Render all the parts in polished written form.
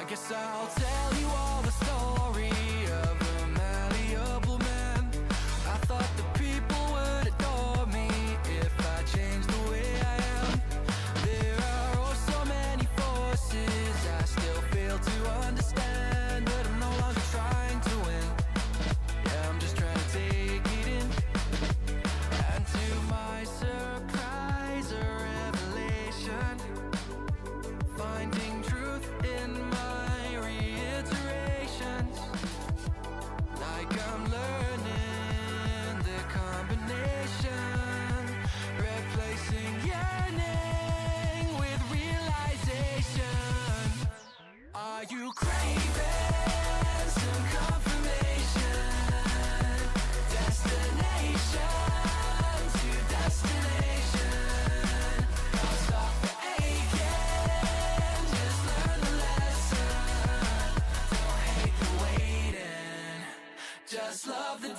guess I'll tell you all the story of a malleable man. I thought the people would adore me if I changed the way I am. There are oh so many forces I still fail to understand, but I'm no longer trying to win. Yeah, I'm just trying to take it in. And to my surprise or revelation, finding truth in my reiterations, like I'm learning the combination, replacing yearning with realization. Are you craving some confirmation? Destination to destination. I'll stop the aching, just learn the lesson. Don't hate the waiting, just love the day.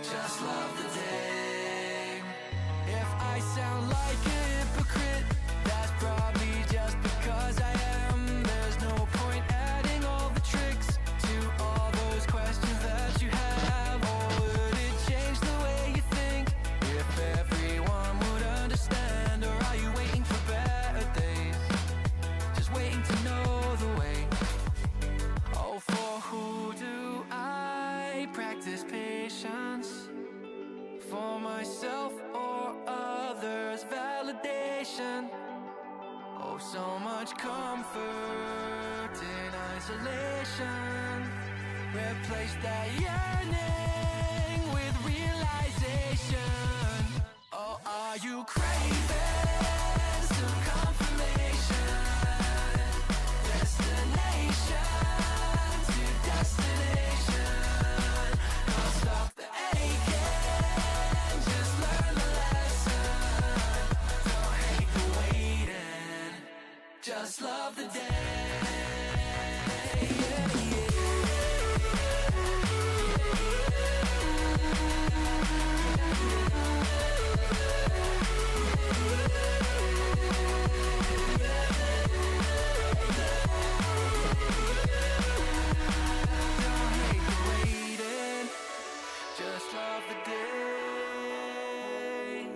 Just love the day. If I sound like a hypocrite, that's probably just because I am. There's no point adding all the tricks to all those questions that you have. Or would it change the way you think if everyone would understand? Or are you waiting for better days, just waiting to know the way? Oh, for who do I practice patience? For myself or others' validation? Oh, so much comfort in isolation. Replace that yearning with realization. Oh, are you craving some confirmation? Destination to destination. I'll stop the aching, just learn the lesson. Don't hate the waiting, just love the day. Don't hate the waiting, just love the day.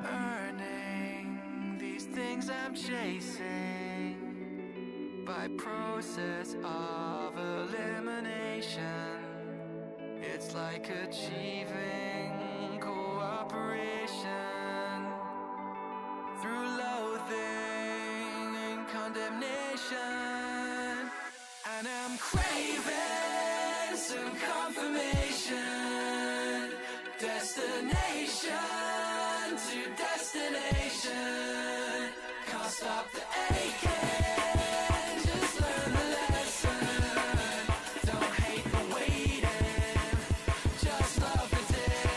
Earning these things I'm chasing by process of elimination. It's like achieving cooperation through loathing and condemnation. And I'm craving some confirmation. Destination to destination. Can't stop the aching, just learn the lesson. Don't hate the waiting, just love the day.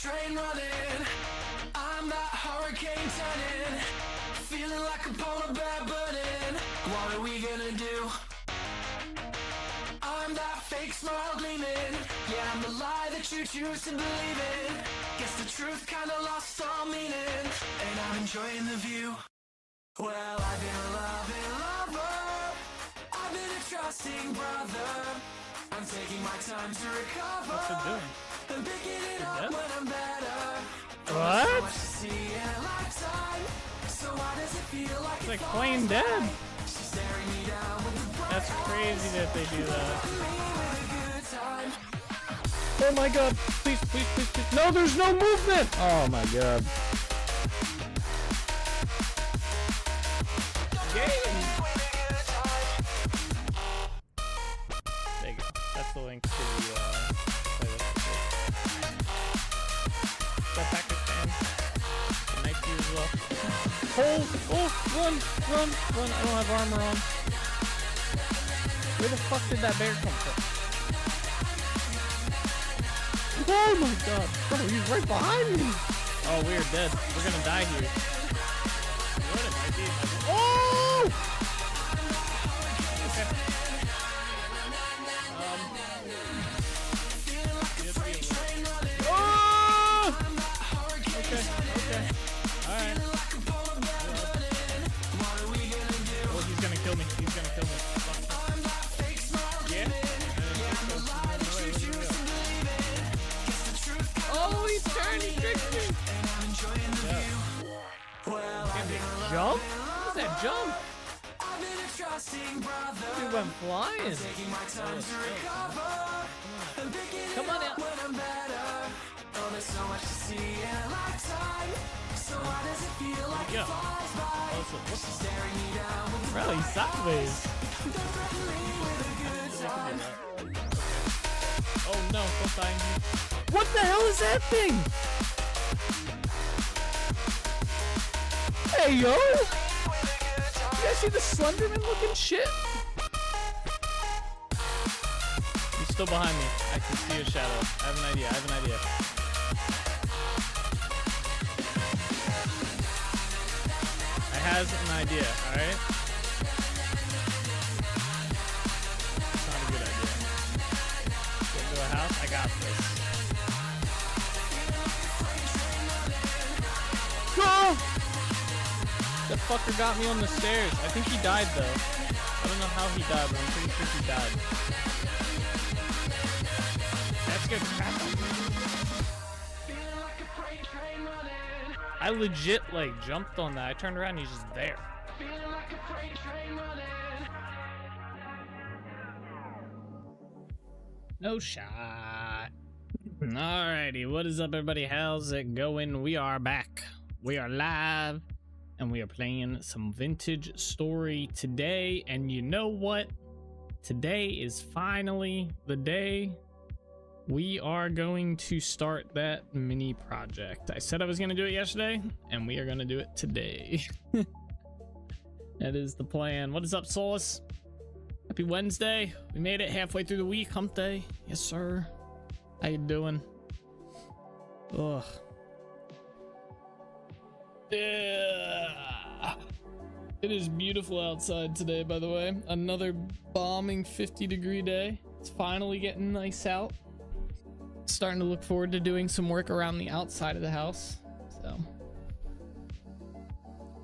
train running. I'm that hurricane turning, feeling like a polar bear burning. What are we gonna do? I'm that fake smile gleaming. Yeah, I'm the lie that you choose to believe in. Guess the truth kinda lost all meaning, and I'm enjoying the view. Well, I've been a loving lover, I've been a trusting brother. I'm taking my time to recover. What's it doing? I'm picking it up when I'm better. What? So much to see in a lifetime. So why does it feel like It's like plain dead. she's staring me down with the bright That's crazy that they do that. me with a good time. Oh my god. Please, please, please, please. No, there's no movement. Oh my god. Game. There you go. That's the link to the playlist. That Pakistan. Nice to you as well. Hold! Oh! Run! Run! Run! I don't have armor on. Where the fuck did that bear come from? Oh my god! Bro, he's right behind me! Oh, we are dead. We're gonna die here. What it might be? Oh! Okay. Oh! Okay, okay. Alright. Oh, he's gonna kill me. He's gonna kill me. Yeah? Oh, he turned. He tricked me. Jump? What's that jump? Dude went flying. Come on out. Yeah. Bro, he's sideways. Oh no, don't die me. What the hell is that thing? Hey yo! You guys see the Slenderman looking shit? He's still behind me. I can see a shadow. I have an idea. I have an idea. I has an idea, alright? It's not a good idea. Get into a house? I got this. Go! That fucker got me on the stairs. I think he died though. I don't know how he died, but I'm pretty sure he died. That's good. I legit like jumped on that. I turned around and he's just there. No shot. Alrighty, what is up everybody? How's it going? We are back. We are live. And we are playing some Vintage Story today. And you know what? Today is finally the day we are going to start that mini project. I said I was going to do it yesterday, and we are going to do it today. That is the plan. What is up, Solus? Happy Wednesday. We made it halfway through the week. Hump day. Yes, sir. How you doing? Ugh. Yeah. It is beautiful outside today, by the way. Another bombing 50-degree day. It's finally getting nice out. Starting to look forward to doing some work around the outside of the house. So,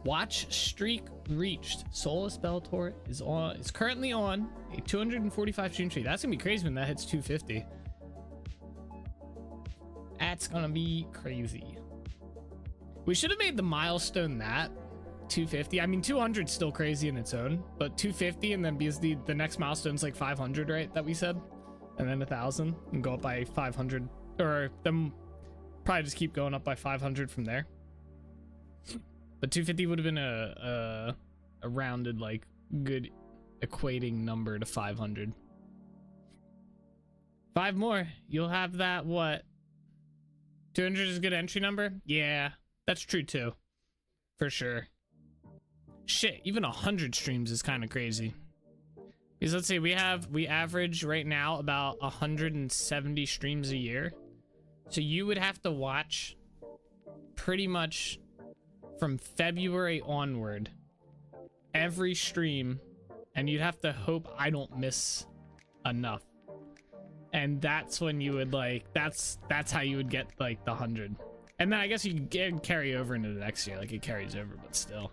watch streak reached. Solus Bellator is currently on a 245 stream streak. That's gonna be crazy when that hits 250. That's gonna be crazy. We should have made the milestone that 250. I mean, 200 is still crazy in its own, but 250, and then because the next milestone's like 500, right? That we said, and then 1,000, and go up by 500, or then probably just keep going up by 500 from there. But 250 would have been a rounded, like, good equating number to 500. 5 more, you'll have that. What? 200 is a good entry number. Yeah. That's true too, for sure. Shit, even 100 streams is kind of crazy. Because let's see, we average right now about 170 streams a year. So you would have to watch pretty much from February onward every stream, and you'd have to hope I don't miss enough. And that's when you would like, that's how you would get like the 100. And then I guess you can carry over into the next year, like it carries over, but still.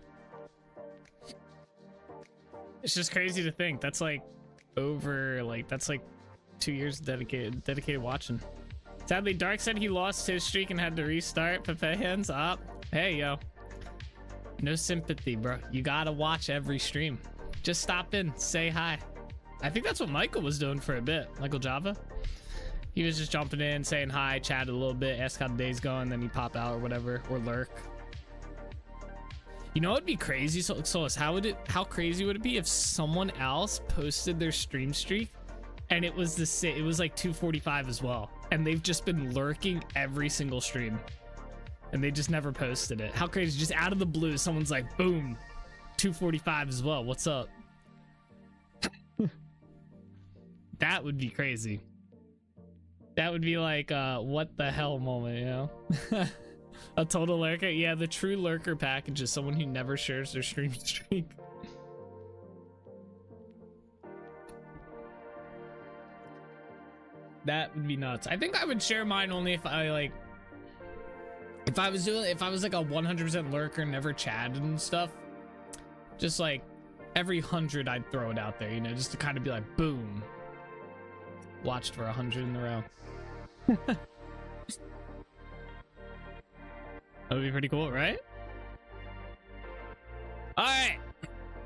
It's just crazy to think that's like over, like that's like 2 years dedicated watching. Sadly, Dark said he lost his streak and had to restart. Pepe hands up. Hey, yo. No sympathy, bro. You gotta watch every stream. Just stop in, say hi. I think that's what Michael was doing for a bit. Michael Java. He was just jumping in, saying hi, chatted a little bit, ask how the day's going, then he'd pop out or whatever, or lurk. You know what'd be crazy? So how crazy would it be if someone else posted their stream streak and it was the same, it was like 245 as well, and they've just been lurking every single stream and they just never posted it? How crazy? Just out of the blue, someone's like, boom, 245 as well. What's up? That would be crazy. That would be like what the hell moment, you know? A total lurker. Yeah, the true lurker package is someone who never shares their stream streak. That would be nuts. I think I would share mine only if I like, if I was like a 100% lurker, never chatted and stuff. Just like every 100 I'd throw it out there, you know, just to kind of be like, boom. Watched for 100 in a row. That would be pretty cool, right? All right,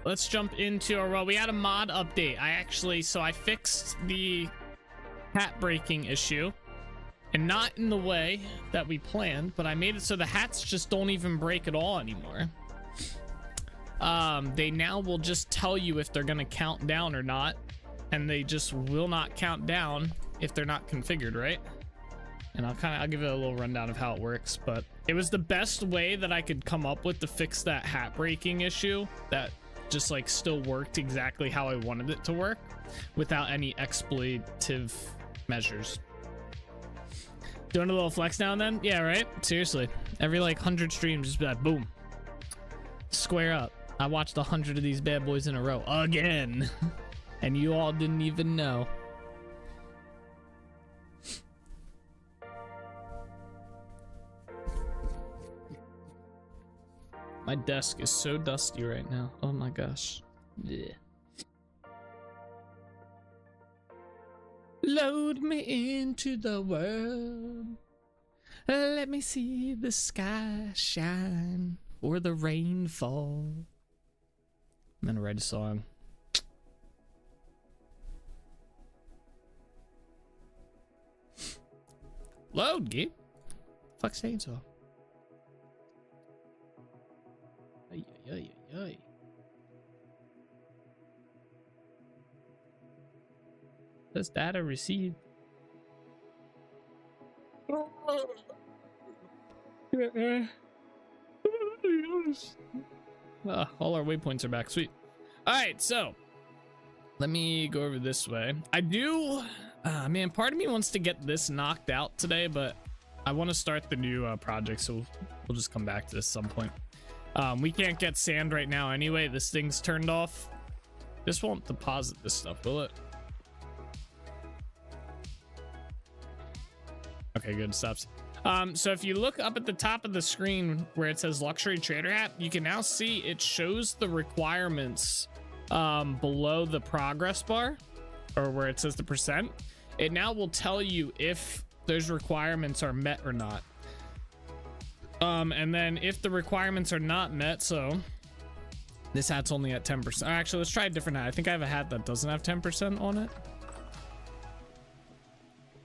let's jump into our, well, we had a mod update. I fixed the hat breaking issue, and not in the way that we planned, but I made it so the hats just don't even break at all anymore. They now will just tell you if they're gonna count down or not, and they just will not count down if they're not configured right. And I'll give it a little rundown of how it works, but it was the best way that I could come up with to fix that hat breaking issue that just like still worked exactly how I wanted it to work without any exploitative measures. Doing a little flex now and then? Yeah, right? Seriously. Every like 100 streams, just be like, boom. Square up. I watched 100 of these bad boys in a row again. And you all didn't even know. My desk is so dusty right now. Oh my gosh. Yeah. Load me into the world. Let me see the sky shine or the rain fall. I'm gonna write a song. Load, Gabe. Fuck's chainsaw. Ay, ay, ay, ay. Says data received. All our waypoints are back. Sweet. All right, so let me go over this way. I do, man, part of me wants to get this knocked out today, but I want to start the new project, so we'll just come back to this at some point. We can't get sand right now anyway. This thing's turned off. This won't deposit this stuff, will it? Okay, good. Stops. So if you look up at the top of the screen where it says luxury trader hat, you can now see it shows the requirements below the progress bar, or where it says the percent. It now will tell you if those requirements are met or not. And then if the requirements are not met, so this hat's only at 10%. Actually, let's try a different hat. I think I have a hat that doesn't have 10% on it.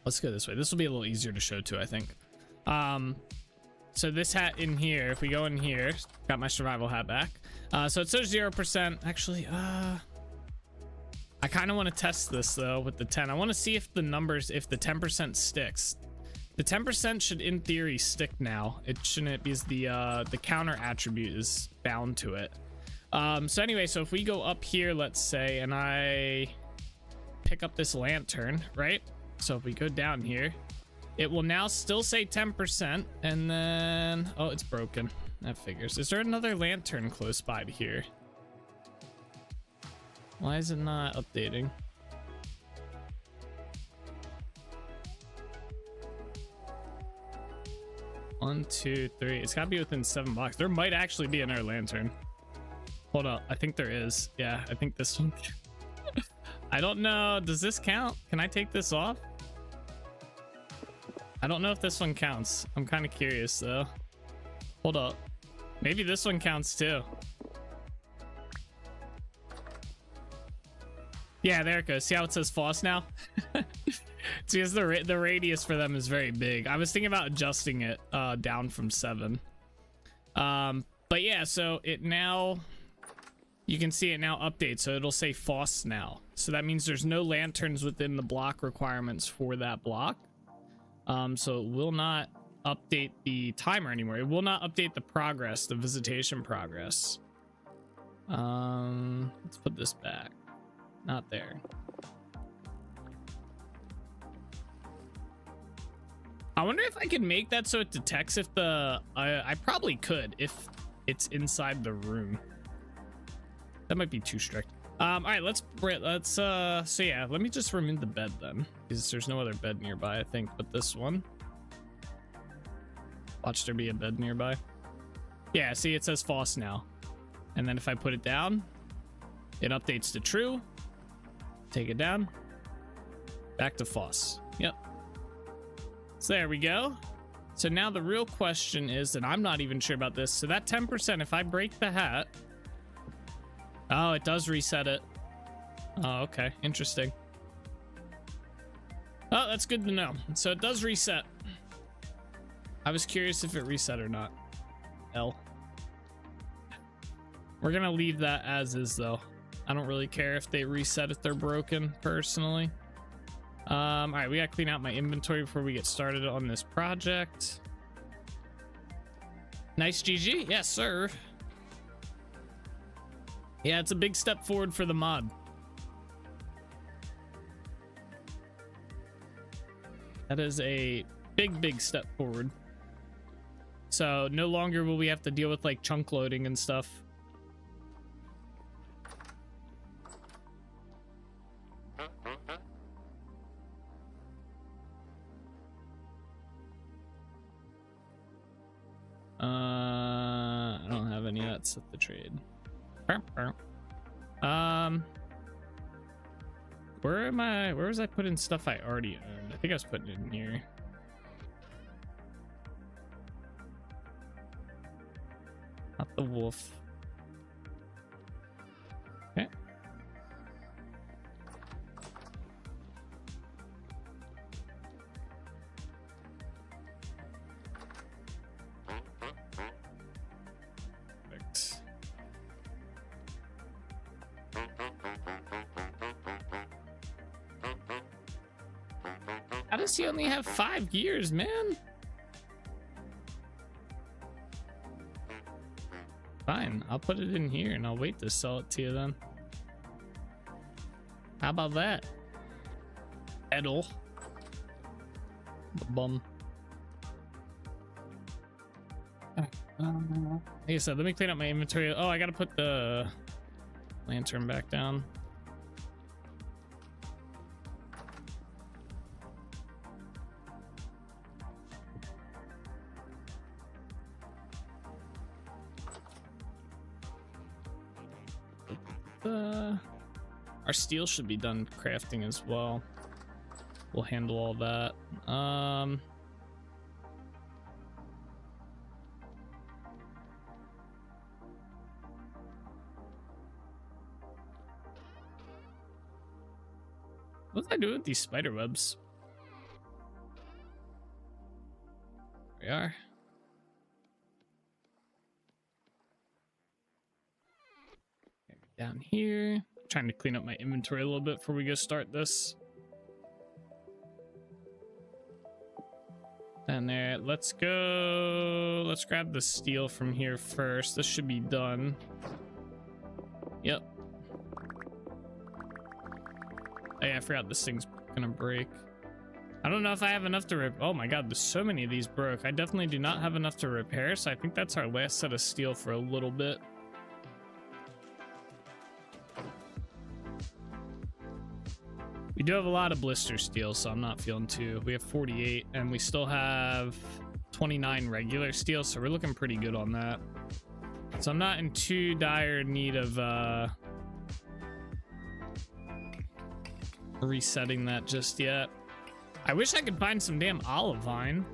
Let's go this way. This will be a little easier to show too, I think. So this hat in here, if we go in here, got my survival hat back. So it says 0%. Actually, I kind of want to test this though with the 10. I want to see if the numbers, if the 10% sticks. The 10% should in theory stick now. It shouldn't, because the counter attribute is bound to it. So anyway, so if we go up here, let's say, and I pick up this lantern, right? So if we go down here, It will now still say 10%, and then... Oh, it's broken. That figures. Is there another lantern close by to here? Why is it not updating? One, two, three. It's gotta be within 7 blocks. There might actually be another lantern. Hold up. I think there is. Yeah, I think this one. I don't know. Does this count? Can I take this off? I don't know if this one counts. I'm kind of curious though. Hold up. Maybe this one counts too. Yeah, there it goes. See how it says Foss now? It's because the radius for them is very big. I was thinking about adjusting it down from 7. But yeah, so it now, you can see it now updates. So it'll say Foss now. So that means there's no lanterns within the block requirements for that block. So it will not update the timer anymore. It will not update the progress, the visitation progress. Let's put this back. Not there. I wonder if I can make that so it detects if the... I probably could if it's inside the room. That might be too strict. All right, let's so yeah, let me just remove the bed then, because there's no other bed nearby, I think, but this one. Watch there be a bed nearby. Yeah, see, it says Foss now. And then if I put it down, it updates to true. Take it down. Back to Foss. Yep. So there we go. So now the real question is, and I'm not even sure about this, so that 10%, if I break the hat... Oh, it does reset it. Oh, okay. Interesting. Oh, that's good to know. So it does reset. I was curious if it reset or not. L. We're gonna leave that as is, though. I don't really care if they reset if they're broken, personally. All right, we gotta clean out my inventory before we get started on this project. Nice GG. Yes, sir. Yeah, it's a big step forward for the mod. That is a big step forward. So no longer will we have to deal with like chunk loading and stuff. I don't have any of that set the trade. Where am I? Where was I putting stuff I already owned? I think I was putting it in here. Not the wolf. Okay. Perfect. How does he only have 5 gears, man? Fine, I'll put it in here and I'll wait to sell it to you then. How about that? Edel. Bum. Like I said, let me clean up my inventory. Oh, I gotta put the lantern back down. Our steel should be done crafting as well. We'll handle all that. What was I doing with these spider webs? There we are. Down here. Trying to clean up my inventory a little bit before we go start this. And there, let's go. Let's grab the steel from here first. This should be done. Yep. Oh yeah, I forgot this thing's gonna break. I don't know if I have enough to oh my god, there's so many of these broke. I definitely do not have enough to repair, so I think that's our last set of steel for a little bit. We do have a lot of blister steel, so I'm not feeling too. We have 48, and we still have 29 regular steel, so we're looking pretty good on that. So I'm not in too dire need of resetting that just yet. I wish I could find some damn olive vine.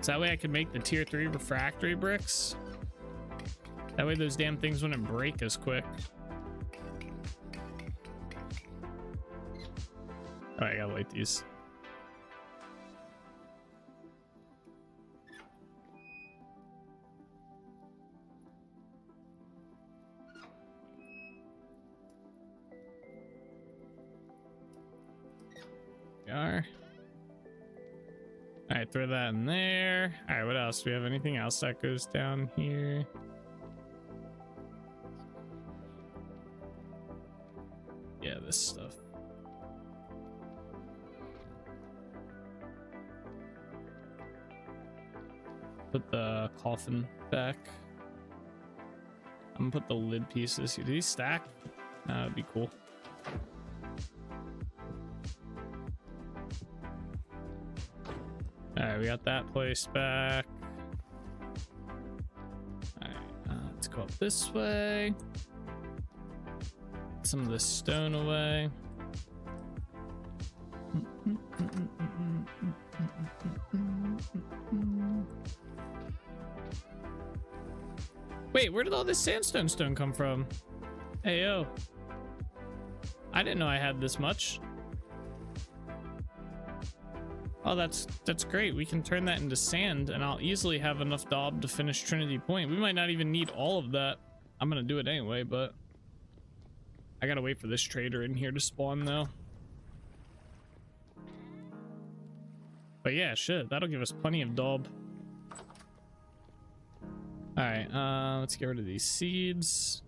So that way I could make the tier 3 refractory bricks. That way those damn things wouldn't break as quick. Oh, I gotta light these. Are. All right, throw that in there. All right, what else? Do we have anything else that goes down here? Yeah, this stuff. Put the coffin back. I'm gonna put the lid pieces here. Do these stack? That'd be cool. All right, we got that place back. All right, let's go up this way. Some of this stone away. Wait, where did all this sandstone stone come from? Hey, yo. I didn't know I had this much. Oh, that's great. We can turn that into sand, and I'll easily have enough daub to finish Trinity Point. We might not even need all of that. I'm gonna do it anyway, but I gotta wait for this trader in here to spawn, though. But yeah, shit, that'll give us plenty of daub. All right, let's get rid of these seeds.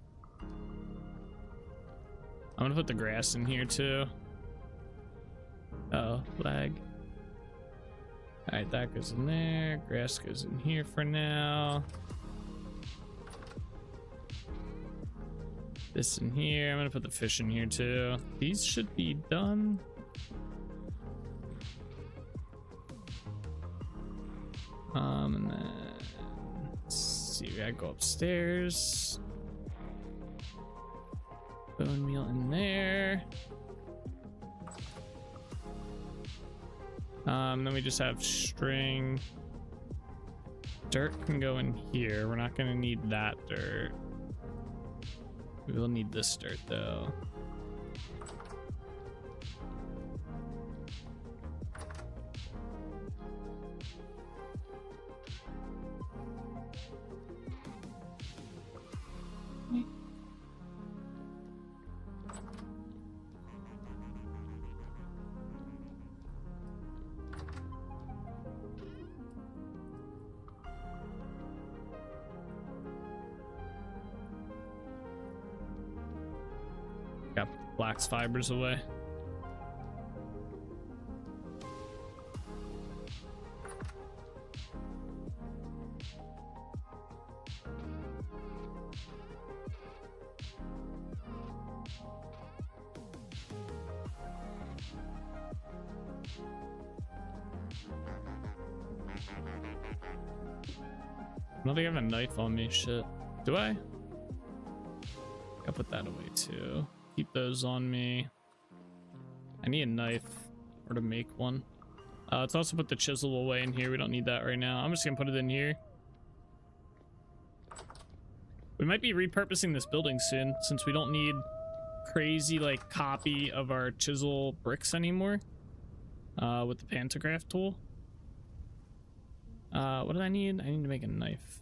I'm gonna put the grass in here too. Oh, lag. All right, that goes in there. Grass goes in here for now. This in here. I'm gonna put the fish in here too. These should be done. And then let's see. We gotta go upstairs. Bone meal in there. Then we just have string. Dirt can go in here. We're not gonna need that dirt. We will need this dirt though. Got Black's fibers away. I don't think I have a knife on me. Shit. Do I? I'll put that away too. Keep those on me. I need a knife or to make one. Let's also put the chisel away in here. We don't need that right now. I'm just gonna put it in here. We might be repurposing this building soon since we don't need crazy like copy of our chisel bricks anymore with the pantograph tool. What do I need? I need to make a knife.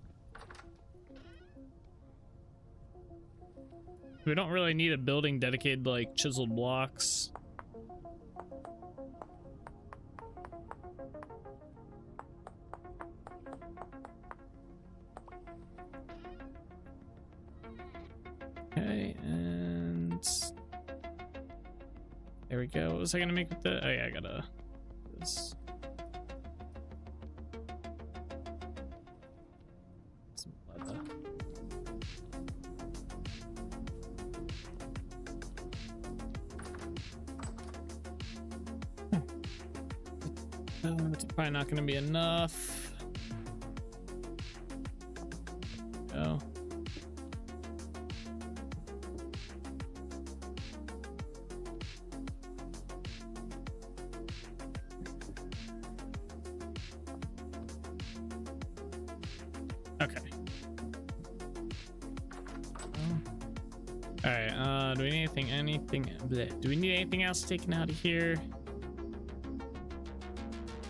We don't really need a building dedicated to like chiseled blocks. Okay, and we go. What was I gonna make with the? Oh yeah, I gotta. This. Some leather. It's probably not gonna be enough. Go. Okay. All right. Do we need anything? Bleh. Do we need anything else taken out of here?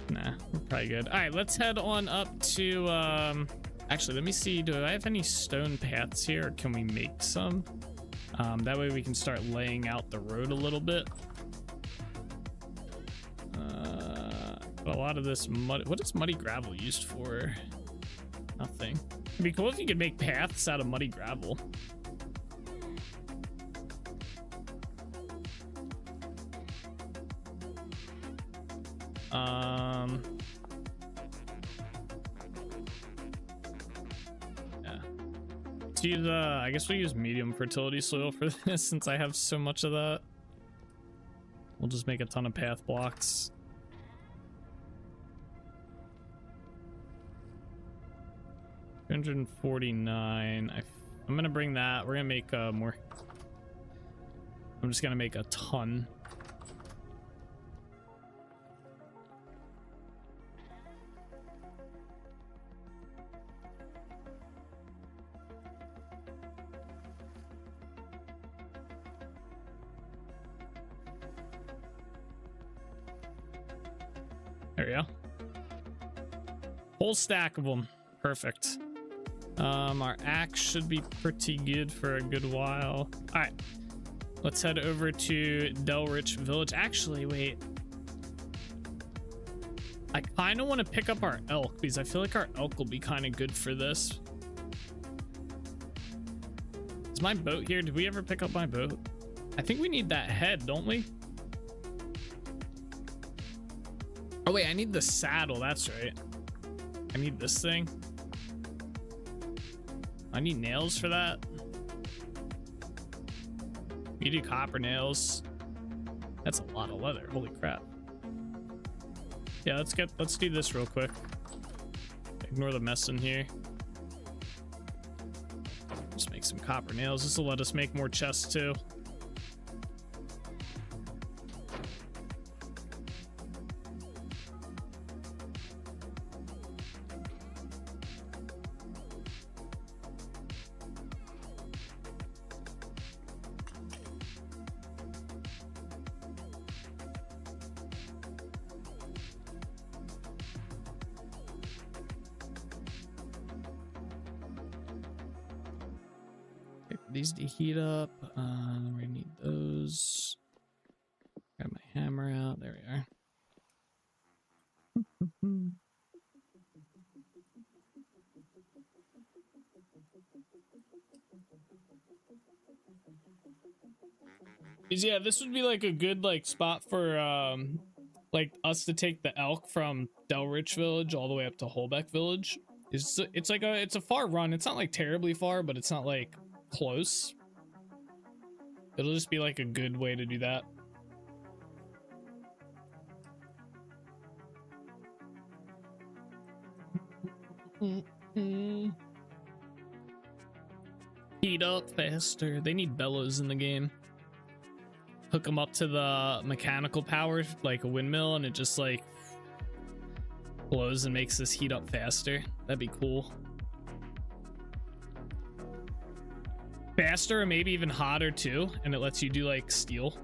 Nah, we're probably good. All right, let's head on up to. Actually, let me see. Do I have any stone paths here, or can we make some? That way we can start laying out the road a little bit. But a lot of this mud. What is muddy gravel used for? Nothing. It'd be cool if you could make paths out of muddy gravel. Yeah. Let's use, I guess we'll use medium fertility soil for this since I have so much of that. We'll just make a ton of path blocks. $249. I'm gonna bring that. We're gonna make more. I'm just gonna make a ton. There we go. Whole stack of them. Perfect. Our axe should be pretty good for a good while. All right, let's head over to Delrich Village. Actually, wait. I kind of want to pick up our elk because I feel like our elk will be kind of good for this. Is my boat here? Did we ever pick up my boat? I think we need that head, don't we? Oh wait, I need the saddle. That's right. I need this thing. I need nails for that. You do copper nails. That's a lot of leather. Holy crap. Yeah, let's do this real quick. Ignore the mess in here. Just make some copper nails. This will let us make more chests too. These to heat up. We need those. Grab my hammer out. There we are. Yeah, this would be like a good spot for like us to take the elk from Delrich Village all the way up to Holbeck Village. It's a far run. It's not like terribly far, but it's not like close. It'll just be like a good way to do that. Heat up faster. They need bellows in the game. Hook them up to the mechanical power like a windmill, and it just like blows and makes this heat up faster. That'd be cool. Faster or maybe even hotter too, and it lets you do like steel.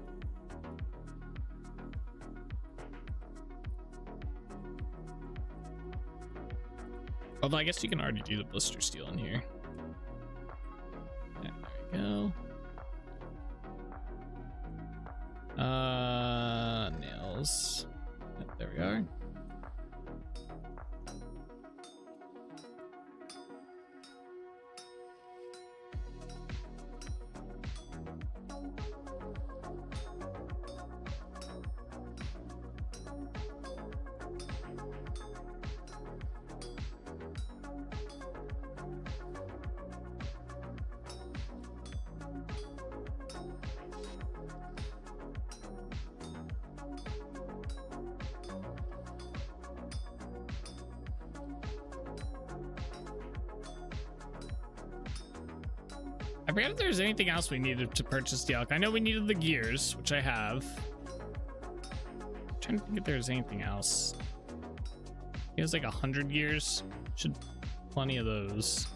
Although I guess you can already do the blister steel in here. Yeah, there we go. Nails. Yep, there we are. I forget if there's anything else we needed to purchase the elk. I know we needed the gears, which I have. I'm trying to think if there's anything else. He has like 100 gears. Should plenty of those.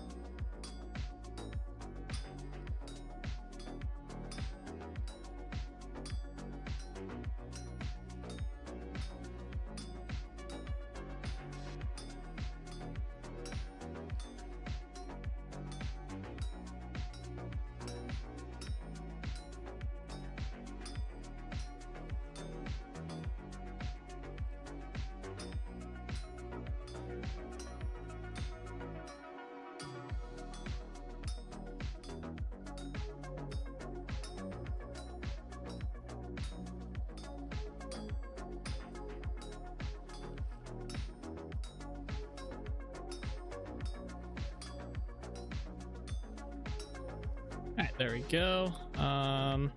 All right, there we go. I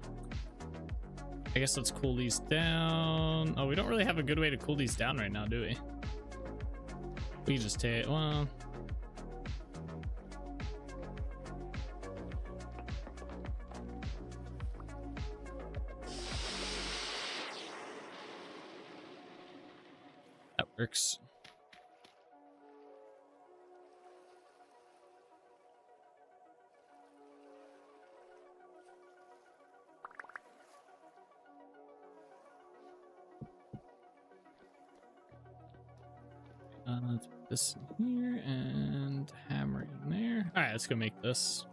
guess let's cool these down. Oh, we don't really have a good way to cool these down right now, do we? We just take, well, that works. Let's put this in here and hammer it in there. All right, let's go make this.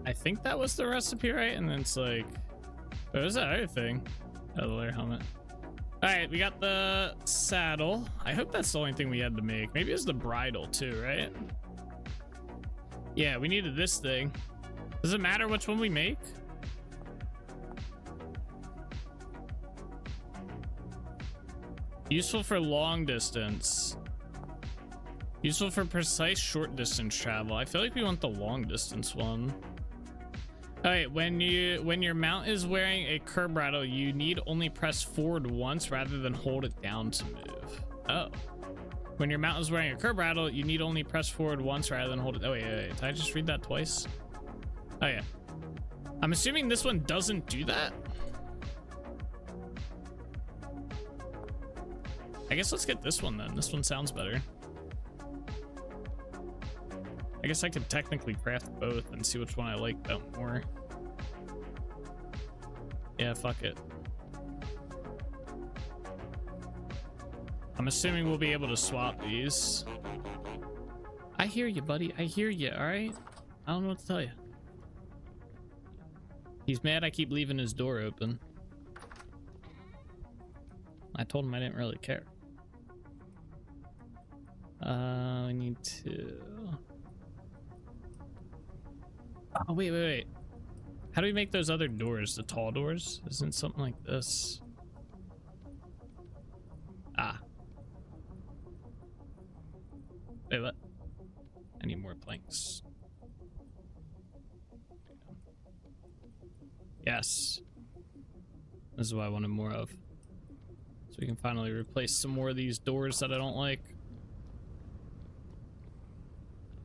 I think that was the recipe, right? And then it's like, what was that other thing? Oh, the layer helmet. All right, we got the saddle. I hope that's the only thing we had to make. Maybe it's the bridle too, right? Yeah, we needed this thing. Does it matter which one we make? Useful for long distance. Useful for precise short distance travel. I feel like we want the long distance one. All right, when your mount is wearing a curb rattle, you need only press forward once rather than hold it down to move. Oh. When your mount is wearing a curb rattle, you need only press forward once rather than hold it. Oh, wait. Did I just read that twice? Oh, yeah. I'm assuming this one doesn't do that. I guess let's get this one then. This one sounds better. I guess I could technically craft both and see which one I like more. Yeah, fuck it. I'm assuming we'll be able to swap these. I hear you, buddy. I hear you, all right? I don't know what to tell you. He's mad I keep leaving his door open. I told him I didn't really care. I need to... Oh, wait. How do we make those other doors? The tall doors? Isn't something like this? Ah. Wait, what? I need more planks. Yes. This is what I wanted more of. So we can finally replace some more of these doors that I don't like.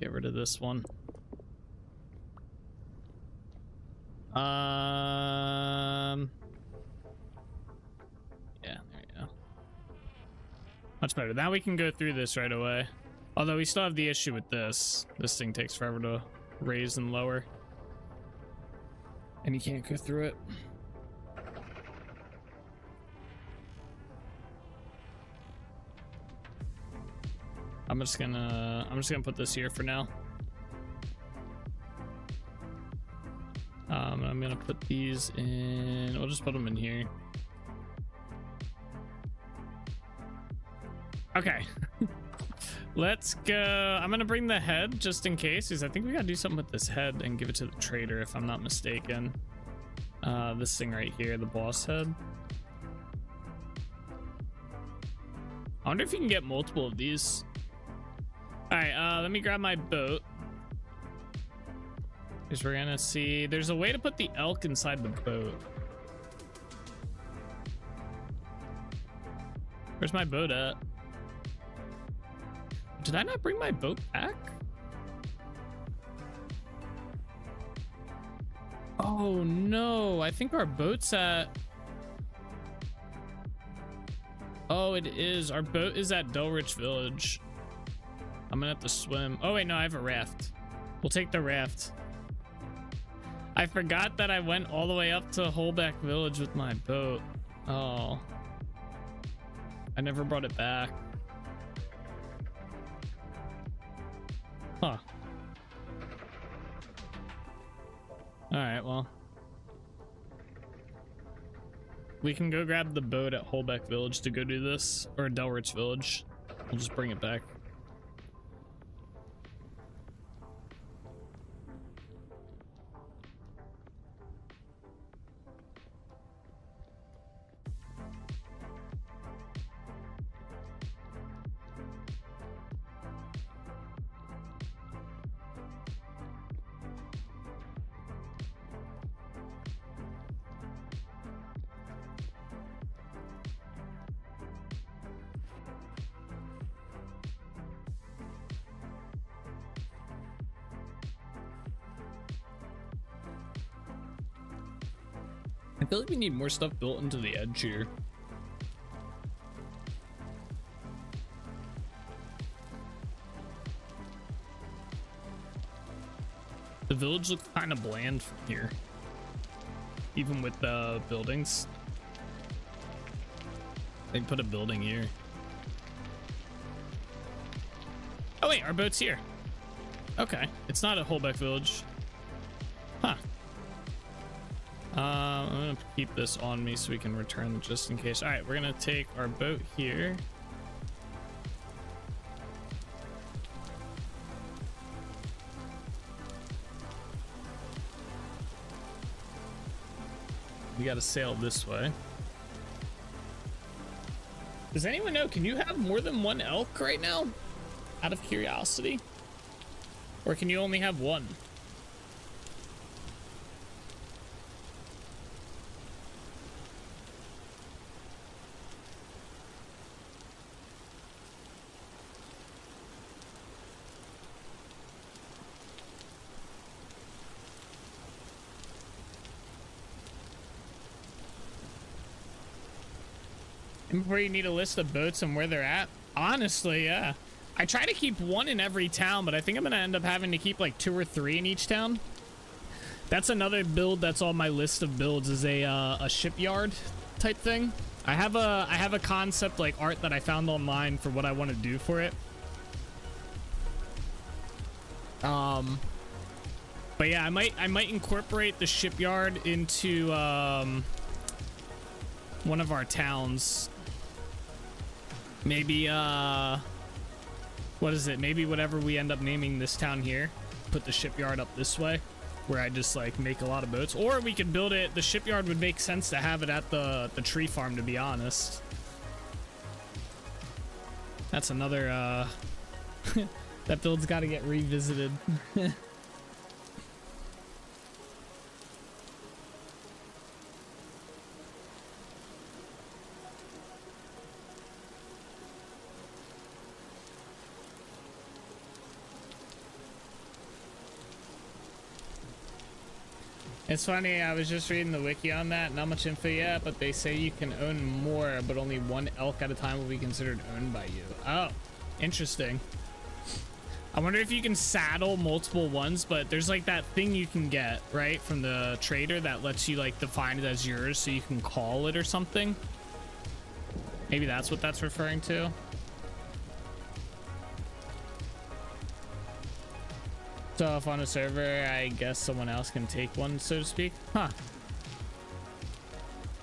Get rid of this one. Yeah, there you go. Much better. Now we can go through this right away. Although we still have the issue with this. This thing takes forever to raise and lower. And you can't go through it. I'm just gonna put this here for now. I'm gonna put these in. We'll just put them in here. Okay. Let's go. I'm gonna bring the head just in case, because I think we gotta do something with this head and give it to the trader, if I'm not mistaken. This thing right here, the boss head. I wonder if you can get multiple of these. All right, let me grab my boat. Because we're gonna see, there's a way to put the elk inside the boat. Where's my boat at? Did I not bring my boat back? Oh no, I think our boat's at... Oh, it is. Our boat is at Delrich Village. I'm gonna have to swim. Oh wait, no, I have a raft. We'll take the raft. I forgot that I went all the way up to Holbeck Village with my boat. Oh. I never brought it back. Huh. Alright, well. We can go grab the boat at Holbeck Village to go do this. Or Delrich Village. We'll just bring it back. I feel like we need more stuff built into the edge here. The village looks kind of bland from here, even with the buildings. They put a building here. Oh wait, our boat's here. Okay, it's not at Holbeck Village. Huh. I'm gonna keep this on me so we can return just in case. All right, we're gonna take our boat here. We gotta sail this way. Does anyone know, can you have more than one elk right now? Out of curiosity? Or can you only have one? Before you need a list of boats and where they're at? Honestly, yeah. I try to keep one in every town, but I think I'm gonna end up having to keep like 2 or 3 in each town. That's another build that's on my list of builds, is a shipyard type thing. I have a concept like art that I found online for what I want to do for it. But yeah, I might incorporate the shipyard into one of our towns. Maybe what is it? Maybe whatever we end up naming this town here, put the shipyard up this way, where I just like make a lot of boats. Or we could build it, the shipyard would make sense to have it at the tree farm, to be honest. That's another that build's got to get revisited. It's funny, I was just reading the wiki on that. Not much info yet, but they say you can own more, but only one elk at a time will be considered owned by you. Oh, interesting. I wonder if you can saddle multiple ones, but there's like that thing you can get, right, from the trader that lets you like define it as yours so you can call it or something. Maybe that's what that's referring to. So if on a server, I guess someone else can take one, so to speak. Huh.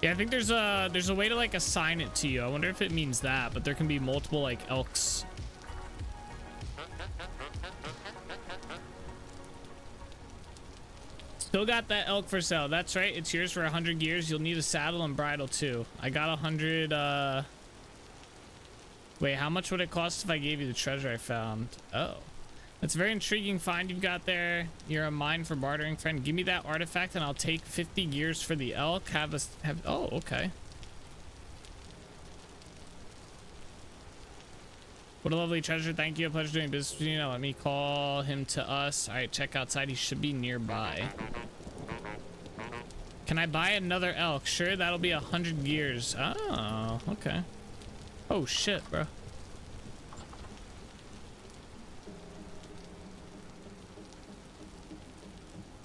Yeah, I think there's a way to like assign it to you. I wonder if it means that, but there can be multiple like elks. Still got that elk for sale. That's right. It's yours for 100 years. You'll need a saddle and bridle too. I got 100. Wait, how much would it cost if I gave you the treasure I found? Oh. That's a very intriguing find you've got there. You're a mine for bartering, friend. Give me that artifact and I'll take 50 gears for the elk. Oh, okay. What a lovely treasure. Thank you. A pleasure doing business with you. Now let me call him to us. All right, check outside. He should be nearby. Can I buy another elk? Sure, that'll be 100 gears. Oh, okay. Oh, shit, bro.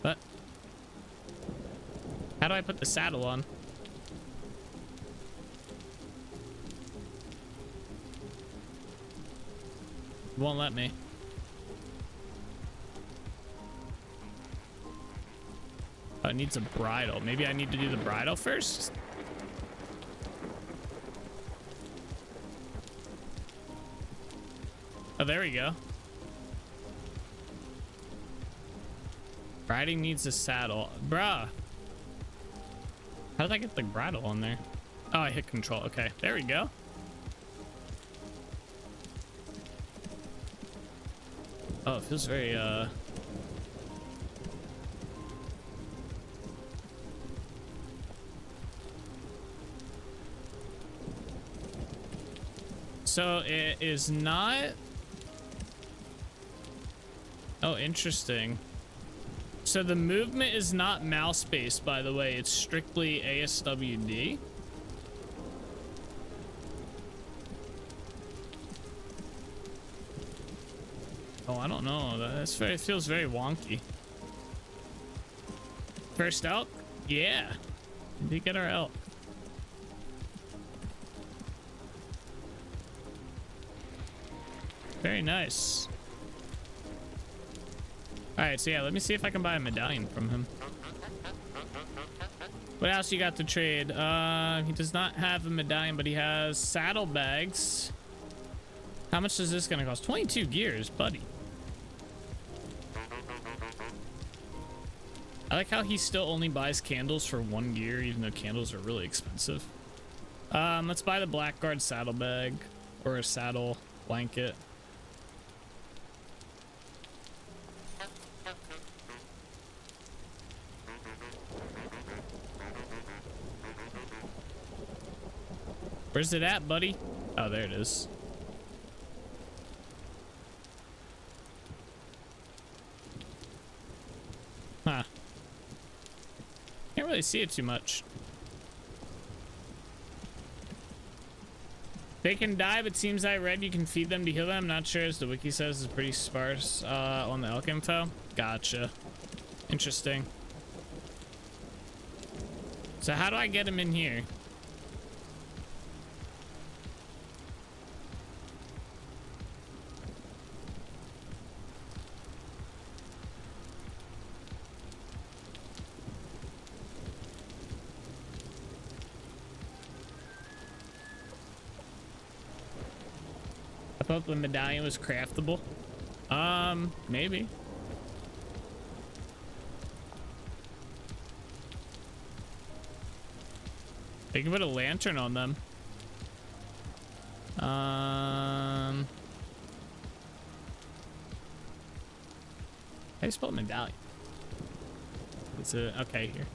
What? How do I put the saddle on? It won't let me. Oh, it needs a bridle. Maybe I need to do the bridle first? Oh, there we go. Riding needs a saddle. Bruh. How did I get the bridle on there? Oh, I hit control. Okay, there we go. Oh, it feels very, So it is not... Oh, interesting. So the movement is not mouse based, by the way. It's strictly ASWD. Oh, I don't know. It feels very wonky. First elk? Yeah. We get our elk. Very nice. Alright, so yeah, let me see if I can buy a medallion from him. What else you got to trade? He does not have a medallion, but he has saddlebags. How much is this gonna cost? 22 gears, buddy. I like how he still only buys candles for 1 gear, even though candles are really expensive. Let's buy the Blackguard saddlebag or a saddle blanket. Where's it at, buddy? Oh, there it is. Huh. Can't really see it too much. They can die, but seems I read you can feed them to heal them. I'm not sure, as the wiki says, it's pretty sparse on the elk info. Gotcha. Interesting. So how do I get him in here? I thought the medallion was craftable. Maybe. They can put a lantern on them. How do you spell medallion? It's a okay here.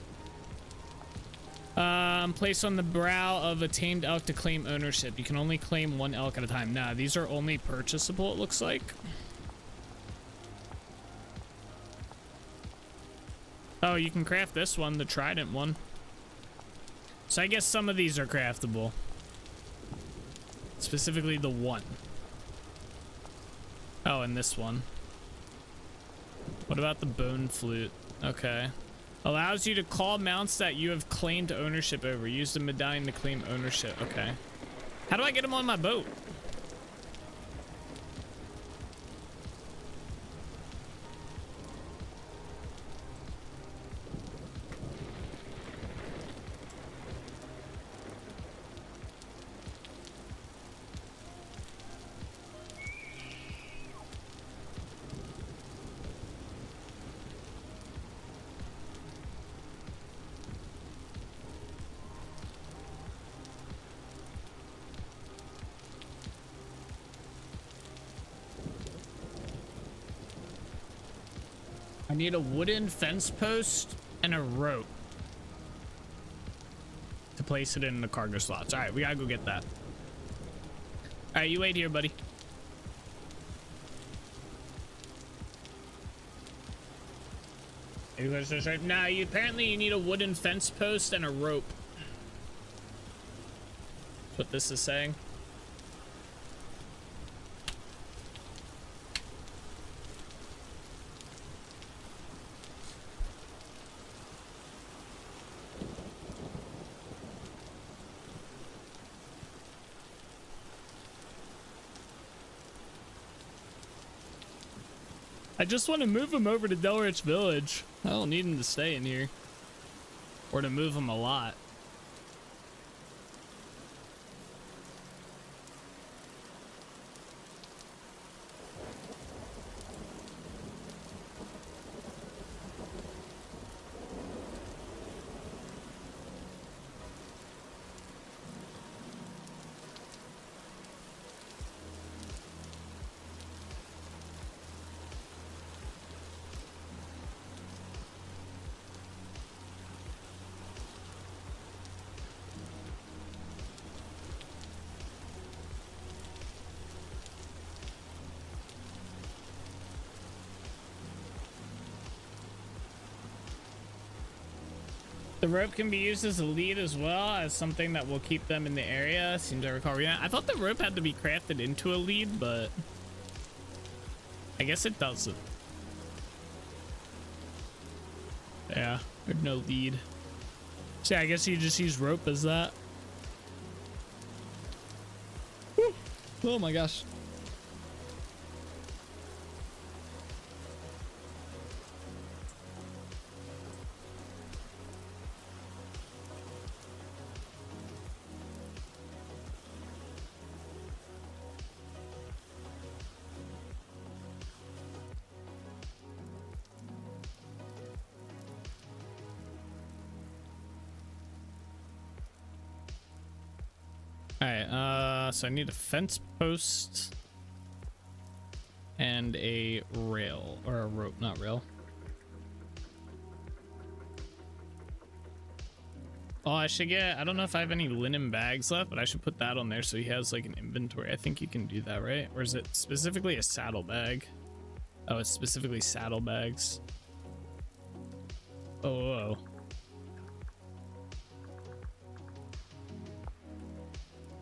Place on the brow of a tamed elk to claim ownership. You can only claim 1 elk at a time. Nah, these are only purchasable, it looks like. Oh, you can craft this one, the trident one. So I guess some of these are craftable. Specifically the one. Oh, and this one. What about the bone flute? Okay. Allows you to call mounts that you have claimed ownership over. Use the medallion to claim ownership. Okay. How do I get them on my boat? I need a wooden fence post and a rope to place it in the cargo slots. All right, we gotta go get that. All right, you wait here, buddy. Nah, apparently you need a wooden fence post and a rope. That's what this is saying. I just want to move him over to Delrich Village. I don't need him to stay in here. Or to move him a lot. The rope can be used as a lead as well as something that will keep them in the area. Seems I recall. Yeah, I thought the rope had to be crafted into a lead, but I guess it doesn't. Yeah, there's no lead. So yeah, I guess you just use rope as that. Whew. Oh my gosh. Alright, so I need a fence post and a rail, or a rope, not rail. Oh, I should get, I don't know if I have any linen bags left, but I should put that on there so he has like an inventory. I think you can do that, right? Or is it specifically a saddle bag? Oh, it's specifically saddle bags. Oh, whoa.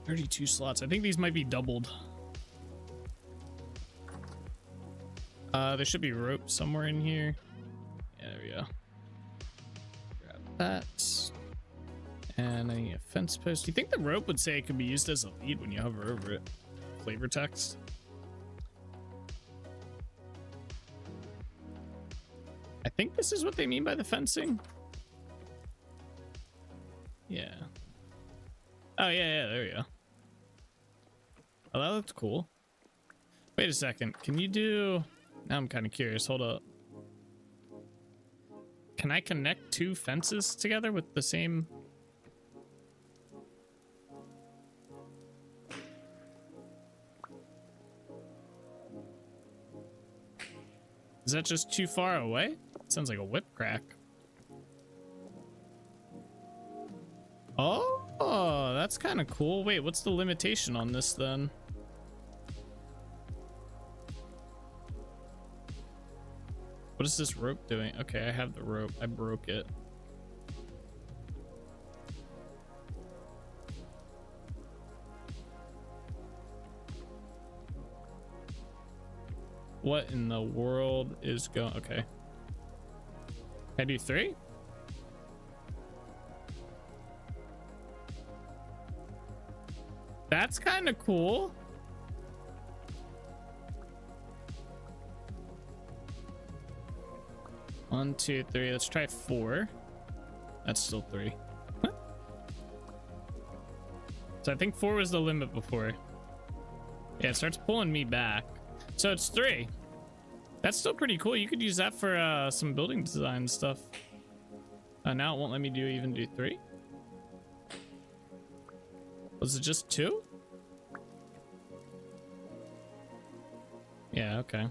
32 slots. I think these might be doubled. There should be rope somewhere in here. Yeah, there we go. Grab that. And I need a fence post. Do you think the rope would say it could be used as a lead when you hover over it? Flavor text. I think this is what they mean by the fencing. Yeah. Oh, yeah, there we go. Oh, that looks cool. Wait a second. Can you do... Now I'm kind of curious. Hold up. Can I connect two fences together with the same... Is that just too far away? Sounds like a whip crack. Oh, that's kind of cool. Wait, what's the limitation on this then? What is this rope doing? Okay, I have the rope. I broke it. What in the world is going? Okay. Can I do 3? That's kind of cool. One, 2, 3. Let's try 4. That's still 3. So I think 4 was the limit before. Yeah, it starts pulling me back. So it's 3. That's still pretty cool. You could use that for some building design stuff. Now it won't let me even do 3. Was it just 2? Yeah, okay.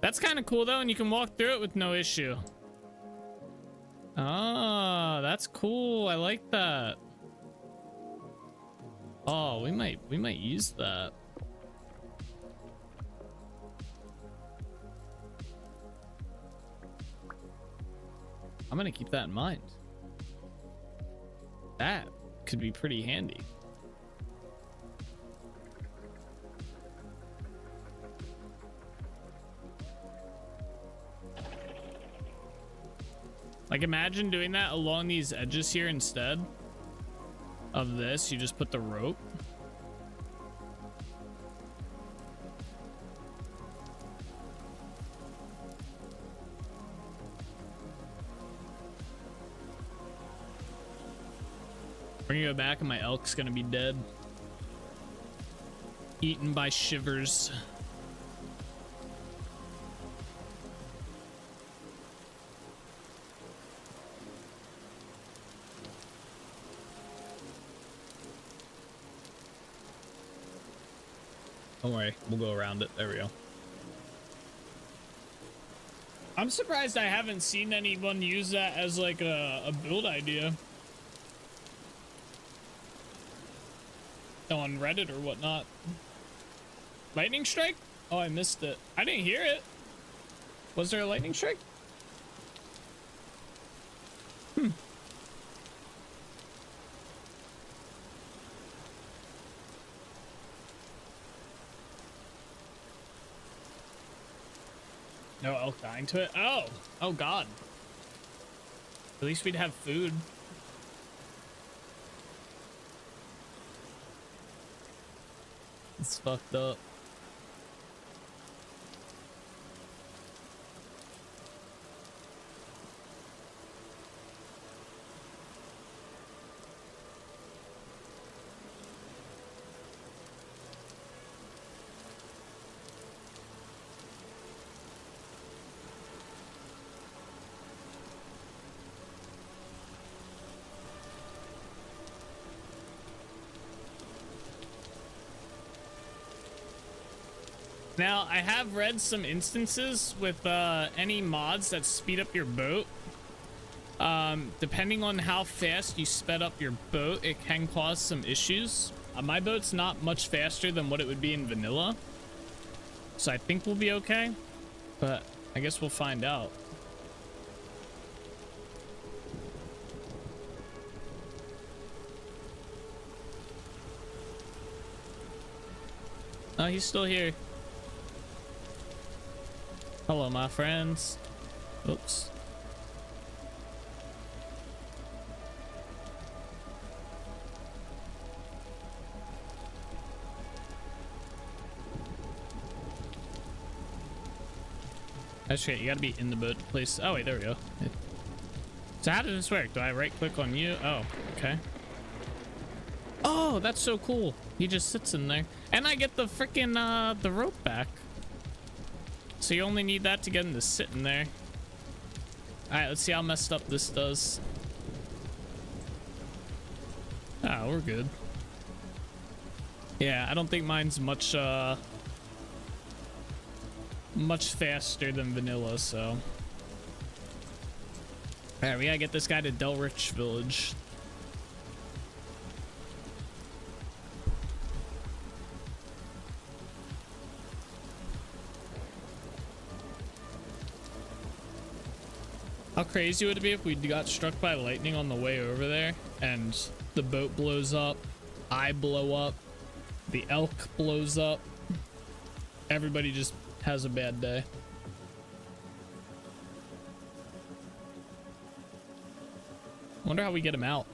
That's kind of cool though, and you can walk through it with no issue. Oh, that's cool. I like that. Oh, we might use that. I'm gonna keep that in mind. That could be pretty handy. Like, imagine doing that along these edges here instead of this. You just put the rope. We're gonna go back and my elk's gonna be dead. Eaten by shivers. Don't worry, we'll go around it. There we go. I'm surprised I haven't seen anyone use that as like a build idea on Reddit or whatnot. Lightning strike? Oh, I missed it. I didn't hear it. Was there a lightning strike? No elk dying to it? Oh! Oh god. At least we'd have food. It's fucked up. Now, I have read some instances with any mods that speed up your boat. Depending on how fast you sped up your boat, it can cause some issues. My boat's not much faster than what it would be in vanilla, so I think we'll be okay, but I guess we'll find out. Oh, he's still here. Hello, my friends. Oops. That's right, you gotta be in the boat place. Oh wait, there we go. So how does this work? Do I right click on you? Oh, okay. Oh, that's so cool. He just sits in there. And I get the freaking the rope back. So you only need that to get him to sit in there. Alright, let's see how messed up this does. Ah, we're good. Yeah, I don't think mine's much much faster than vanilla, so. Alright, we gotta get this guy to Delrich Village. How crazy would it be if we got struck by lightning on the way over there and the boat blows up, I blow up, the elk blows up, everybody just has a bad day. Wonder how we get him out.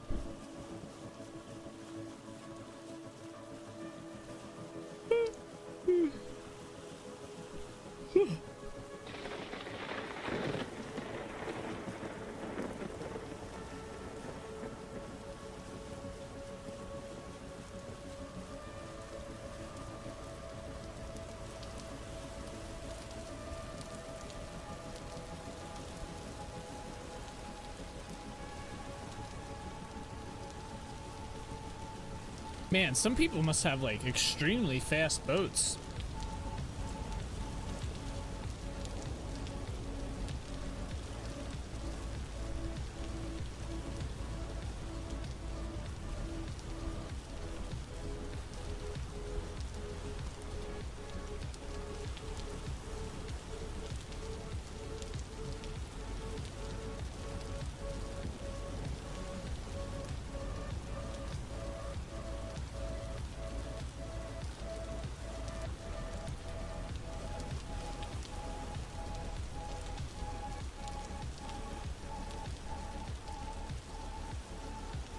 Man, some people must have like extremely fast boats.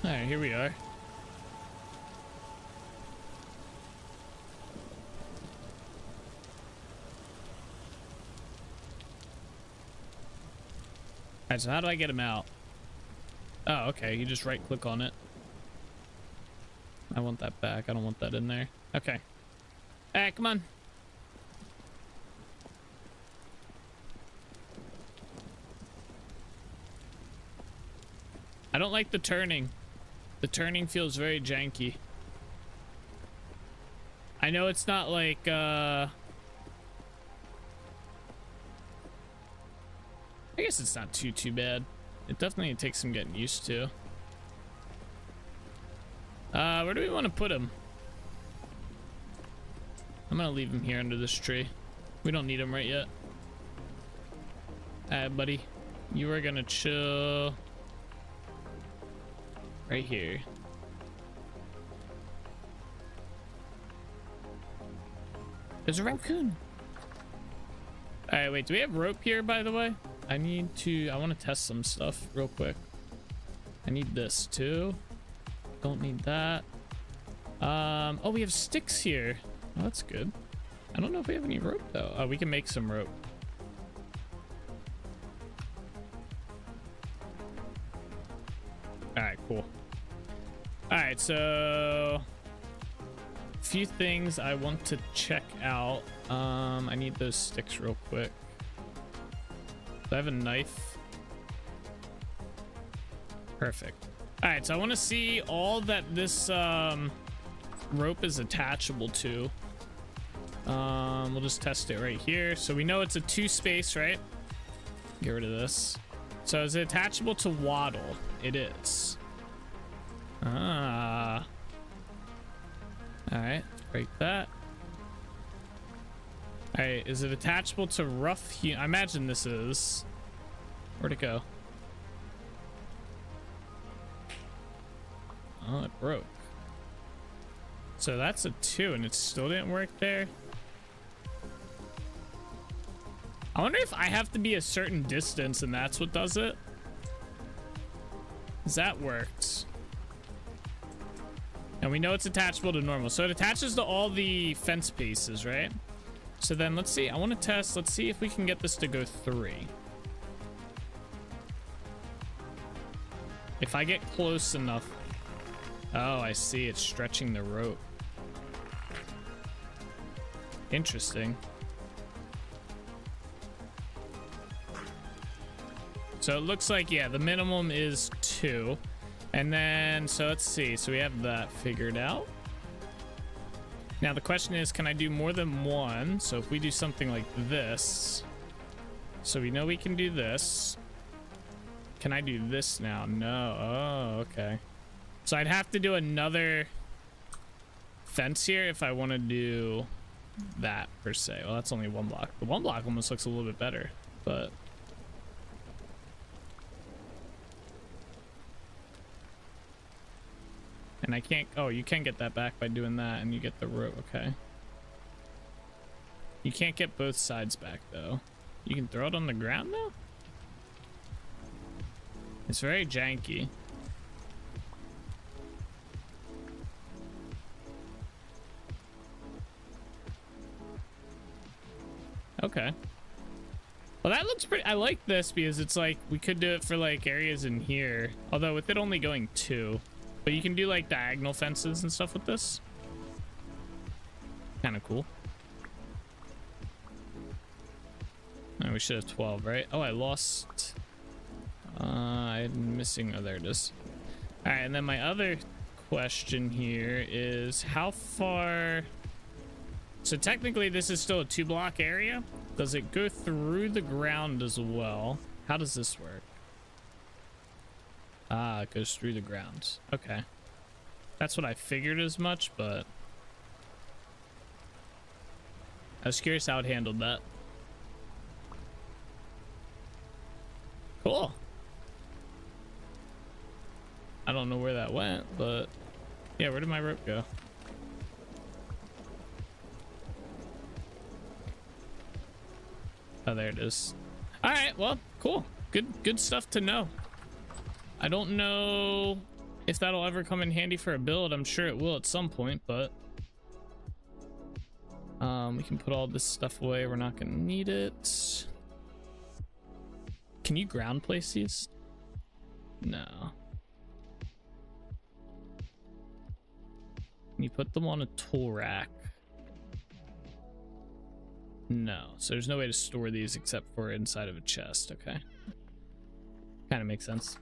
All right, here we are. All right, so how do I get him out? Oh, okay. You just right click on it. I want that back. I don't want that in there. Okay. All right, come on. I don't like the turning. The turning feels very janky. I know it's not like, I guess it's not too bad. It definitely takes some getting used to. Where do we want to put him? I'm gonna leave him here under this tree. We don't need him right yet. Alright, buddy. You are gonna chill right here. There's a raccoon. All right, wait, do we have rope here, by the way? I want to test some stuff real quick. I need this too. Don't need that. Oh, we have sticks here. Oh, that's good. I don't know if we have any rope though. Oh, we can make some rope. All right, cool. All right, so a few things I want to check out. I need those sticks real quick. Do I have a knife? Perfect. All right, so I want to see all that this rope is attachable to. We'll just test it right here. So we know it's a 2-space, right? Get rid of this. So is it attachable to waddle? It is. Ah. All right, break that. All right, is it attachable to rough? I imagine this is. Where'd it go? Oh, it broke. So that's a 2 and it still didn't work there. I wonder if I have to be a certain distance and that's what does it. 'Cause that worked. And we know it's attachable to normal. So it attaches to all the fence pieces, right? So then let's see. I want to test. Let's see if we can get this to go 3. If I get close enough. Oh, I see. It's stretching the rope. Interesting. So it looks like, yeah, the minimum is 2. And then, so let's see. So we have that figured out. Now the question is, can I do more than 1? So if we do something like this, so we know we can do this. Can I do this now? No. Oh, okay. So I'd have to do another fence here if I want to do that per se. Well, that's only 1 block. The 1 block almost looks a little bit better, but and I can't. Oh, you can get that back by doing that, and you get the rope. Okay. You can't get both sides back though. You can throw it on the ground though. It's very janky. Okay. Well, that looks pretty. I like this because it's like we could do it for like areas in here. Although with it only going 2, but you can do like diagonal fences and stuff with this. Kind of cool. Oh, we should have 12, right? Oh, I lost. I'm missing. Oh, there it is. All right, and then my other question here is how far. So technically, this is still a 2-block area. Does it go through the ground as well? How does this work? Ah, it goes through the ground. Okay. That's what I figured as much, but I was curious how it handled that. Cool. I don't know where that went, but yeah, where did my rope go? Oh, there it is. All right, well, cool. Good stuff to know. I don't know If that'll ever come in handy for a build, I'm sure it will at some point, but we can put all this stuff away. We're not gonna need it. Can you ground place these? No. Can you put them on a tool rack? No. So there's no way to store these except for inside of a chest. Okay. Kind of makes sense.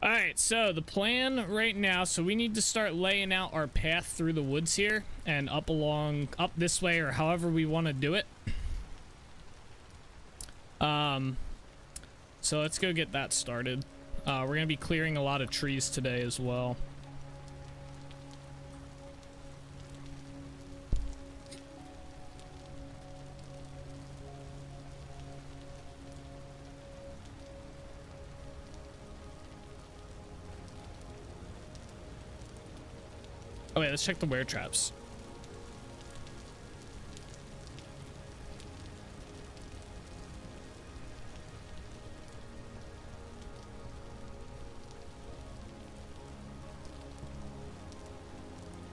All right, so the plan right now, so we need to start laying out our path through the woods here and up this way, or however we want to do it. So let's go get that started. We're gonna be clearing a lot of trees today as well. Oh wait, let's check the wear traps.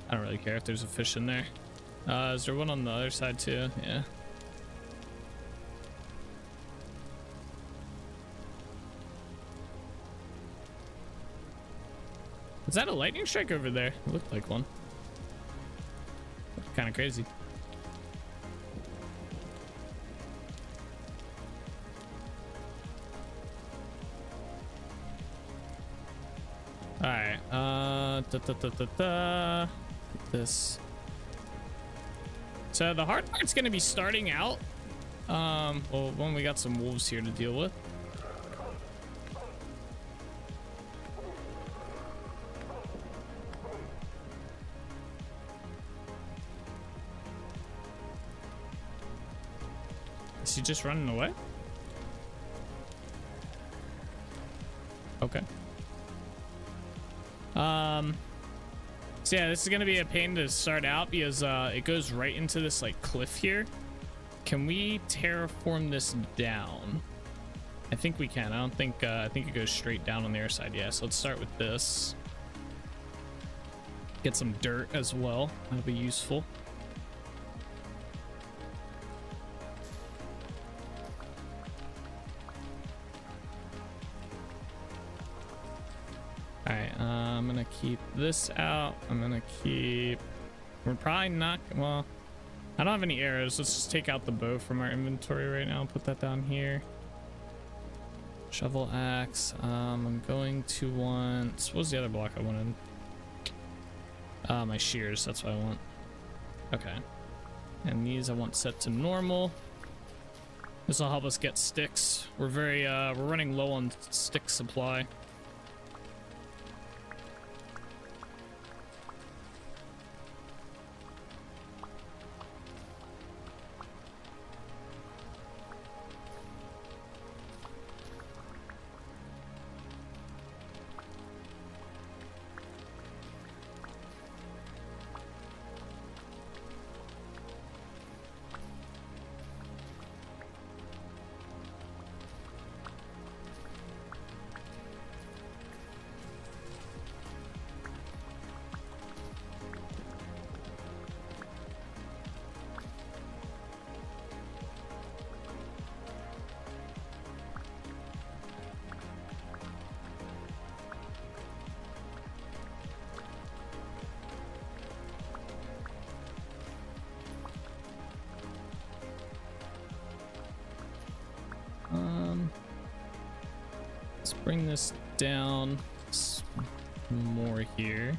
I don't really care if there's a fish in there. Is there one on the other side too? Yeah. Is that a lightning strike over there? It looked like one. Kind of crazy. All right. This. So the hard part's gonna be starting out. Well, when we got some wolves here to deal with. Is he just running away? Okay. So yeah, this is gonna be a pain to start out because it goes right into this like cliff here. Can we terraform this down? I think we can. I think it goes straight down on the other side. Yeah, so let's start with this. Get some dirt as well. That'll be useful. Alright, I'm gonna keep this out. I'm gonna keep... We're probably not... Well, I don't have any arrows. Let's just take out the bow from our inventory right now and put that down here. Shovel axe. I'm going to want... What was the other block I wanted? My shears. That's what I want. Okay. And these I want set to normal. This will help us get sticks. We're running low on stick supply. Let's bring this down more here.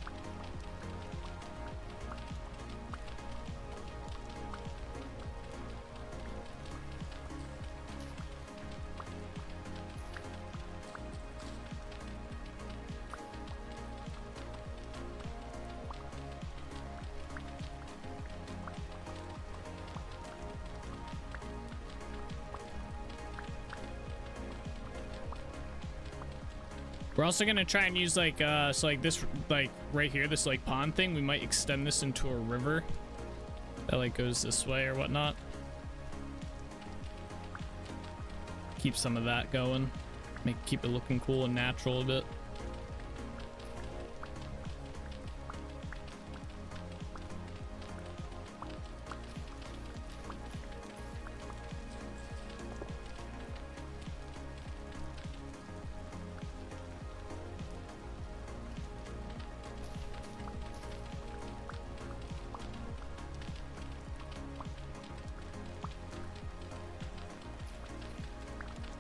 We're also gonna try and use like so like this, like right here, this like pond thing. We might extend this into a river that like goes this way or whatnot. Keep some of that going, keep it looking cool and natural a bit.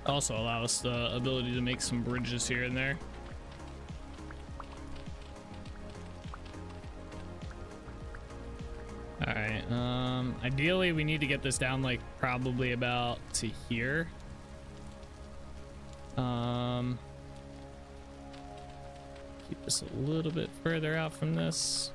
Also allow us the ability to make some bridges here and there. All right, ideally we need to get this down like probably about to here. Keep this a little bit further out from this.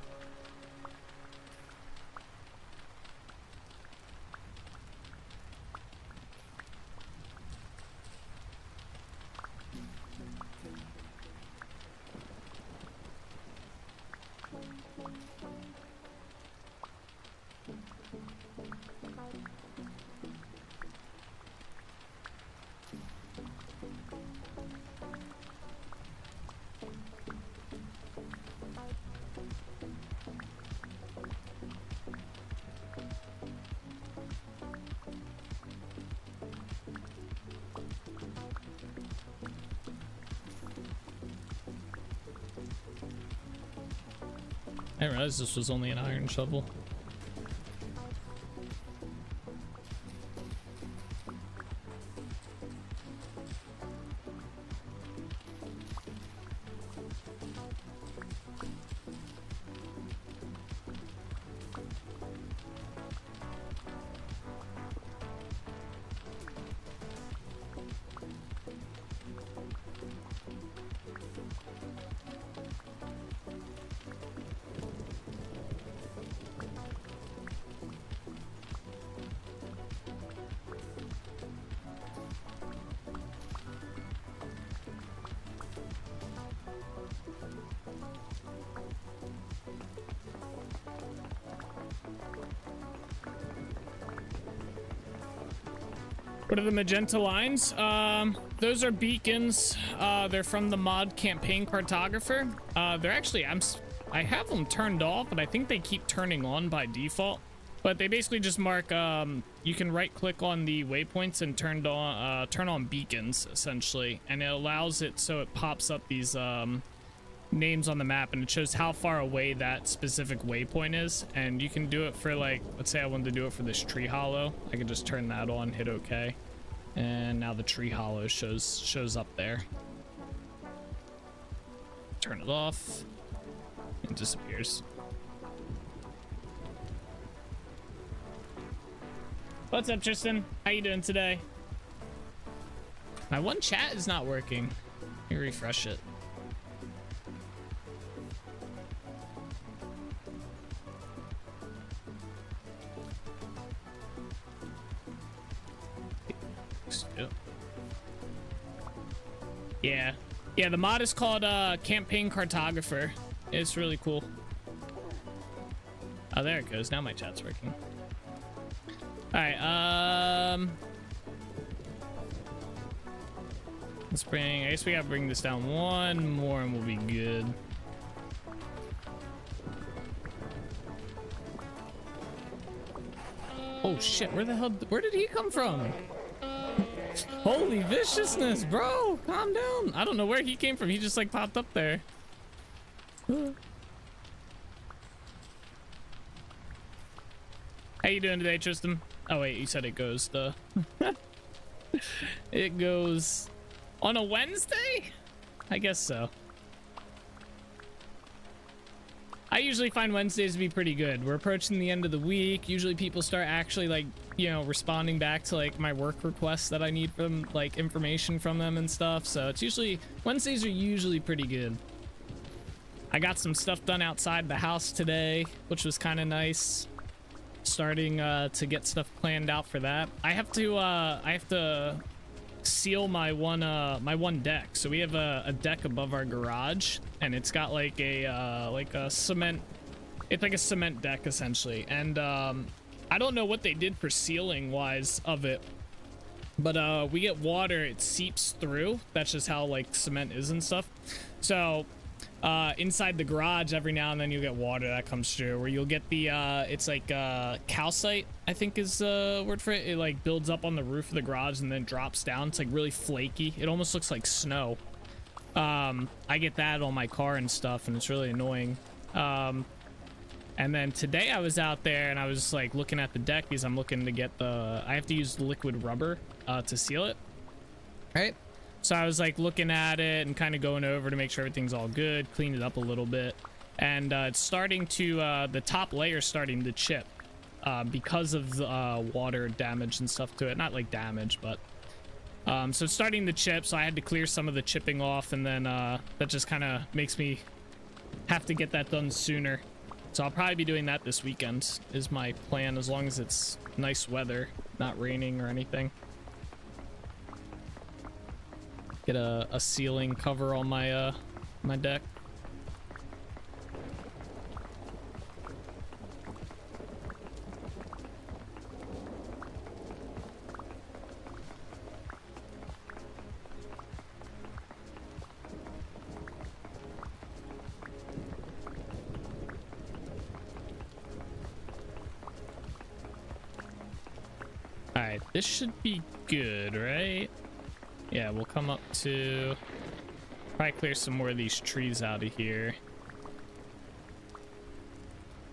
I didn't realize this was only an iron shovel. What are the magenta lines? Those are beacons. They're from the mod campaign cartographer. They're actually, I have them turned off, but I think they keep turning on by default. But they basically just mark, you can right click on the waypoints and turn on beacons essentially. And it allows it so it pops up these, names on the map and it shows how far away that specific waypoint is. And you can do it for like, let's say I wanted to do it for this tree hollow. I could just turn that on, hit OK. And now the tree hollow shows up there. Turn it off. It disappears. What's up, Tristan? How you doing today? My one chat is not working. Let me refresh it. Yeah, the mod is called campaign cartographer. It's really cool. Oh, there it goes. Now my chat's working. All right, let's bring, I guess we gotta bring this down one more and we'll be good. Oh shit, where did he come from? Holy viciousness, bro! Calm down. I don't know where he came from. He just like popped up there. How you doing today, Tristan? Oh wait, you said it goes the it goes on a Wednesday? I guess so. I usually find Wednesdays to be pretty good. We're approaching the end of the week. Usually people start actually like, you know, responding back to like my work requests that I need from like information from them and stuff. So it's usually, Wednesdays are usually pretty good. I got some stuff done outside the house today, which was kind of nice. Starting to get stuff planned out for that. I have to seal my one deck. So we have a deck above our garage and it's got like a cement, it's like a cement deck essentially. And I don't know what they did for sealing wise of it, but we get water, it seeps through. That's just how like cement is and stuff. So inside the garage every now and then you get water that comes through, where you'll get the it's like calcite, I think is the word for it. It like builds up on the roof of the garage and then drops down. It's like really flaky. It almost looks like snow. I get that on my car and stuff and it's really annoying. And then today I was out there and I was like looking at the deck because I'm looking to get I have to use liquid rubber to seal it. right? So I was like looking at it and kind of going over to make sure everything's all good, clean it up a little bit. And it's starting to, the top layer starting to chip because of the water damage and stuff to it. Not like damage, but so it's starting to chip. So I had to clear some of the chipping off, and then that just kind of makes me have to get that done sooner. So I'll probably be doing that this weekend is my plan, as long as it's nice weather, not raining or anything. Get a ceiling cover on my my deck. All right, this should be good, right? Yeah, we'll come up to probably clear some more of these trees out of here.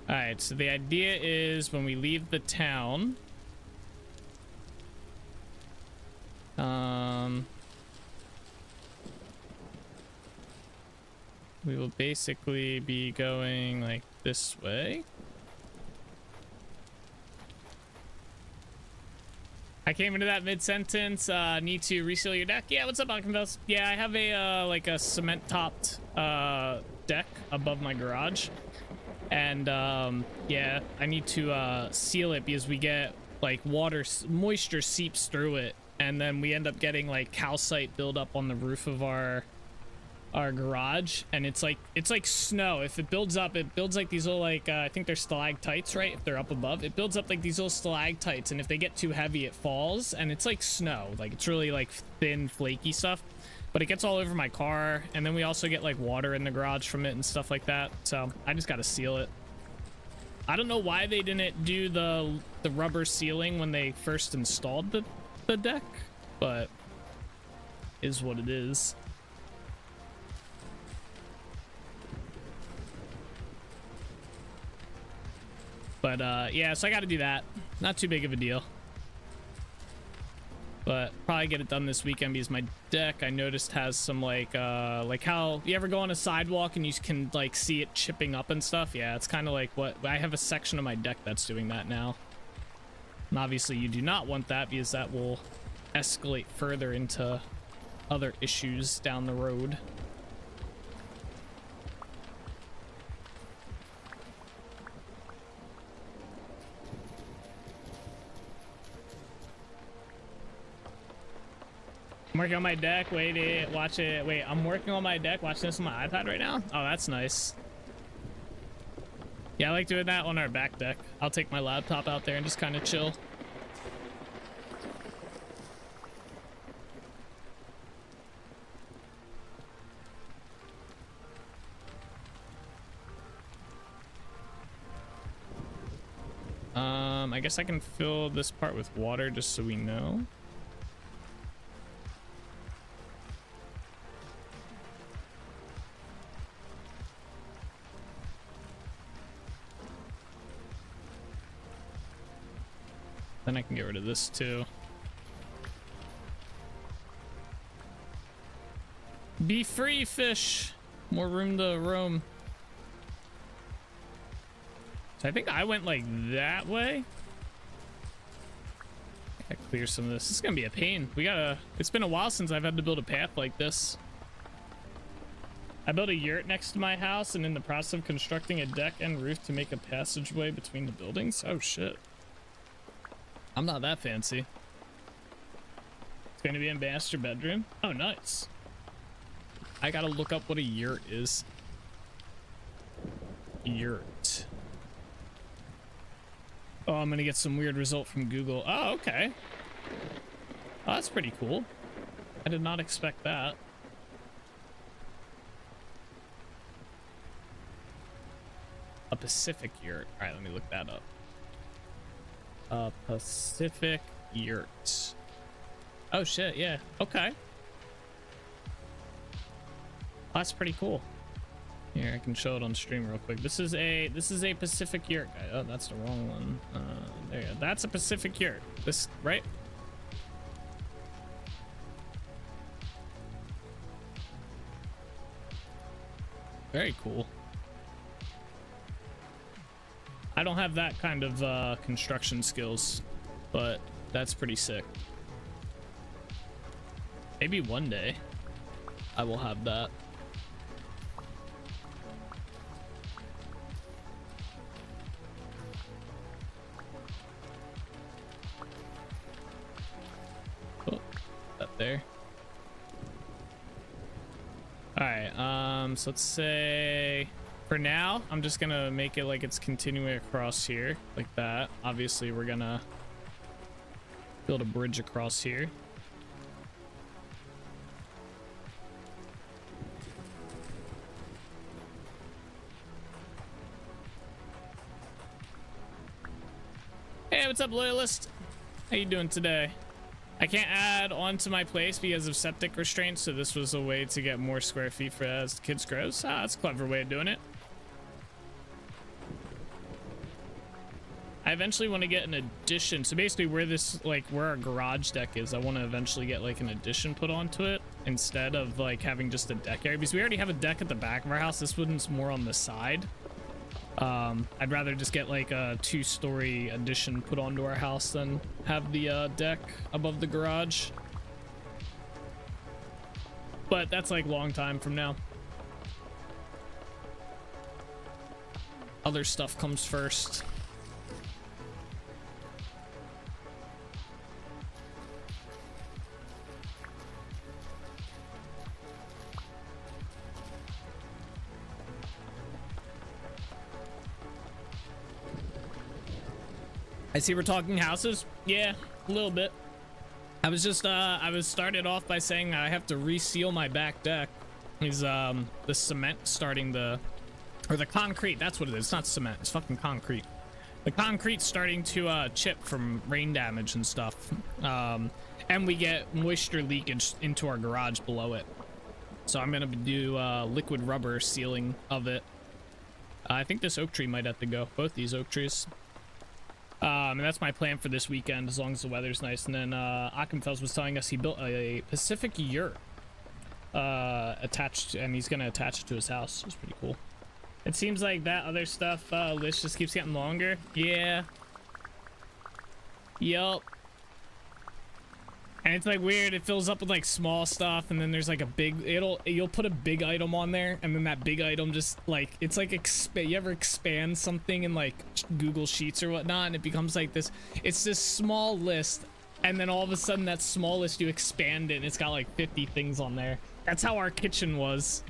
All right, so the idea is when we leave the town, we will basically be going like this way. I came into that mid-sentence. Need to reseal your deck. Yeah, what's up, Alchemist? Yeah, I have a like a cement-topped deck above my garage, and yeah, I need to seal it because we get like moisture seeps through it, and then we end up getting like calcite buildup on the roof of our garage, and it's like snow. If it builds up, it builds like these little like I think they're stalactites, right? If they're up above, it builds up like these little stalactites, and if they get too heavy, it falls, and it's like snow. Like it's really like thin, flaky stuff, but it gets all over my car, and then we also get like water in the garage from it and stuff like that. So I just got to seal it. I don't know why they didn't do the rubber sealing when they first installed the deck, but is what it is. But yeah, so I got to do that. Not too big of a deal, but probably get it done this weekend because my deck, I noticed, has some like how you ever go on a sidewalk and you can like see it chipping up and stuff. Yeah, it's kind of like what I have a section of my deck that's doing that now. And obviously you do not want that because that will escalate further into other issues down the road. I'm working on my deck. Wait, watch it. Wait, I'm working on my deck. Watching this on my iPad right now. Oh, that's nice. Yeah, I like doing that on our back deck. I'll take my laptop out there and just kind of chill. I guess I can fill this part with water just so we know. Then I can get rid of this too. Be free, fish. More room to roam. So I think I went like that way. I clear some of this. This is gonna be a pain. It's been a while since I've had to build a path like this. I built a yurt next to my house and in the process of constructing a deck and roof to make a passageway between the buildings. Oh shit. I'm not that fancy. It's gonna be in master bedroom. Oh, nice. I gotta look up what a yurt is. Yurt. Oh, I'm gonna get some weird result from Google. Oh, okay. Oh, that's pretty cool. I did not expect that. A Pacific yurt. All right, let me look that up. A Pacific yurt. Oh shit, yeah. Okay. Oh, that's pretty cool. Here, I can show it on stream real quick. This is a Pacific yurt. Oh, that's the wrong one. There you go. That's a Pacific yurt. This, right? Very cool. I don't have that kind of construction skills, but that's pretty sick. Maybe one day I will have that. Oh, that there. All right, so let's say for now I'm just gonna make it like it's continuing across here like that. Obviously we're gonna build a bridge across here. Hey, what's up, loyalist? How you doing today? I can't add on to my place because of septic restraints, so this was a way to get more square feet for as the kids grows. Ah, that's a clever way of doing it. I eventually want to get an addition. So basically where this, like where our garage deck is, I want to eventually get like an addition put onto it instead of like having just a deck area, because we already have a deck at the back of our house. This one's more on the side. I'd rather just get like a 2-story addition put onto our house than have the deck above the garage. But that's like a long time from now. Other stuff comes first. I see we're talking houses. Yeah, a little bit. I was just I was started off by saying I have to reseal my back deck. Is the cement starting the, or the concrete, that's what it is. It's not cement, it's fucking concrete. The concrete's starting to chip from rain damage and stuff. And we get moisture leakage into our garage below it. So I'm gonna do liquid rubber sealing of it. I think this oak tree might have to go, both these oak trees. And that's my plan for this weekend, as long as the weather's nice. And then Akimfels was telling us he built a Pacific yurt attached, and he's gonna attach it to his house. It's pretty cool. It seems like that other stuff list just keeps getting longer. Yeah. Yup. And it's like weird, it fills up with like small stuff, and then there's like a big, you'll put a big item on there, and then that big item just like, it's like you ever expand something in like Google Sheets or whatnot, and it becomes like this, it's this small list, and then all of a sudden that small list, you expand it and it's got like 50 things on there. That's how our kitchen was.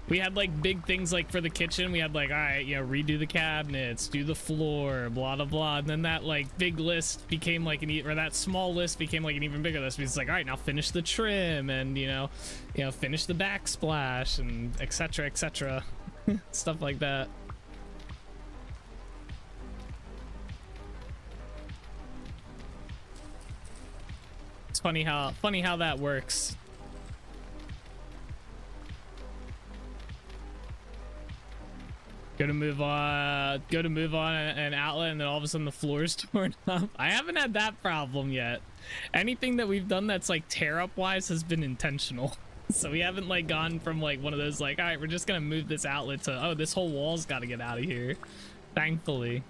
We had like big things like for the kitchen, we had like, all right, you know, redo the cabinets, do the floor, blah blah blah, and then that like big list became like or that small list became like an even bigger list, because it's like, all right, now finish the trim, and you know finish the backsplash, and etc stuff like that. It's funny how that works. Go to move on an outlet, and then all of a sudden the floor is torn up. I haven't had that problem yet. Anything that we've done that's like tear up wise has been intentional. So we haven't like gone from like one of those like, all right, we're just gonna move this outlet to, oh, this whole wall's got to get out of here. Thankfully.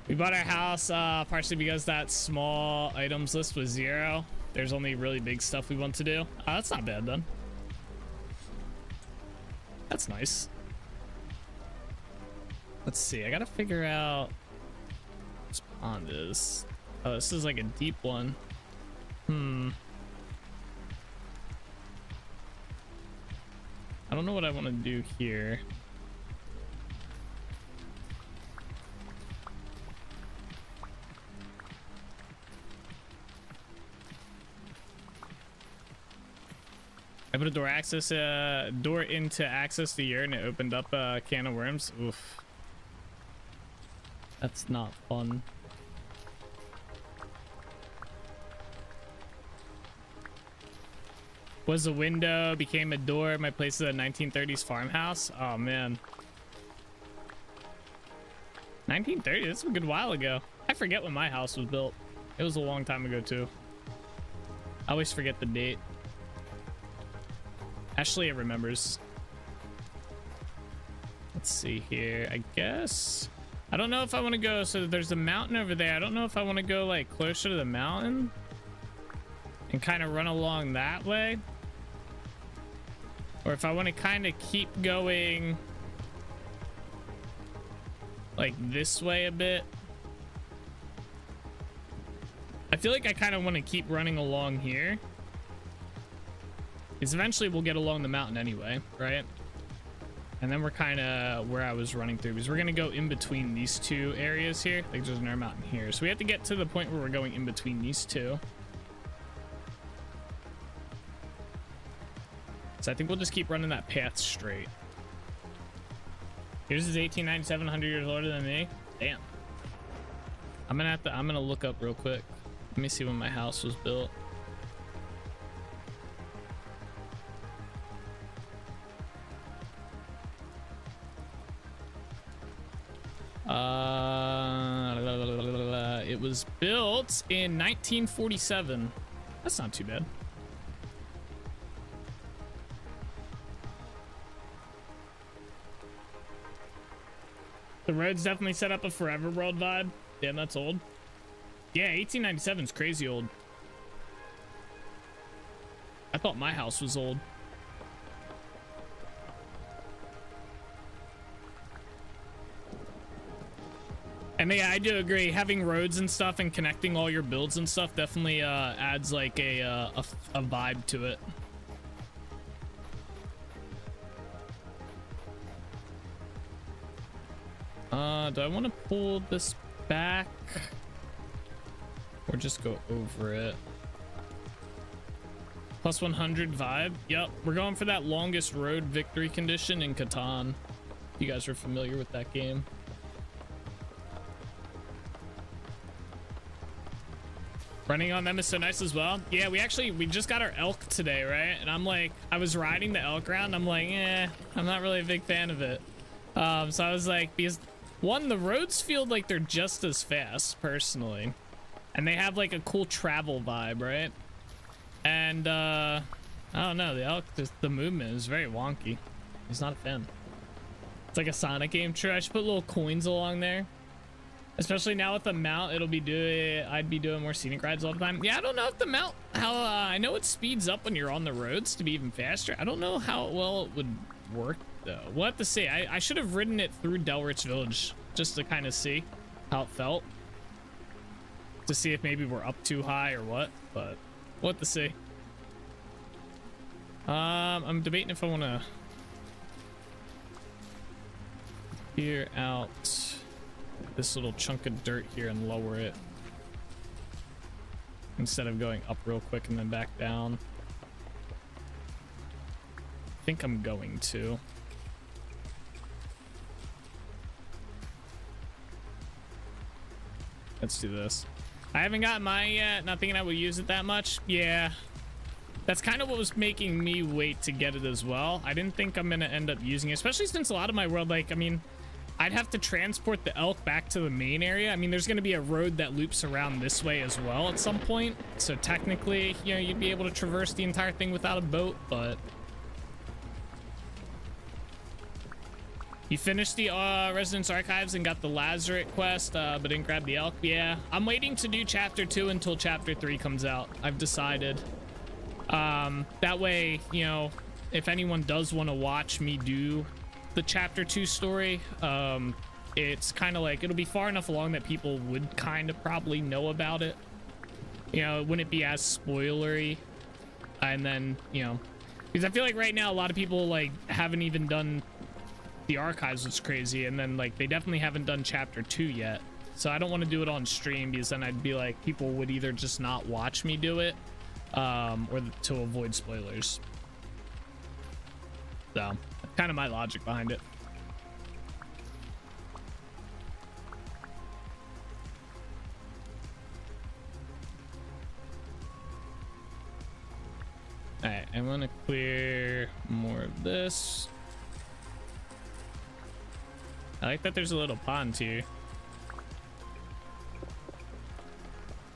We bought our house partially because that small items list was 0. There's only really big stuff we want to do. That's not bad then. That's nice. Let's see, I gotta figure out what this pond is. Oh, this is like a deep one. I don't know what I want to do here. I put a door into access the yurt, and it opened up a can of worms. Oof. That's not fun. Was a window, became a door. My place is a 1930s farmhouse. Oh man. 1930, that's a good while ago. I forget when my house was built. It was a long time ago too. I always forget the date. Ashley remembers. Let's see here. I guess I don't know if I want to go. So there's a mountain over there. I don't know if I want to go like closer to the mountain and kind of run along that way, or if I want to kind of keep going like this way a bit. I feel like I kind of want to keep running along here, because eventually we'll get along the mountain anyway, right? And then we're kind of where I was running through, because we're going to go in between these two areas here. Like there's another mountain here. So we have to get to the point where we're going in between these two. So I think we'll just keep running that path straight. Yours is 1897, 100 years older than me. Damn. I'm gonna look up real quick. Let me see when my house was built. It was built in 1947. That's not too bad. The road's definitely set up a forever world vibe. Damn, that's old. Yeah, 1897 is crazy old. I thought my house was old. And yeah, I do agree. Having roads and stuff and connecting all your builds and stuff definitely adds like a vibe to it. Do I want to pull this back or just go over it? Plus 100 vibe. Yep, we're going for that longest road victory condition in Catan. You guys are familiar with that game. Running on them is so nice as well. Yeah, we just got our elk today, right? And I'm like, I was riding the elk around. I'm like, I'm not really a big fan of it. So I was like, because one, the roads feel like they're just as fast personally, and they have like a cool travel vibe, right? And I don't know, the elk, the movement is very wonky. He's not a fan. It's like a Sonic game. True, I should put little coins along there. Especially now with the mount, I'd be doing more scenic rides all the time. Yeah, I don't know if the mount, I know it speeds up when you're on the roads to be even faster. I don't know how well it would work though. We'll have to see. I should have ridden it through Delrich Village just to kind of see how it felt. To see if maybe we're up too high or what, but we'll have to see. I'm debating if I want to clear out this little chunk of dirt here and lower it instead of going up real quick and then back down. I think I'm going to. Let's do this. I haven't got mine yet, not thinking I would use it that much. Yeah, that's kind of what was making me wait to get it as well. I didn't think I'm gonna end up using it, especially since a lot of my world, like, I mean, I'd have to transport the elk back to the main area. I mean, there's going to be a road that loops around this way as well at some point. So technically, you know, you'd be able to traverse the entire thing without a boat, but... You finished the Residence Archives and got the Lazarus quest, but didn't grab the elk. Yeah, I'm waiting to do Chapter 2 until Chapter 3 comes out. I've decided. That way, you know, if anyone does want to watch me do the Chapter 2 story, it's kind of like, it'll be far enough along that people would kind of probably know about it. You know, it wouldn't be as spoilery. And then, you know, because I feel like right now a lot of people like haven't even done the archives, which is crazy, and then like they definitely haven't done Chapter 2 yet. So I don't want to do it on stream, because then I'd be like, people would either just not watch me do it, or to avoid spoilers. So that's kind of my logic behind it. All right, I want to clear more of this. I like that there's a little pond here.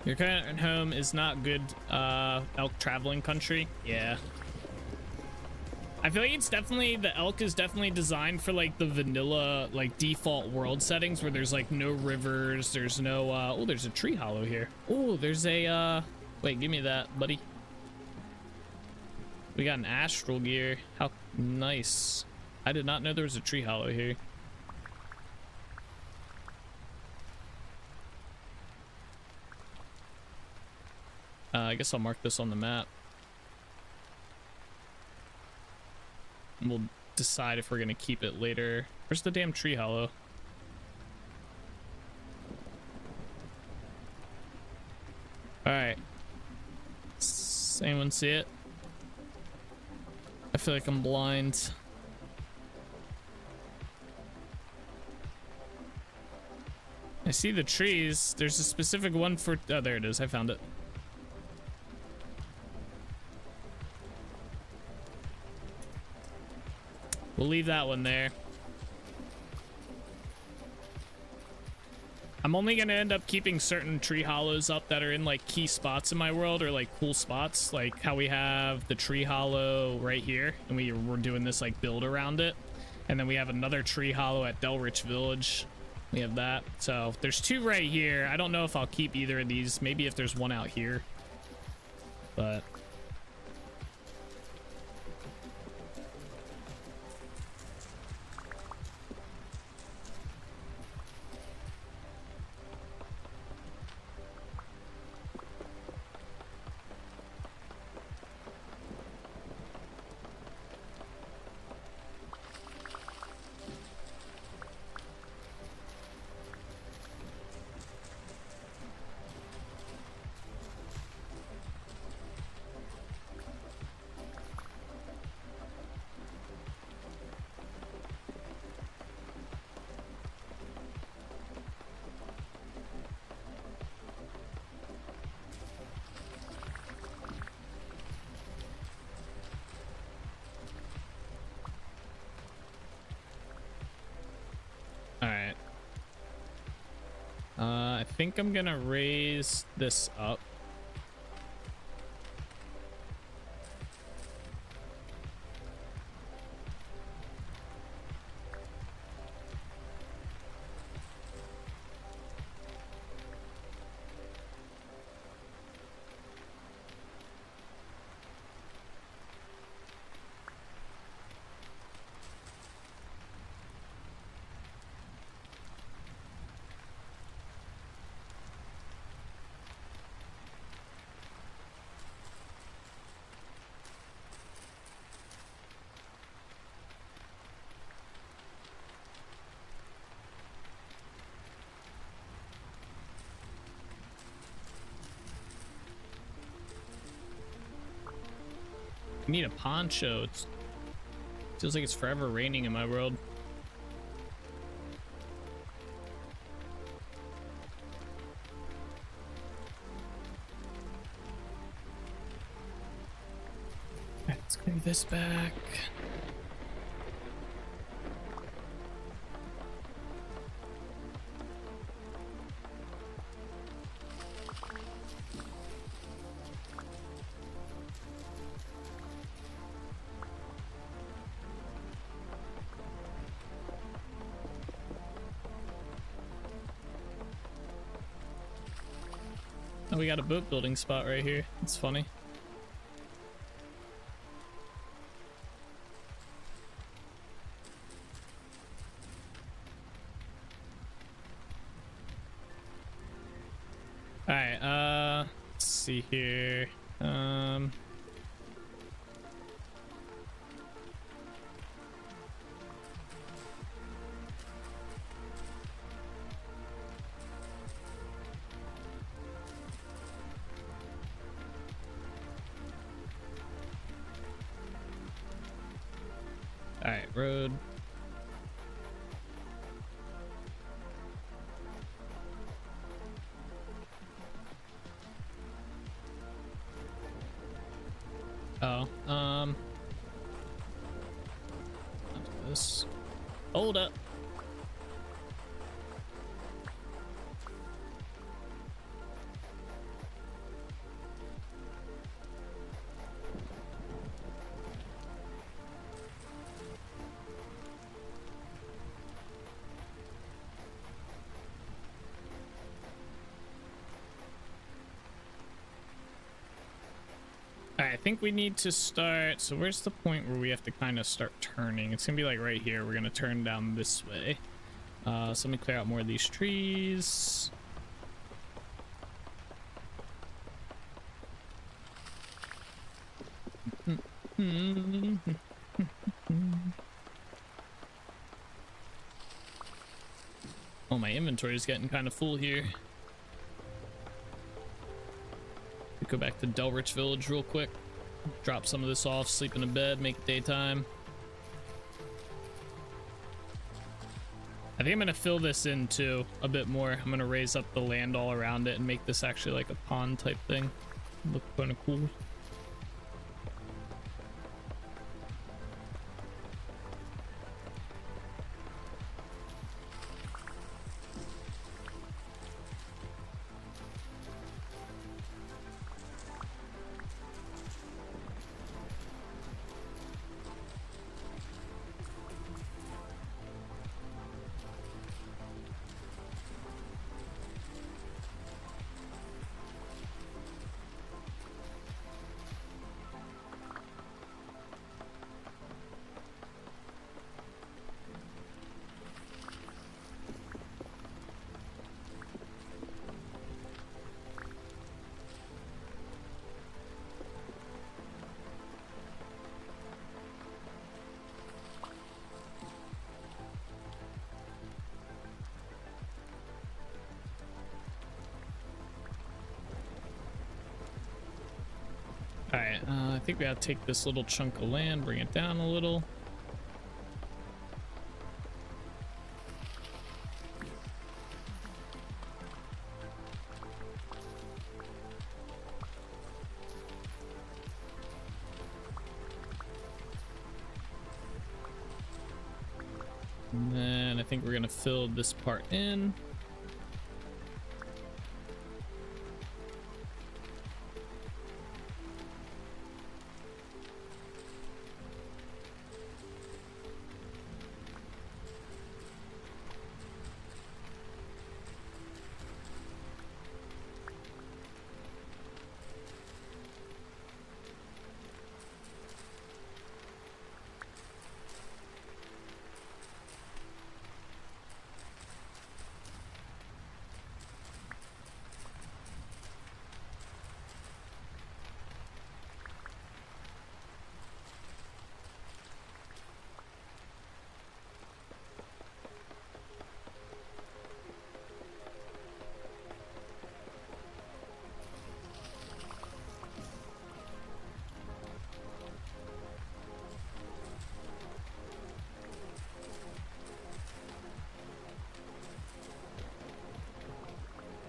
Your current home is not good elk traveling country. Yeah. I feel like it's definitely, the elk is definitely designed for like the vanilla, like default world settings where there's like no rivers, there's no, oh, there's a tree hollow here. Oh, there's a, wait, give me that, buddy. We got an astral gear. How nice. I did not know there was a tree hollow here. I guess I'll mark this on the map. And we'll decide if we're gonna keep it later. Where's the damn tree hollow? Alright. Does anyone see it? I feel like I'm blind. I see the trees. There's a specific one for... Oh, there it is. I found it. We'll leave that one there. I'm only going to end up keeping certain tree hollows up that are in like key spots in my world, or like cool spots, like how we have the tree hollow right here, and we're doing this like build around it. And then we have another tree hollow at Delrich Village. We have that. So there's two right here. I don't know if I'll keep either of these. Maybe if there's one out here. But... Alright. I think I'm gonna raise this up. I need a poncho. It feels like it's forever raining in my world. Alright, let's bring this back. Oh, we got a boat building spot right here. It's funny. All right, let's see here. All right, road. Oh, this. Hold up. think we need to start. So where's the point where we have to kind of start turning? It's gonna be like right here. We're gonna turn down this way. So let me clear out more of these trees. Oh, my inventory is getting kind of full here. Go back to Delrich Village real quick. Drop some of this off, sleep in a bed, make it daytime. I think I'm gonna fill this in too a bit more. I'm gonna raise up the land all around it and make this actually like a pond type thing. Look kind of cool. Alright, I think we gotta take this little chunk of land, bring it down a little. And then I think we're gonna fill this part in.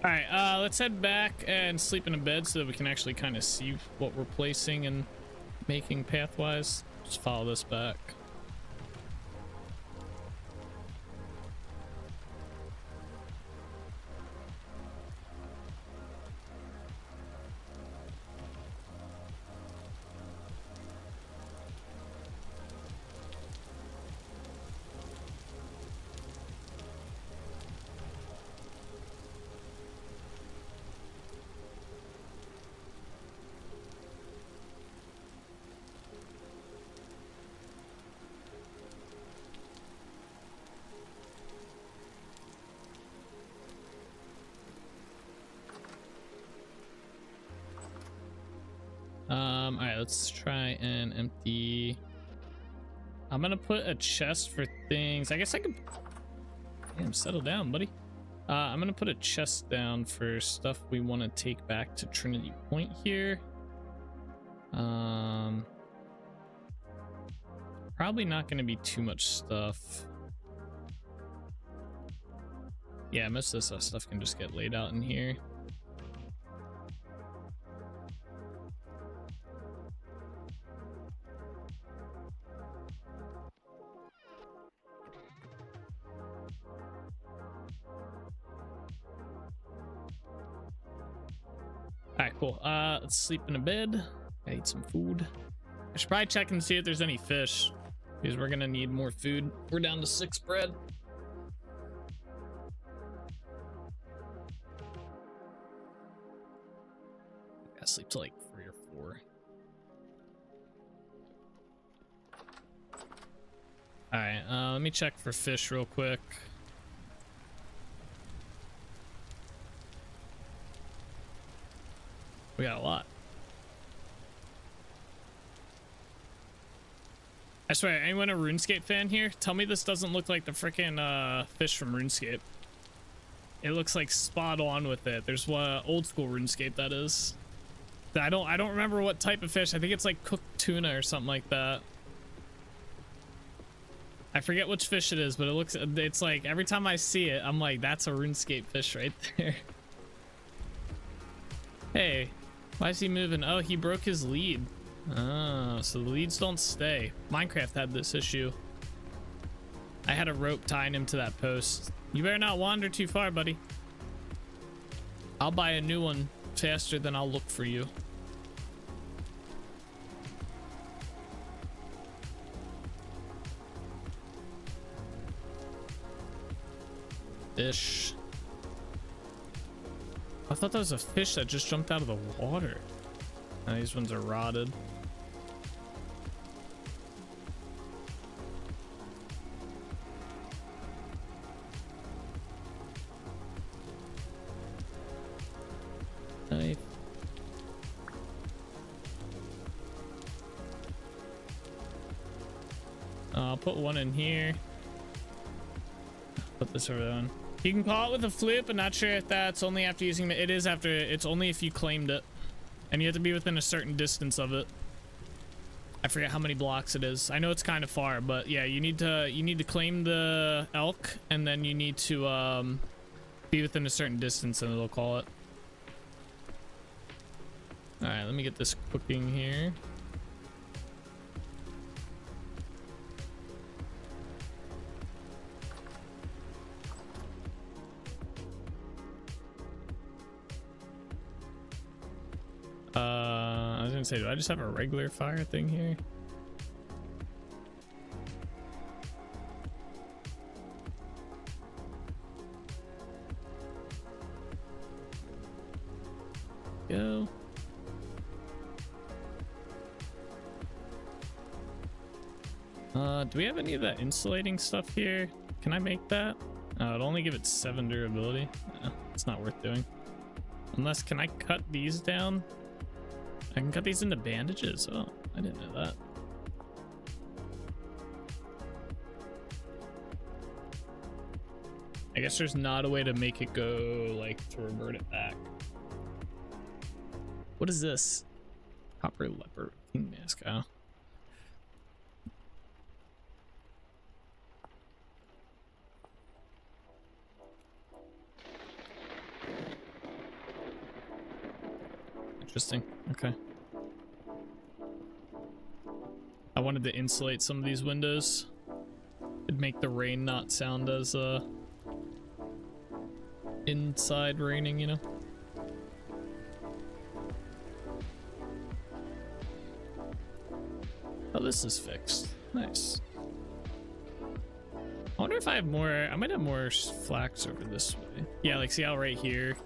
All right, let's head back and sleep in a bed so that we can actually kind of see what we're placing and making pathwise. Just follow this back. All right, let's try and empty. I'm gonna put a chest for things. I guess I could. Damn, settle down, buddy. I'm gonna put a chest down for stuff we want to take back to Trinity Point here. Probably not gonna be too much stuff. Yeah, most of this stuff can just get laid out in here. Alright, cool. Let's sleep in a bed. I eat some food. I should probably check and see if there's any fish, because we're gonna need more food. We're down to 6 bread. I gotta sleep till like 3 or 4. All right, let me check for fish real quick. We got a lot. I swear, anyone a RuneScape fan here? Tell me this doesn't look like the freaking fish from RuneScape. It looks like spot on with it. There's one old school RuneScape that is. I don't remember what type of fish. I think it's like cooked tuna or something like that. I forget which fish it is, but it's like every time I see it, I'm like, that's a RuneScape fish right there. Hey, why is he moving? Oh, he broke his lead. Oh, so the leads don't stay. Minecraft had this issue. I had a rope tying him to that post. You better not wander too far, buddy. I'll buy a new one faster than I'll look for you. Fish. I thought that was a fish that just jumped out of the water. Oh, these ones are rotted. Knife. I'll put one in here. Put this over on. You can call it with a flip, but not sure if that's only after using it. It is after. It's only if you claimed it, and you have to be within a certain distance of it. I forget how many blocks it is. I know it's kind of far, but yeah, you need to claim the elk, and then you need to be within a certain distance, and it'll call it. All right, let me get this cooking here. I was gonna say, do I just have a regular fire thing here? Go. Do we have any of that insulating stuff here? Can I make that? It'll only give it 7 durability. It's not worth doing. Unless, can I cut these down? I can cut these into bandages. Oh, I didn't know that. I guess there's not a way to make it go, like, to revert it back. What is this? Copper leopard king mask. Oh. Interesting. Okay. I wanted to insulate some of these windows. It'd make the rain not sound as inside raining, you know? Oh, this is fixed. Nice. I wonder if I have more. I might have more flax over this way. Yeah, like see how right here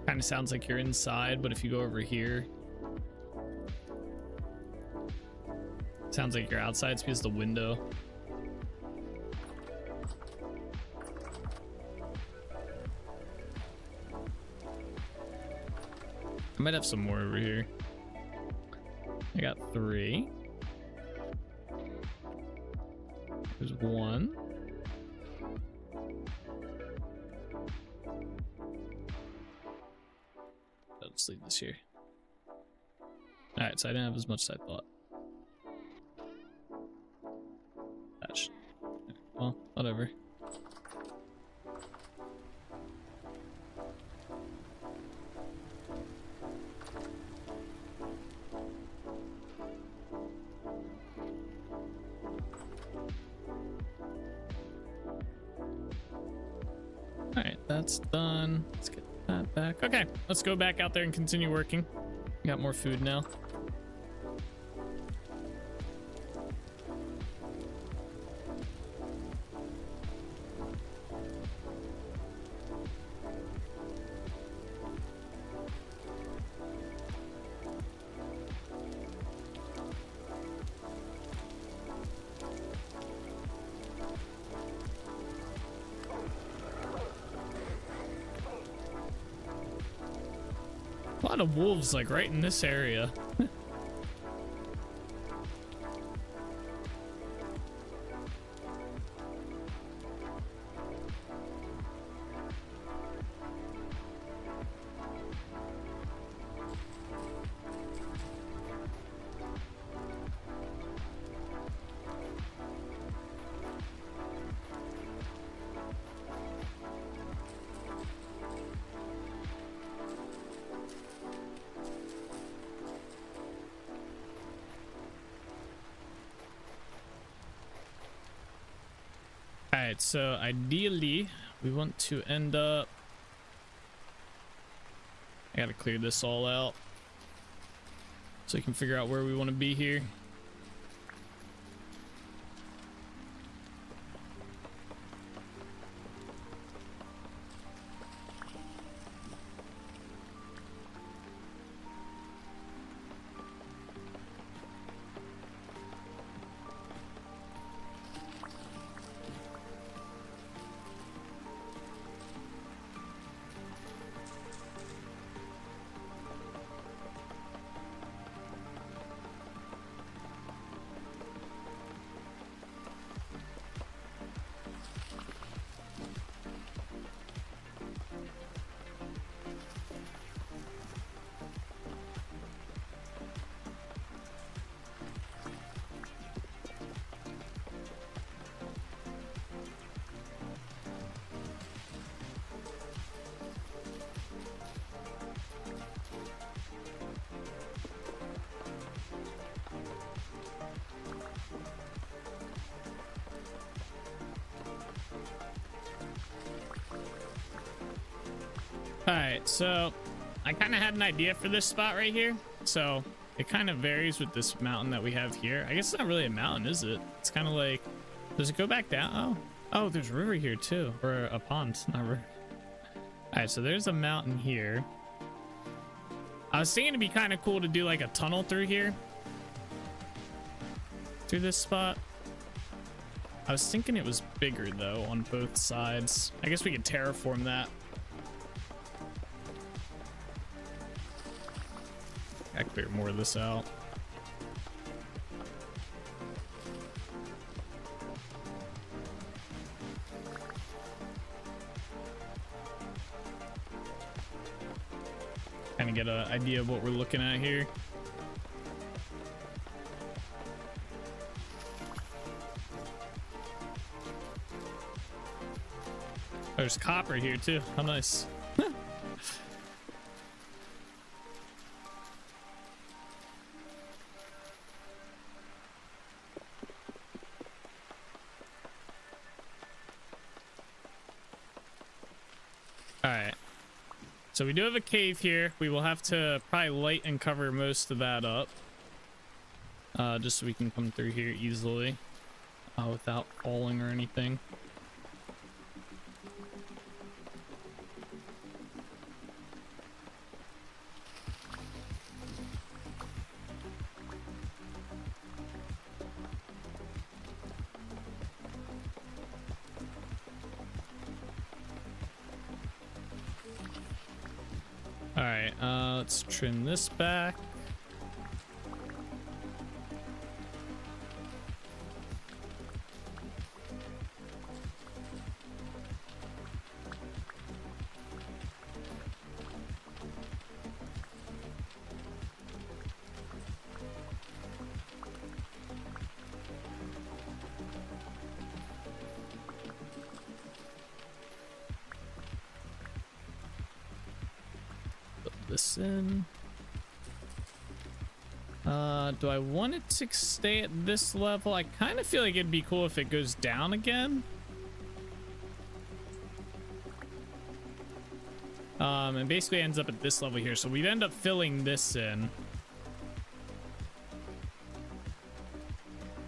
kind of sounds like you're inside, but if you go over here, it sounds like you're outside. It's because of the window. I might have some more over here. I got 3. There's 1. Let's leave this here. All right, so I didn't have as much as I thought. Gosh. Well, whatever. All right, that's done. Let's get that back. Okay, let's go back out there and continue working. Got more food now. A lot of wolves like right in this area. Alright, so ideally we want to end up, I gotta clear this all out so we can figure out where we want to be here. Alright, so I kind of had an idea for this spot right here. So it kind of varies with this mountain that we have here. I guess it's not really a mountain, is it? It's kind of like, does it go back down? Oh, there's a river here too, or a pond, not a river. Alright, so there's a mountain here. I was thinking it'd be kind of cool to do like a tunnel through here. Through this spot. I was thinking it was bigger though on both sides. I guess we could terraform that. I clear more of this out. Kind of get an idea of what we're looking at here. Oh, there's copper here too. How nice. Alright, so we do have a cave here. We will have to probably light and cover most of that up, just so we can come through here easily without falling or anything. Alright, let's trim this back. This in. Do I want it to stay at this level? I kind of feel like it'd be cool if it goes down again. And basically ends up at this level here. So we'd end up filling this in.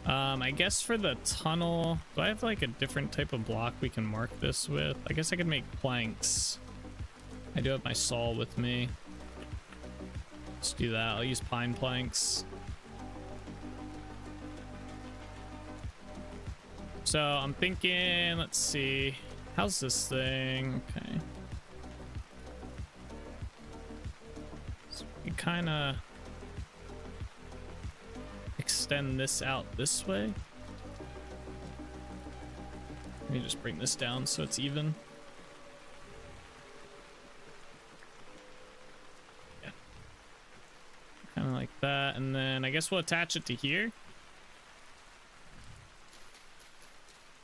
I guess for the tunnel, do I have like a different type of block we can mark this with? I guess I could make planks. I do have my saw with me. Let's do that. I'll use pine planks. So I'm thinking, let's see. How's this thing? Okay. could kind of extend this out this way. Let me just bring this down so it's even. Yeah. Kind of like that. And then I guess we'll attach it to here.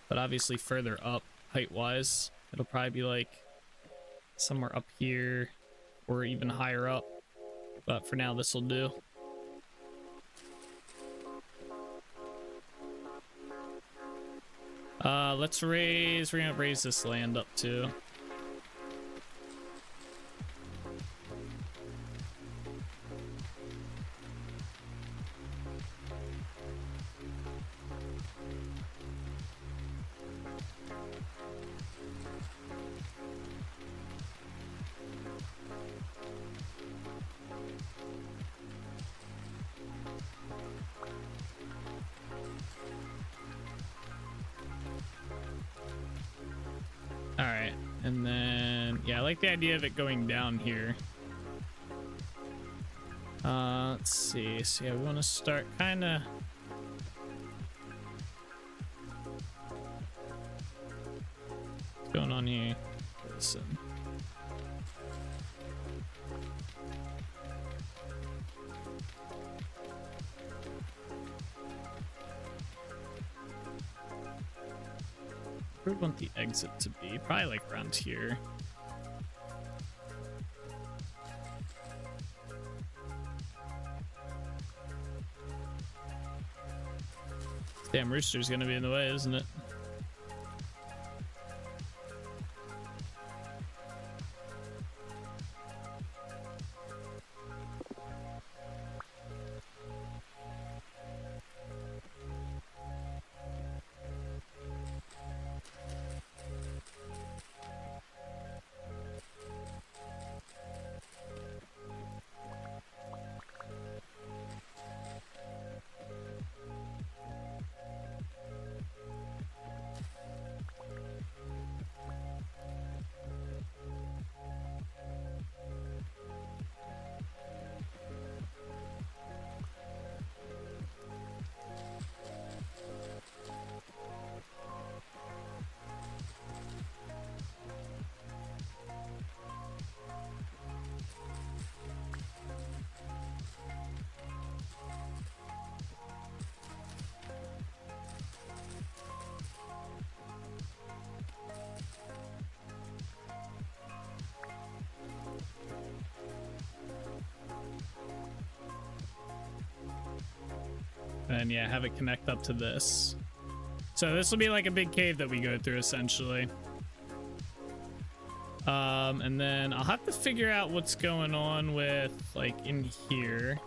But obviously further up height-wise, it'll probably be like somewhere up here or even higher up. But for now, this will do. Let's we're gonna raise this land up too. All right, and then yeah, I like the idea of it going down here. Let's see. So yeah, we want to start kind of. What's going on here? Listen. Where would we want the exit to be? Probably like around here. Damn rooster's gonna be in the way, isn't it? And yeah, have it connect up to this. So this will be like a big cave that we go through essentially. And then I'll have to figure out what's going on with like in here.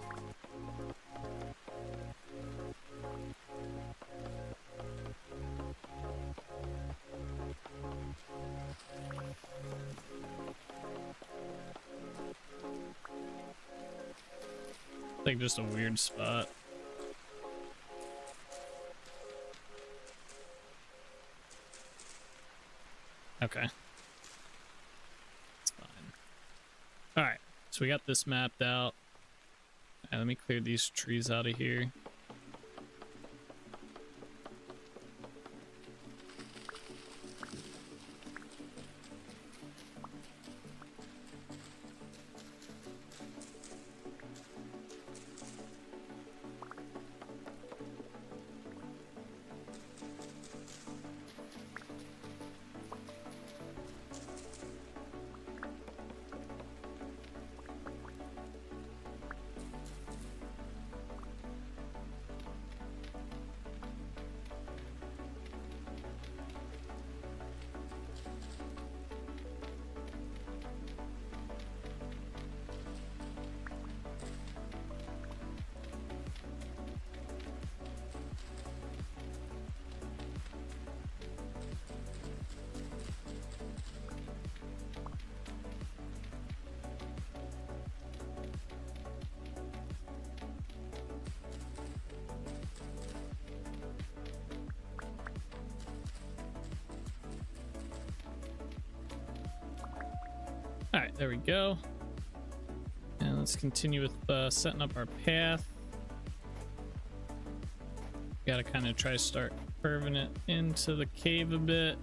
Like just a weird spot. Okay. That's fine. All right. So we got this mapped out. All right, let me clear these trees out of here. All right, there we go. And Let's continue with setting up our path. Gotta kind of try to start curving it into the cave a bit.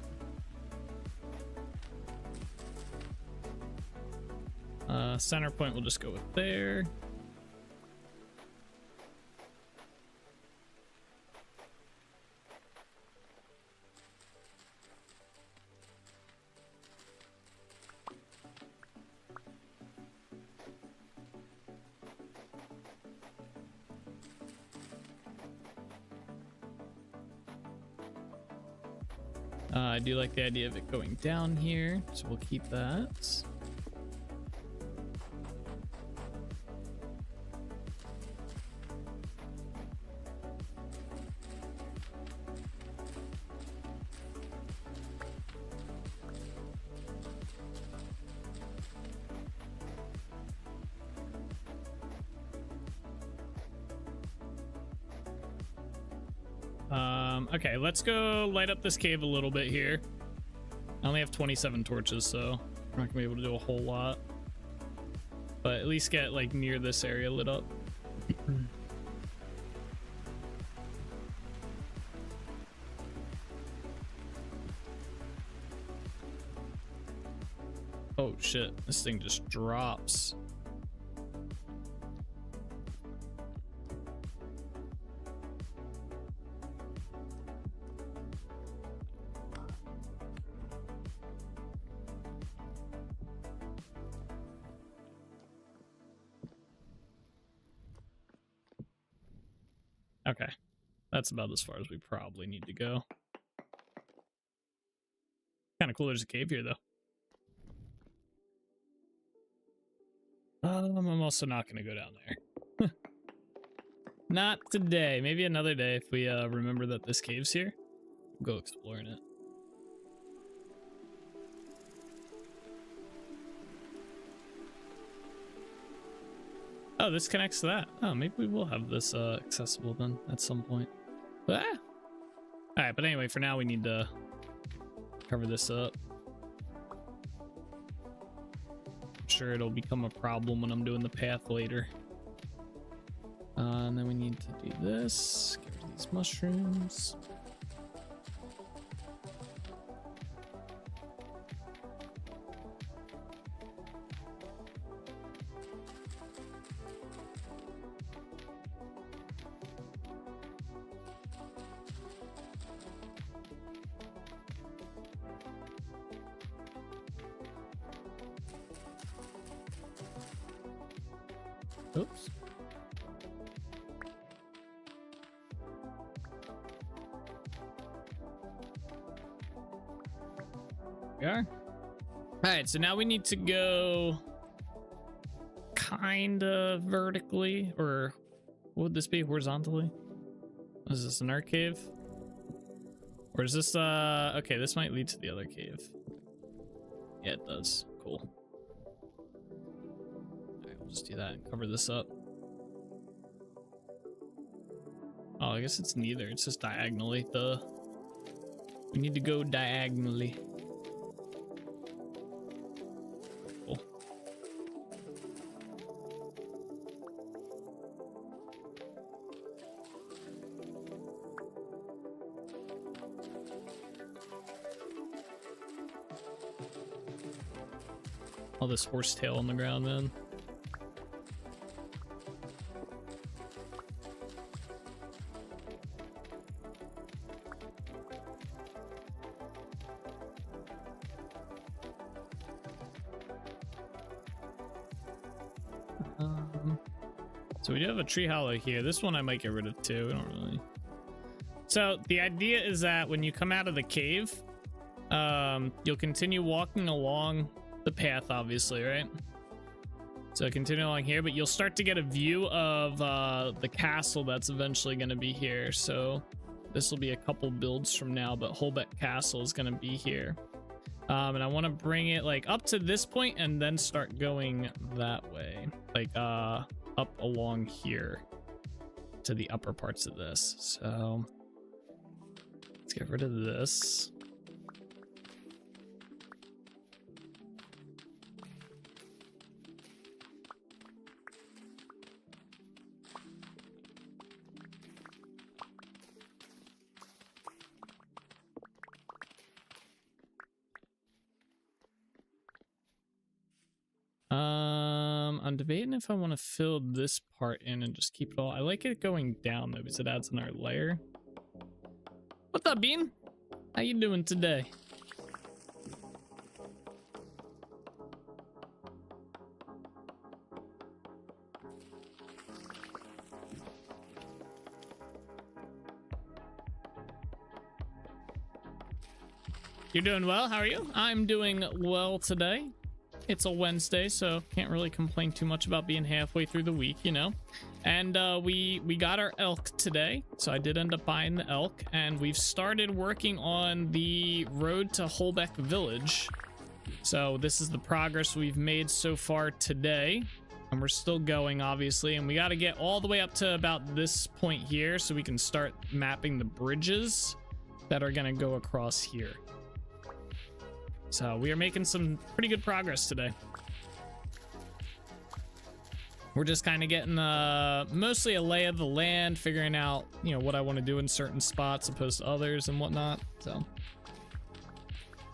Center point, we'll just go with there. I do like the idea of it going down here, so we'll keep that. Okay, let's go light up this cave a little bit here. I only have 27 torches, so I'm not gonna be able to do a whole lot. But at least get like near this area lit up. Oh shit, this thing just drops. Okay, that's about as far as we probably need to go. Kind of cool there's a cave here, though. I'm also not going to go down there. Not today. Maybe another day if we remember that this cave's here. We'll go exploring it. Oh, this connects to that. Oh, maybe we will have this accessible then at some point. Ah! All right, but anyway, for now we need to cover this up. I'm sure it'll become a problem when I'm doing the path later. And then we need to do this. Get rid of these mushrooms. Oops. We are. All right, so now we need to go kind of vertically, or what would this be? Horizontally? Is this an art cave? Or is this okay, this might lead to the other cave. Yeah, it does. Cool. Just do that and cover this up. Oh, I guess it's neither. It's just diagonally. We need to go diagonally. Cool. All this horsetail on the ground, man. So we do have a tree hollow here. This one I might get rid of too. I don't really. So the idea is that when you come out of the cave, you'll continue walking along the path, obviously, right? So continue along here, but you'll start to get a view of the castle that's eventually going to be here. So this will be a couple builds from now, but Holbeck Castle is going to be here. And I want to bring it like up to this point and then start going that way, like up along here to the upper parts of this. So let's get rid of this. I'm debating if I want to fill this part in and just keep it all. I like it going down though because it adds another layer. What's up, Bean? How you doing today? You're doing well. How are you? I'm doing well today. It's a Wednesday, so can't really complain too much about being halfway through the week, you know. And we got our elk today, so I did end up buying the elk, and we've started working on the road to Holbeck Village. So this is the progress we've made so far today, and we're still going, obviously. And we got to get all the way up to about this point here, so we can start mapping the bridges that are going to go across here. So we are making some pretty good progress today. We're just kind of getting mostly a lay of the land, figuring out, you know, what I want to do in certain spots opposed to others and whatnot. So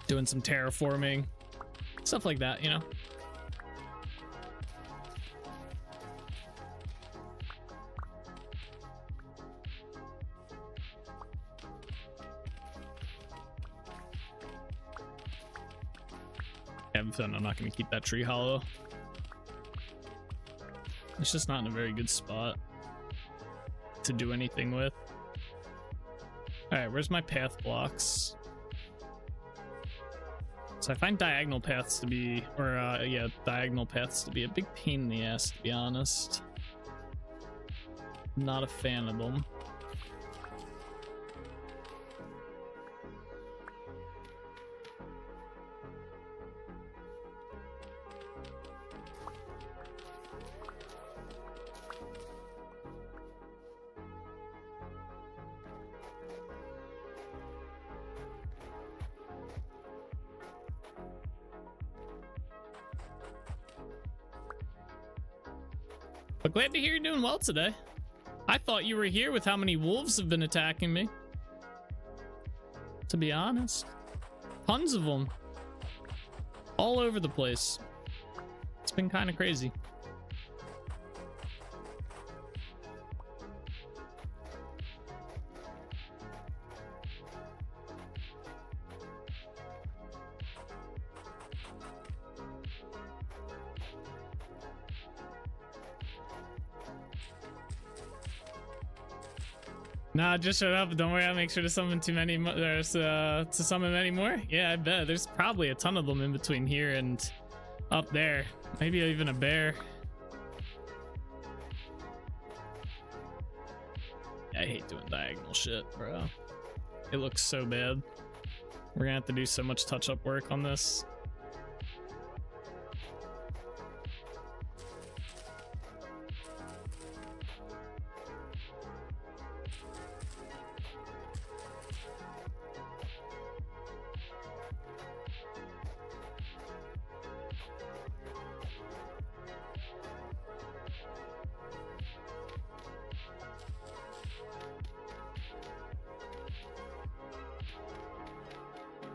doing some terraforming, stuff like that, you know. I'm not going to keep that tree hollow. It's just not in a very good spot to do anything with. Alright, where's my path blocks? So I find diagonal paths to be, diagonal paths to be a big pain in the ass, to be honest. Not a fan of them. But glad to hear you're doing well today. I thought you were here with how many wolves have been attacking me. To be honest. Tons of them. All over the place. It's been kind of crazy. Nah, just shut up. Don't worry, I'll make sure to summon to summon many more. Yeah, I bet. There's probably a ton of them in between here and up there. Maybe even a bear. I hate doing diagonal shit, bro. It looks so bad. We're gonna have to do so much touch-up work on this.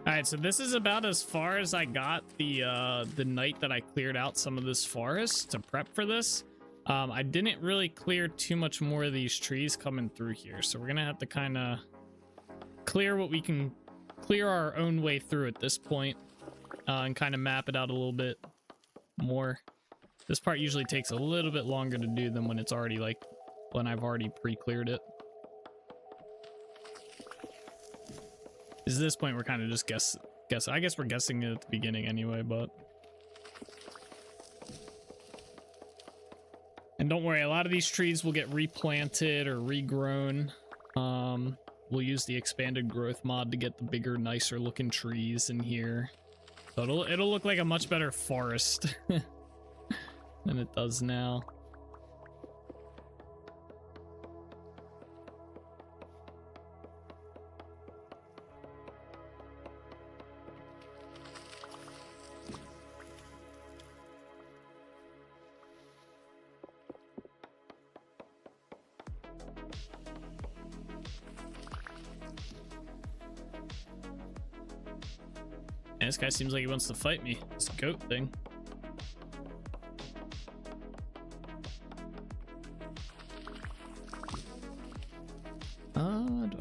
Alright, so this is about as far as I got the night that I cleared out some of this forest to prep for this. I didn't really clear too much more of these trees coming through here, so we're gonna have to kind of clear what we can clear our own way through at this point, and kind of map it out a little bit more. This part usually takes a little bit longer to do than when it's already when I've already pre-cleared it. At this point, we're kind of just guess. I guess we're guessing it at the beginning anyway, but. And don't worry, a lot of these trees will get replanted or regrown. We'll use the expanded growth mod to get the bigger, nicer looking trees in here. So it'll look like a much better forest than it does now. This guy seems like he wants to fight me. This goat thing.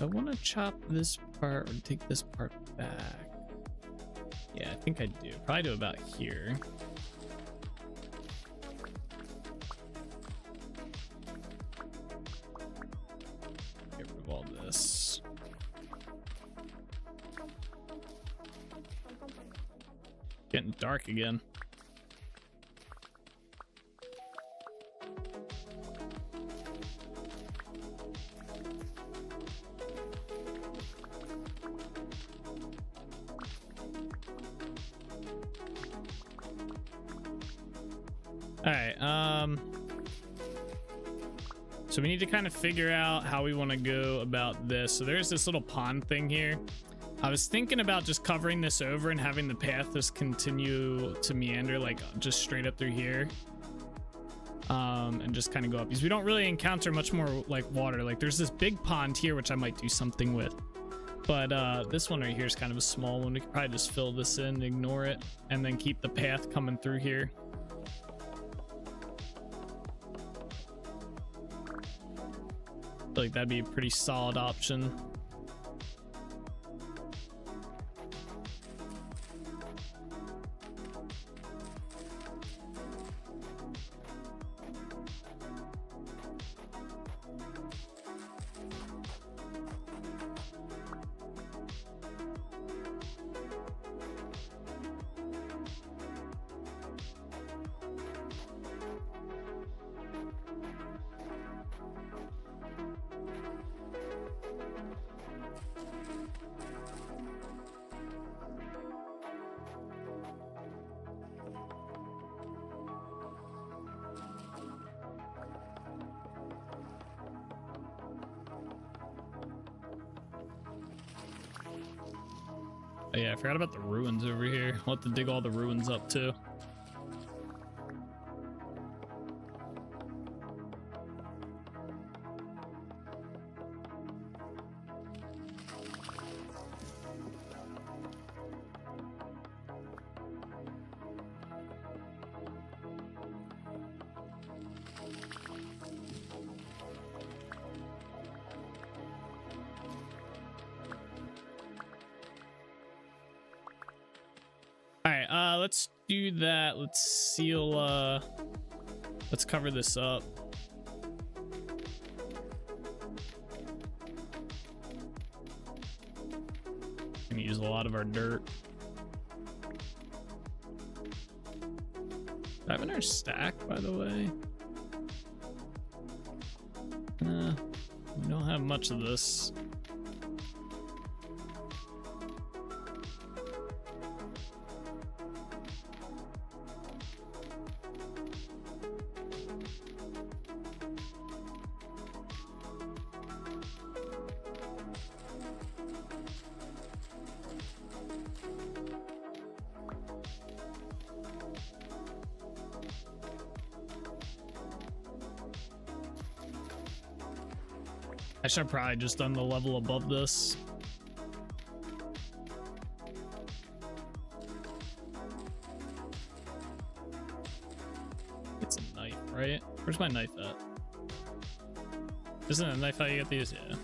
I want to chop this part or take this part back? Yeah, I think I do. Probably do about here. Get rid of all this. Getting dark again. All right, so we need to kind of figure out how we want to go about this. So there's this little pond thing here. I was thinking about just covering this over and having the path just continue to meander, like just straight up through here, and just kind of go up, because we don't really encounter much more like water. Like there's this big pond here which I might do something with, but this one right here is kind of a small one. We could probably just fill this in, ignore it, and then keep the path coming through here. I feel like that'd be a pretty solid option. Oh yeah, I forgot about the ruins over here. I'll have to dig all the ruins up too. Let's do that. Let's seal, let's cover this up. Gonna use a lot of our dirt. Do I have another stack, by the way? We don't have much of this. I should have probably just done the level above this. It's a knife, right? Where's my knife at? Isn't a knife how you get these? Yeah.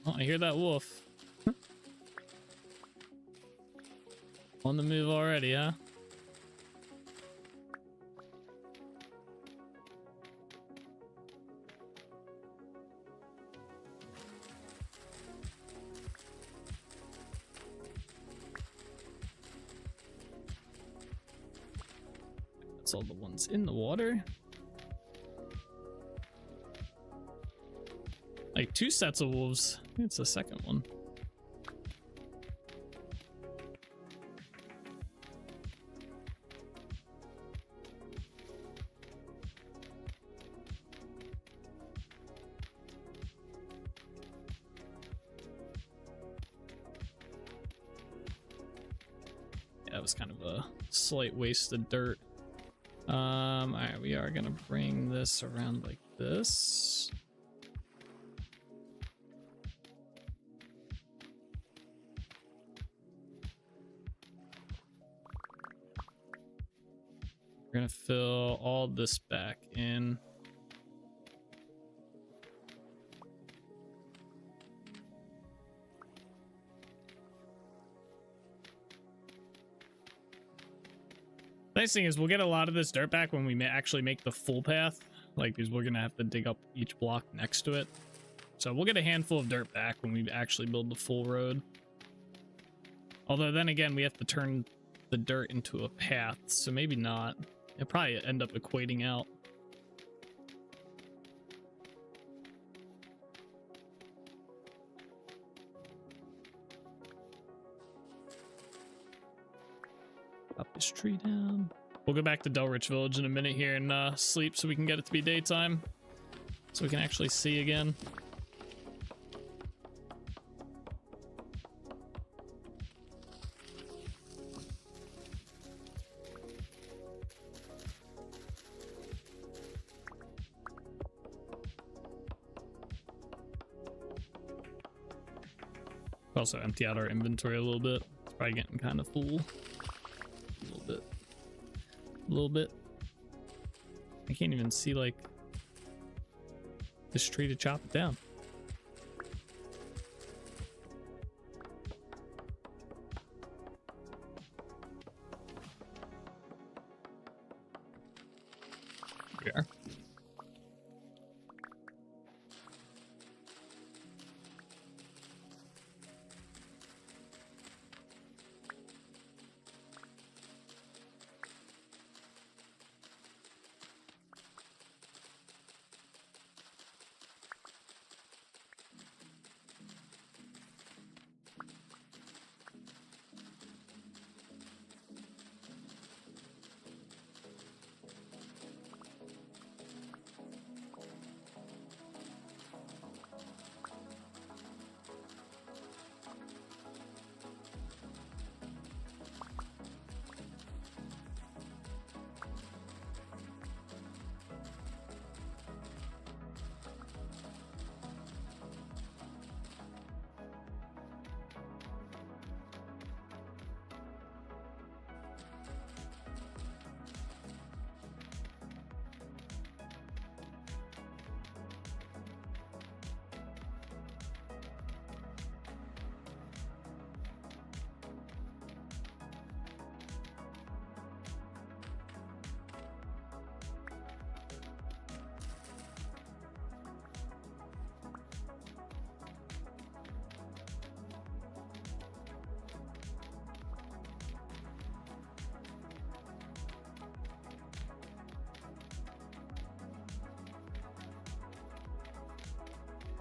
Oh, I hear that wolf. On the move already, huh? That's all the ones in the water. Like 2 sets of wolves. I think it's the second one. was kind of a slight waste of dirt. All right, we are gonna bring this around like this. We're gonna fill all this back in. Nice thing is we'll get a lot of this dirt back when we actually make the full path, like, because we're gonna have to dig up each block next to it. So we'll get a handful of dirt back when we actually build the full road. Although then again, we have to turn the dirt into a path, so maybe not. It'll probably end up equating out. Chop this tree down. We'll go back to Delrich Village in a minute here and sleep so we can get it to be daytime, so we can actually see again. Also empty out our inventory a little bit. It's probably getting kind of full. A little bit. I can't even see like this tree to chop it down. Here we are.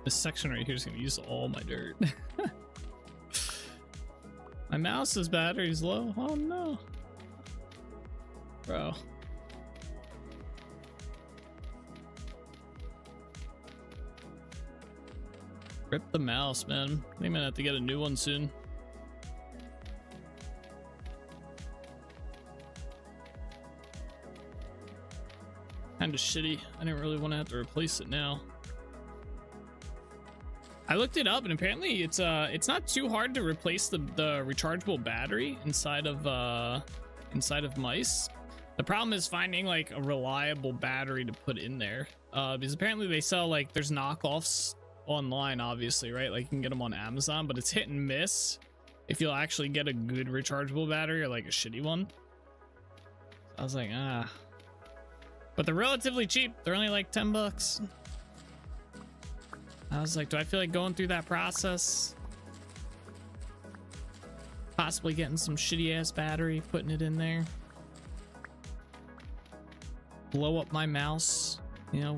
This section right here is gonna use all my dirt. My mouse's battery's low. Oh no. Bro. Rip the mouse, man. I think I'm gonna have to get a new one soon. Kinda shitty. I didn't really want to have to replace it now. I looked it up and apparently it's not too hard to replace the rechargeable battery inside of mice. The problem is finding like a reliable battery to put in there, because apparently they sell, like, there's knockoffs online, obviously, right? Like you can get them on Amazon, but it's hit and miss if you'll actually get a good rechargeable battery or like a shitty one. I was like, but they're relatively cheap. They're only like 10 bucks. I was like, do I feel like going through that process? Possibly getting some shitty ass battery, putting it in there. Blow up my mouse, you know.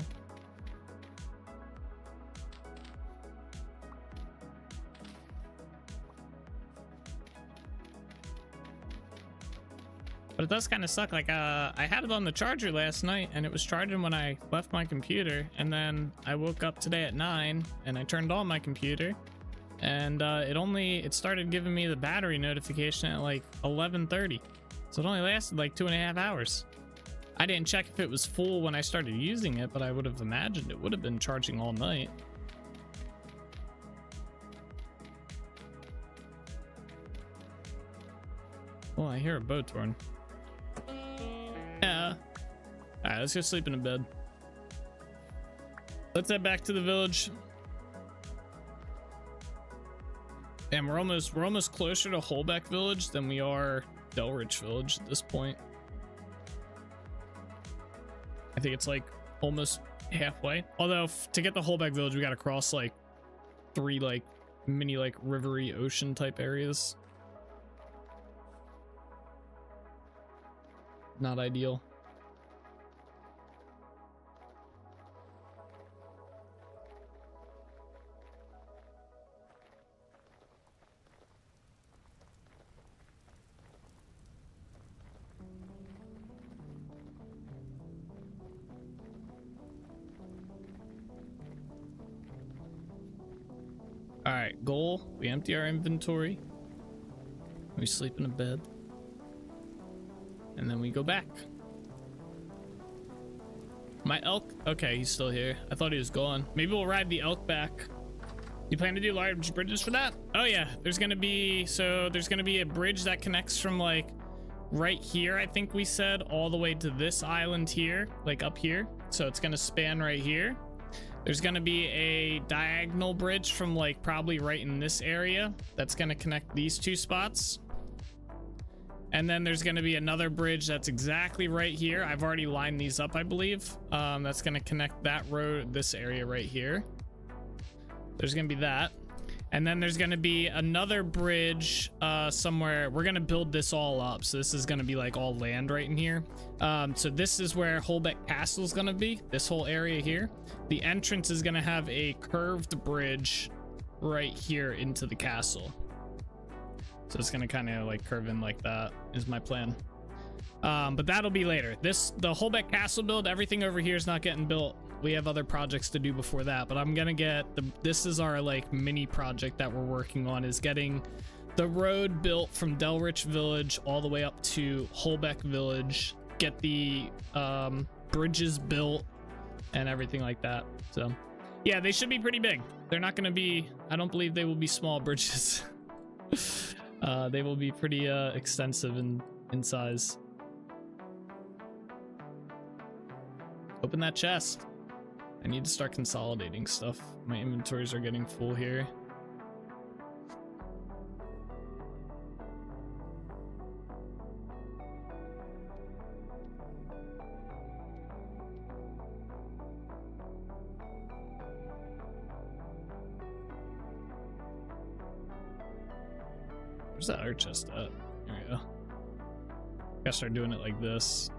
But it does kind of suck. Like, I had it on the charger last night and it was charging when I left my computer, and then I woke up today at 9 and I turned on my computer and it started giving me the battery notification at like 11:30. So it only lasted like 2.5 hours. I didn't check if it was full when I started using it, but I would have imagined it would have been charging all night. Oh, I hear a boat horn. Yeah. Alright, let's go sleep in a bed. Let's head back to the village. And we're almost closer to Holbeck village than we are Delrich village at this point. I think it's like almost halfway. Although to get to Holbeck village, we got to cross like 3 like mini like rivery ocean type areas. Not ideal. All right, goal. We empty our inventory. We sleep in a bed. And then we go back. My elk. Okay, he's still here. I thought he was gone. Maybe we'll ride the elk back. You plan to do large bridges for that? Oh yeah, there's gonna be a bridge that connects from like right here, I think we said, all the way to this island here, like up here. So it's gonna span right here. There's gonna be a diagonal bridge from like probably right in this area that's gonna connect these 2 spots. And then there's gonna be another bridge that's exactly right here. I've already lined these up, I believe. That's gonna connect that road, this area right here. There's gonna be that. And then there's gonna be another bridge somewhere. We're gonna build this all up. So this is gonna be like all land right in here. So this is where Holbeck Castle is gonna be, this whole area here. The entrance is gonna have a curved bridge right here into the castle. So it's gonna kind of like curve in like that is my plan. But that'll be later. The Holbeck Castle build, everything over here is not getting built. We have other projects to do before that, but I'm gonna get this is our like mini project that we're working on, is getting the road built from Delrich village all the way up to Holbeck village, get the bridges built and everything like that. So yeah, they should be pretty big. They're not gonna be, I don't believe they will be small bridges. They will be pretty extensive in size. Open that chest. I need to start consolidating stuff. My inventories are getting full here. Where's that art chest at? There we go. Gotta start doing it like this.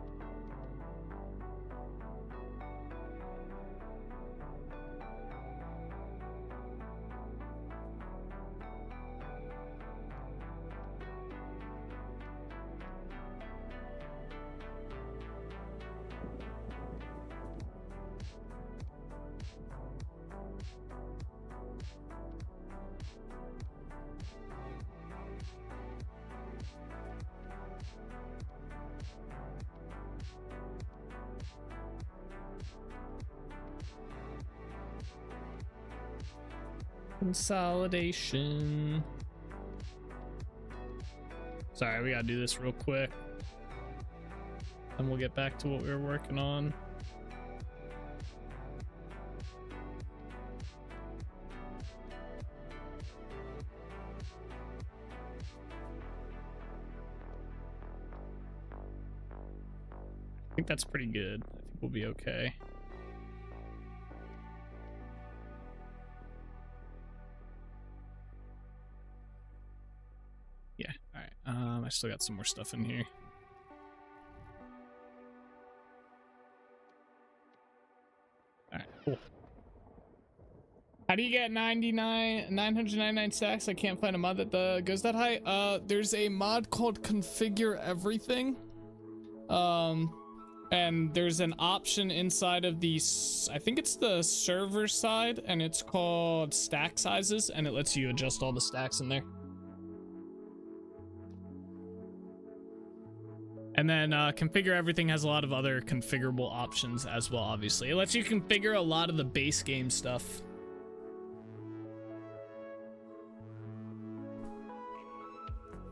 Consolidation. Sorry, we gotta do this real quick. And we'll get back to what we were working on. I think that's pretty good. I think we'll be okay. Yeah, all right. I still got some more stuff in here. All right, cool. How do you get 999 stacks? I can't find a mod that goes that high. There's a mod called Configure Everything. And there's an option inside of the, I think it's the server side, and it's called stack sizes, and it lets you adjust all the stacks in there. And then configure everything has a lot of other configurable options as well, obviously. It lets you configure a lot of the base game stuff.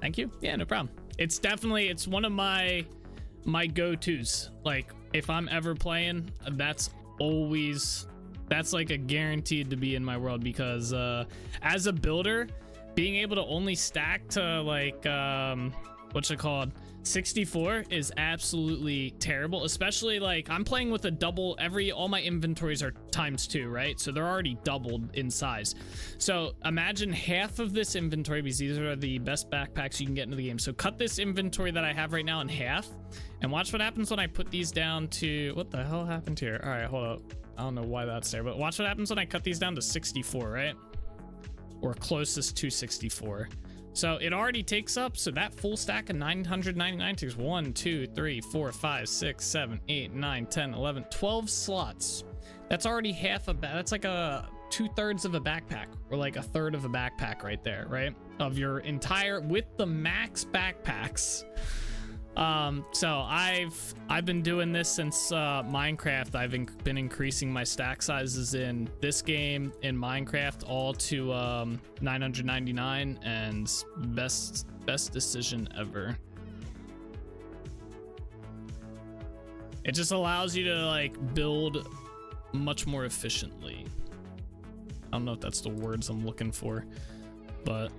Thank you. Yeah, no problem. It's definitely, it's one of my go-tos. Like, if I'm ever playing, that's like a guaranteed to be in my world, because as a builder, being able to only stack to like what's it called, 64 is absolutely terrible. Especially like I'm playing with a double, all my inventories are ×2, right? So they're already doubled in size. So imagine half of this inventory, because these are the best backpacks you can get into the game. So cut this inventory that I have right now in half, and watch what happens when I put these down to, what the hell happened here? All right, hold up. I don't know why that's there, but watch what happens when I cut these down to 64, right? Or closest to 64. So it already takes up, so that full stack of 999 takes 1, 2, 3, 4, 5, 6, 7, 8, 9, 10, 11, 12 slots. That's already half a, that's like a 2/3 of a backpack, or like a third of a backpack right there, right? Of your entire, with the max backpacks. So I've been doing this since Minecraft. I've been increasing my stack sizes in this game, in Minecraft, all to 999, and best decision ever. It just allows you to like build much more efficiently. I don't know if that's the words I'm looking for, but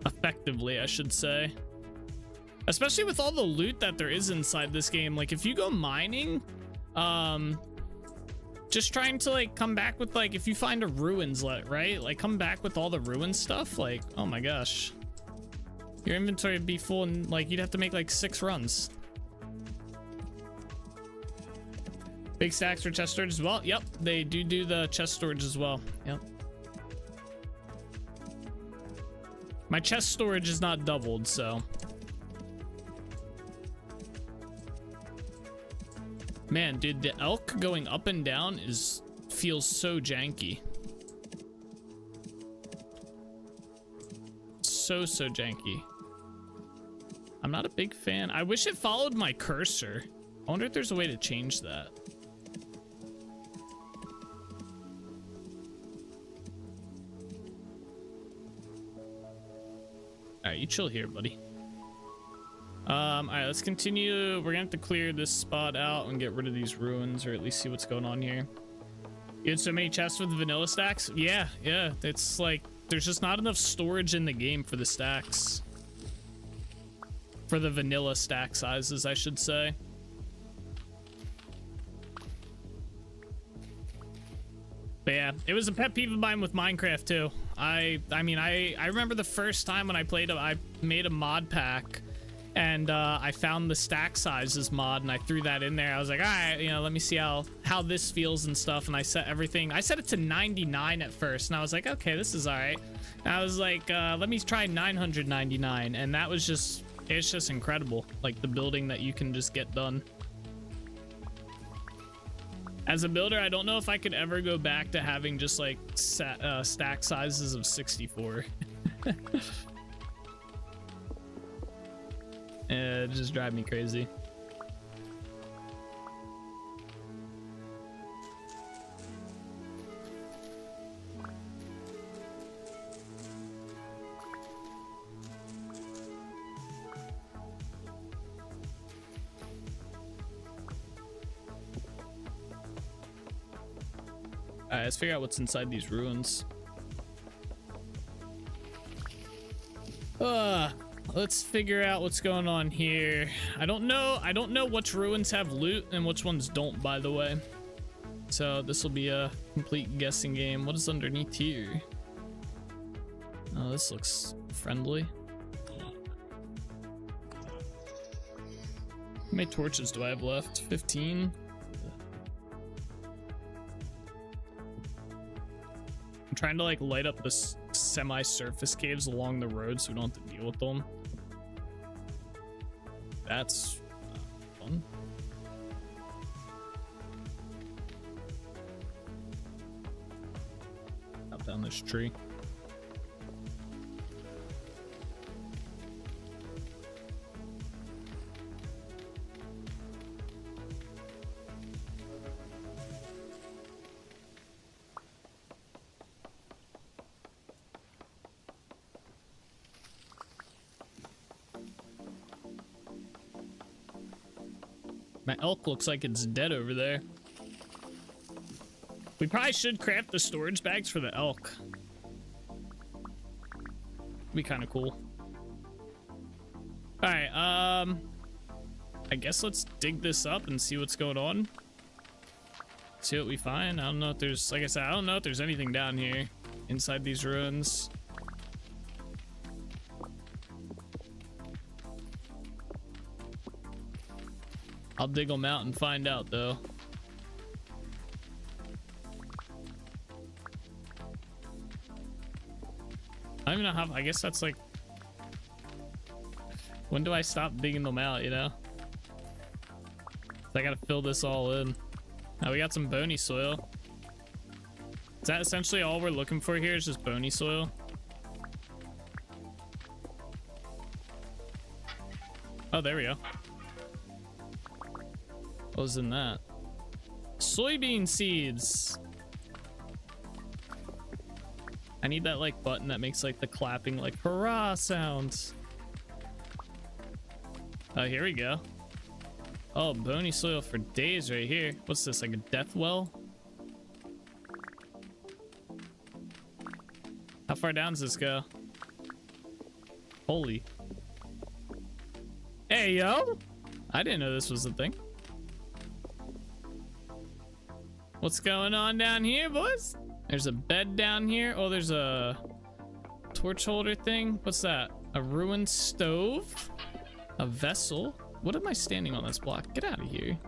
effectively, I should say. Especially with all the loot that there is inside this game. Like if you go mining, just trying to like come back with, like, if you find a ruins, right, like come back with all the ruin stuff, like, oh my gosh, your inventory would be full, and like you'd have to make like 6 runs. Big stacks for chest storage as well. Yep, they do the chest storage as well. Yep. My chest storage is not doubled, so. Man, dude, the elk going up and down feels so janky. So janky. I'm not a big fan. I wish it followed my cursor. I wonder if there's a way to change that. All right, you chill here, buddy. All right, let's continue. We're gonna have to clear this spot out and get rid of these ruins, or at least see what's going on here. You had so many chests with vanilla stacks? Yeah. It's like there's just not enough storage in the game for the stacks. For the vanilla stack sizes, I should say. But yeah, it was a pet peeve of mine with Minecraft too. I mean, I remember the first time when I played, I made a mod pack, and I found the stack sizes mod, and I threw that in there. I was like, all right, you know, let me see how this feels and stuff. And I set everything. I set it to 99 at first, and I was like, okay, this is all right. And I was like, let me try 999, and that was just, it's just incredible, like the building that you can just get done. As a builder, I don't know if I could ever go back to having just like stack sizes of 64. It just drives me crazy. Alright, let's figure out what's inside these ruins. Let's figure out what's going on here. I don't know which ruins have loot and which ones don't, by the way. So this will be a complete guessing game. What is underneath here? Oh, this looks friendly. How many torches do I have left? 15? I'm trying to like light up the semi-surface caves along the road so we don't have to deal with them. That's fun. Up down this tree. My elk looks like it's dead over there. We probably should craft the storage bags for the elk. Be kind of cool. All right, I guess let's dig this up and see what's going on. See what we find. I don't know if there's, like I said, I don't know if there's anything down here inside these ruins. I'll dig them out and find out though. I don't even know how, I guess that's like, when do I stop digging them out, you know? So I gotta fill this all in. Now we got some bony soil. Is that essentially all we're looking for here, is just bony soil? Oh, there we go. What was in that? Soybean seeds. I need that like button that makes like the clapping like hurrah sounds. Oh, here we go. Oh, bony soil for days right here. What's this, like a death well? How far down does this go? Holy. Hey, yo! I didn't know this was a thing. What's going on down here, boys? There's a bed down here. Oh, there's a torch holder thing. What's that? A ruined stove? A vessel? What am I standing on this block? Get out of here.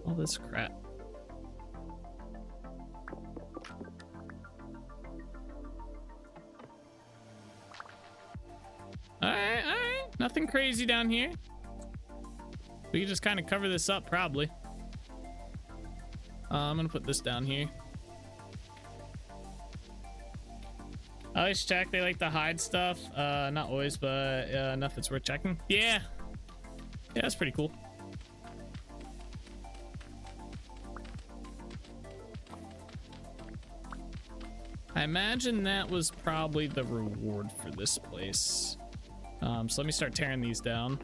All this crap. Alright, alright. Nothing crazy down here. We can just kind of cover this up, probably. I'm gonna put this down here. I always check. They like to hide stuff. Not always, but enough it's worth checking. Yeah. Yeah, that's pretty cool. I imagine that was probably the reward for this place. So let me start tearing these down.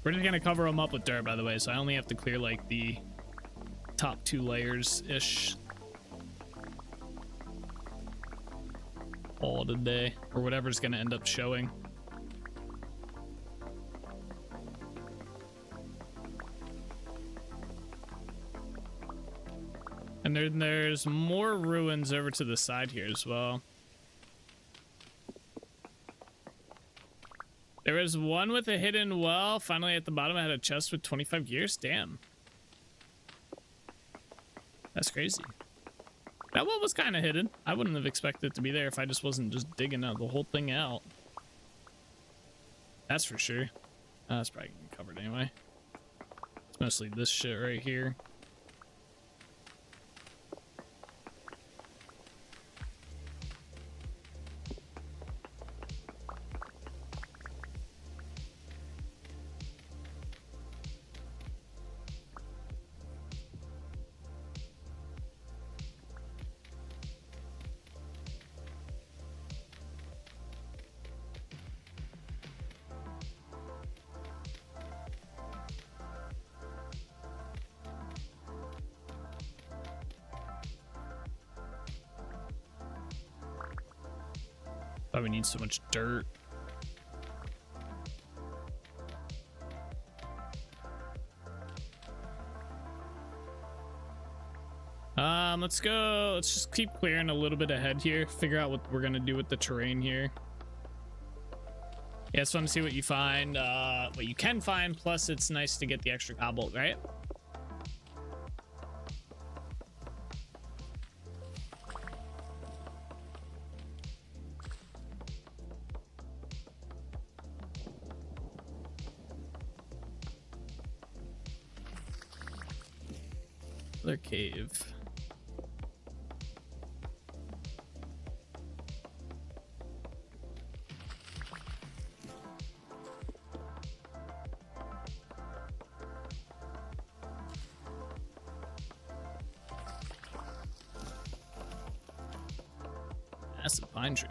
We're just gonna cover them up with dirt, by the way, so I only have to clear like the top 2 layers-ish all today, or whatever's gonna end up showing. And then there's more ruins over to the side here as well. There was one with a hidden well. Finally, at the bottom, I had a chest with 25 gears. Damn. That's crazy. That well was kind of hidden. I wouldn't have expected it to be there if I just wasn't just digging out the whole thing out. That's for sure. That's probably gonna be covered anyway. It's mostly this shit right here. Why we need so much dirt. Let's go. Let's just keep clearing a little bit ahead here. Figure out what we're gonna do with the terrain here. Yeah, it's fun to see what you find, what you can find. Plus, it's nice to get the extra cobalt, right? Another cave. Massive pine tree.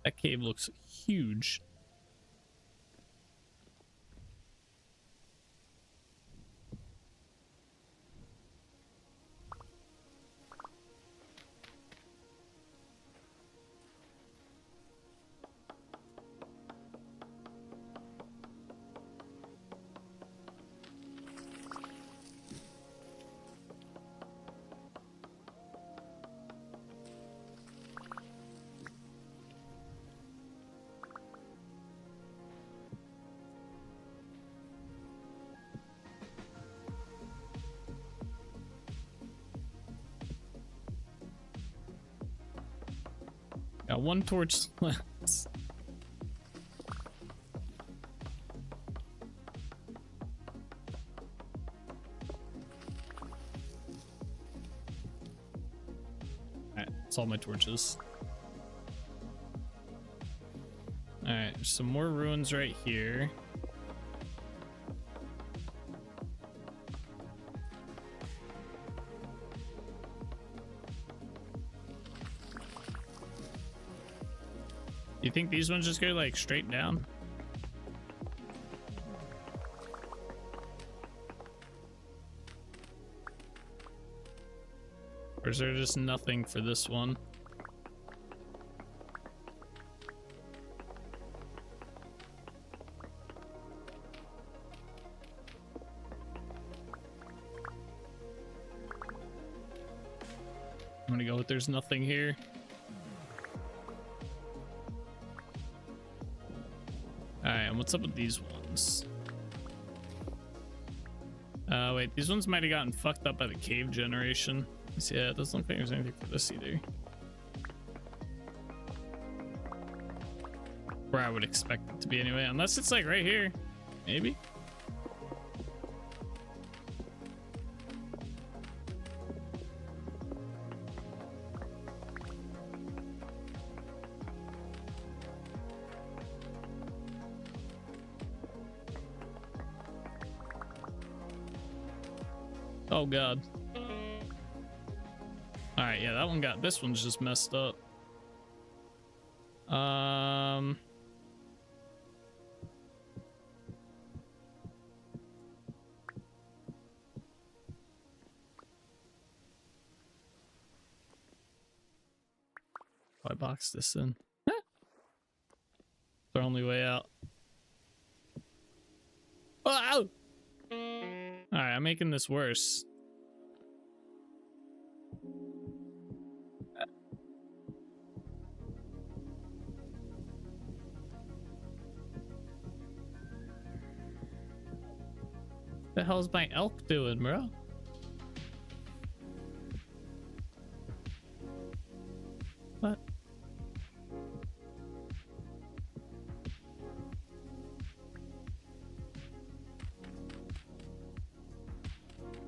That cave looks huge. Got one torch left. Alright, that's all my torches. Alright, there's some more ruins right here. You think these ones just go like straight down? Or is there just nothing for this one? I'm gonna go with there's nothing here. Alright, and what's up with these ones? Wait, these ones might have gotten fucked up by the cave generation. Yeah, it doesn't look like there's anything for this either. Where I would expect it to be anyway, unless it's like right here. Maybe? Oh god. Alright, yeah, that one got, this one's just messed up. I boxed this in. It's our only way out. Oh! Alright, I'm making this worse. The hell's my elk doing, bro? What?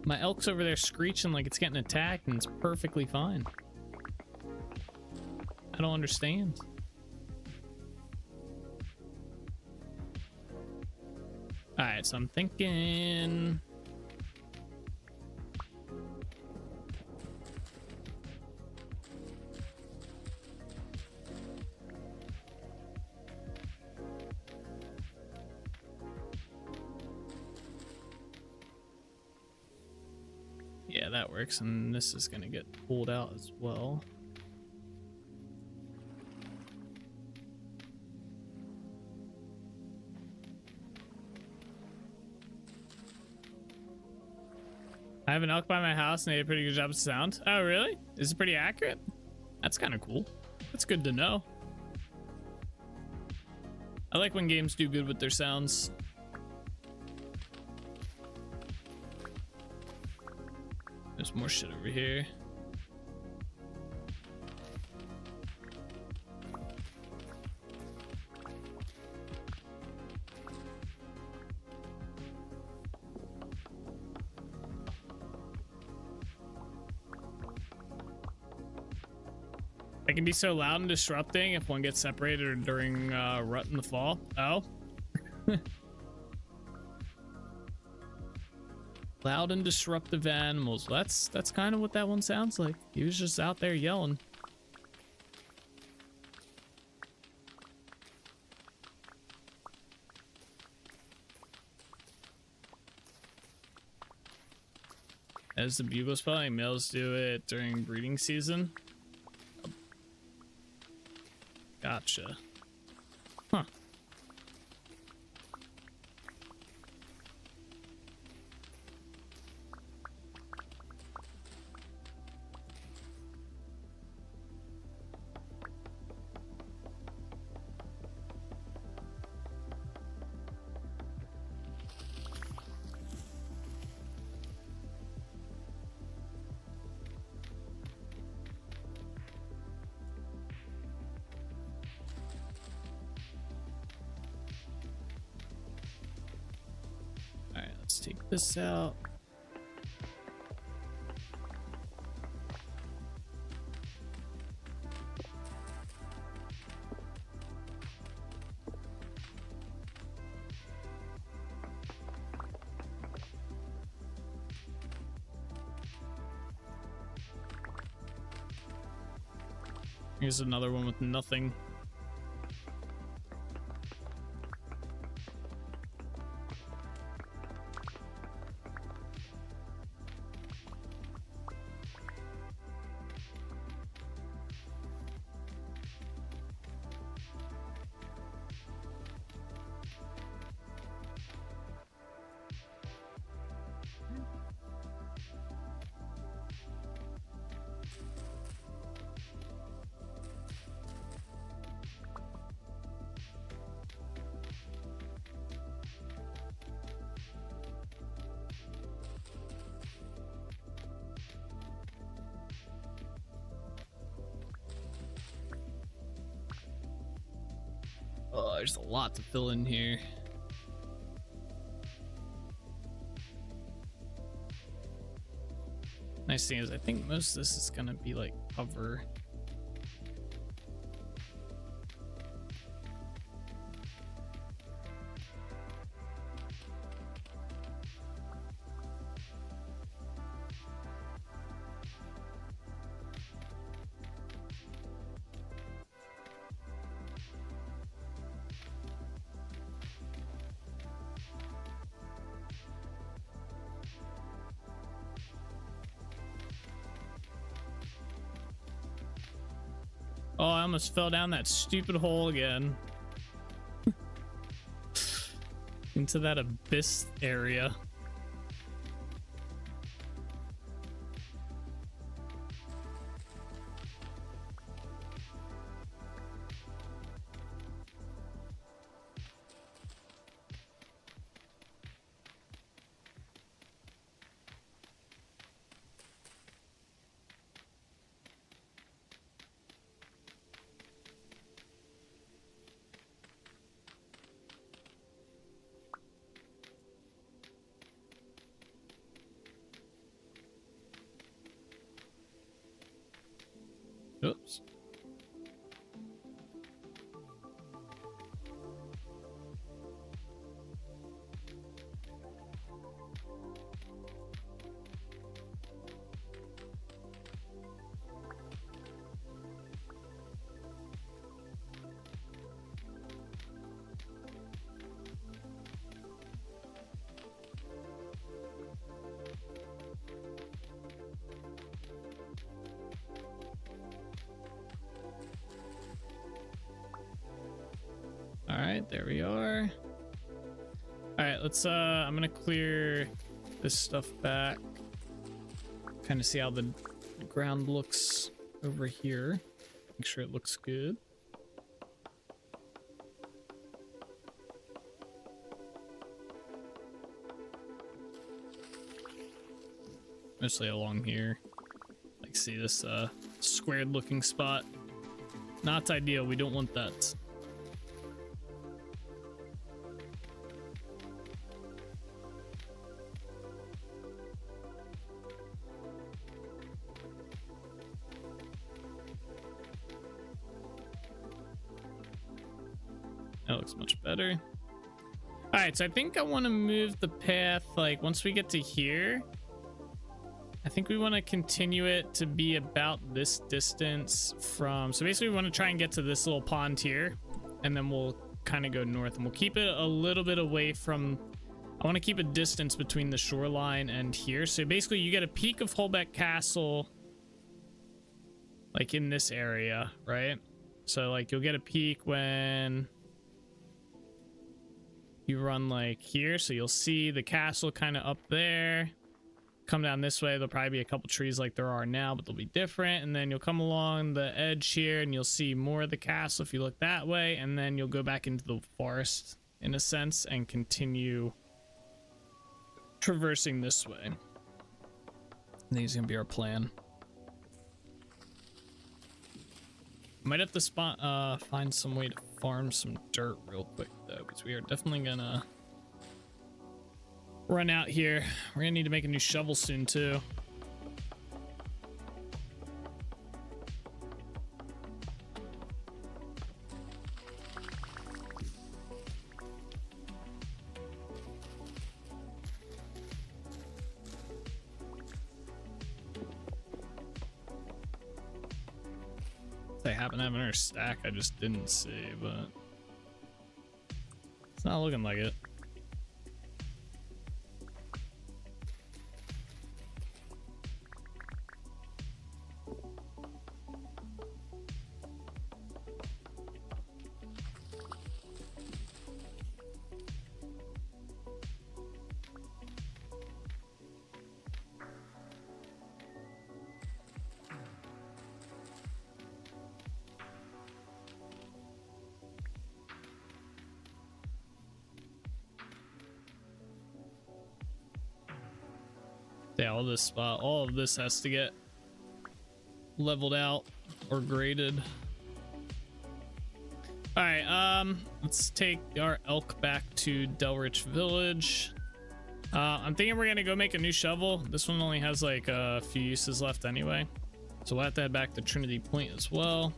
My elk's over there screeching like it's getting attacked and it's perfectly fine. I don't understand. Alright, so I'm thinking... Yeah, that works, and this is gonna get pulled out as well. I have an elk by my house and they did a pretty good job of sound. Oh, really? Is it pretty accurate? That's kind of cool. That's good to know. I like when games do good with their sounds. There's more shit over here. It can be so loud and disrupting if one gets separated or during rut in the fall. Oh. Loud and disruptive animals. That's kind of what that one sounds like. He was just out there yelling. As the bugle spelling, males do it during breeding season. Gotcha. Huh. Let's take this out. Here's another one with nothing. Oh, there's a lot to fill in here. Nice thing is, I think most of this is gonna be like cover. Oh, I almost fell down that stupid hole again. Into that abyss area. Oops. All right, there we are. All right, let's I'm gonna clear this stuff back. Kind of see how the ground looks over here. Make sure it looks good. Mostly along here. Like, see this squared looking spot. Not ideal, we don't want that. looks much better. All right, so I think I want to move the path, like once we get to here, I think we want to continue it to be about this distance from, so basically we want to try and get to this little pond here, and then we'll kind of go north, and we'll keep it a little bit away from, I want to keep a distance between the shoreline and here. So basically you get a peek of Holbeck Castle like in this area, right? So like you'll get a peek when you run like here, so you'll see the castle kind of up there. Come down this way, there'll probably be a couple trees like there are now, but they'll be different. And then you'll come along the edge here and you'll see more of the castle if you look that way, and then you'll go back into the forest in a sense and continue traversing this way. I think it's gonna be our plan. Might have to find some way to farm some dirt real quick though, because we are definitely gonna run out here. We're gonna need to make a new shovel soon too. They happen to have another stack I just didn't see, but it's not looking like it. Yeah, all of this has to get leveled out or graded. All right, let's take our elk back to Delrich Village. I'm thinking we're gonna go make a new shovel. This one only has like a few uses left anyway, so we'll have to head back to Trinity Point as well.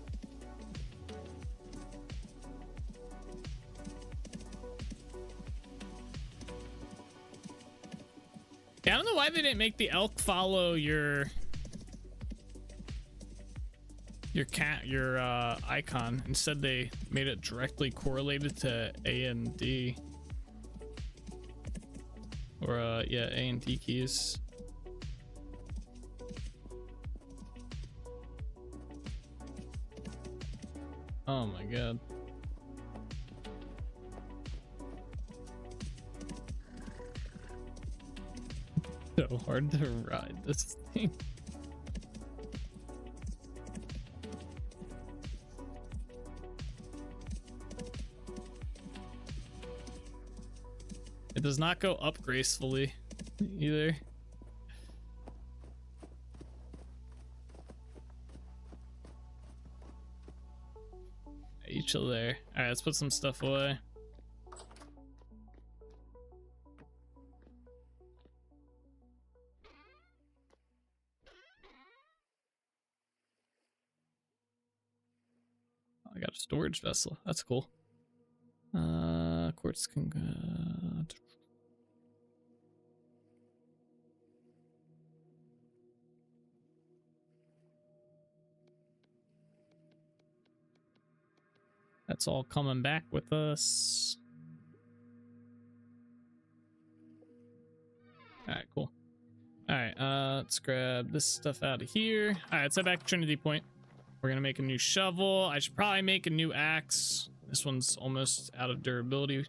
Yeah, I don't know why they didn't make the elk follow your icon. Instead, they made it directly correlated to A and D. Or yeah, A and D keys. Oh my god. So hard to ride this thing. It does not go up gracefully either. Each of there. All right, let's put some stuff away. I got a storage vessel. That's cool. Quartz can go. That's all coming back with us. All right, cool. All right, let's grab this stuff out of here. All right, let's head back to Trinity Point. We're gonna make a new shovel. I should probably make a new axe. This one's almost out of durability.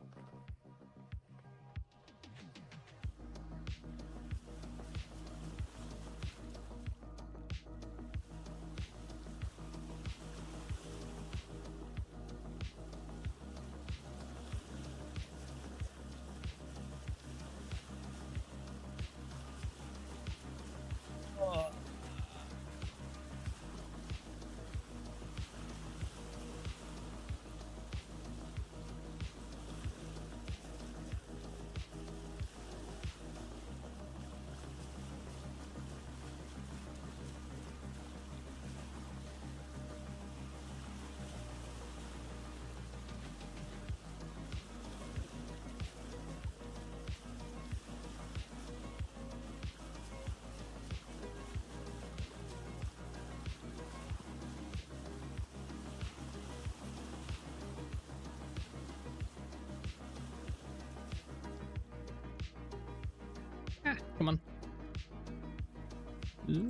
Okay.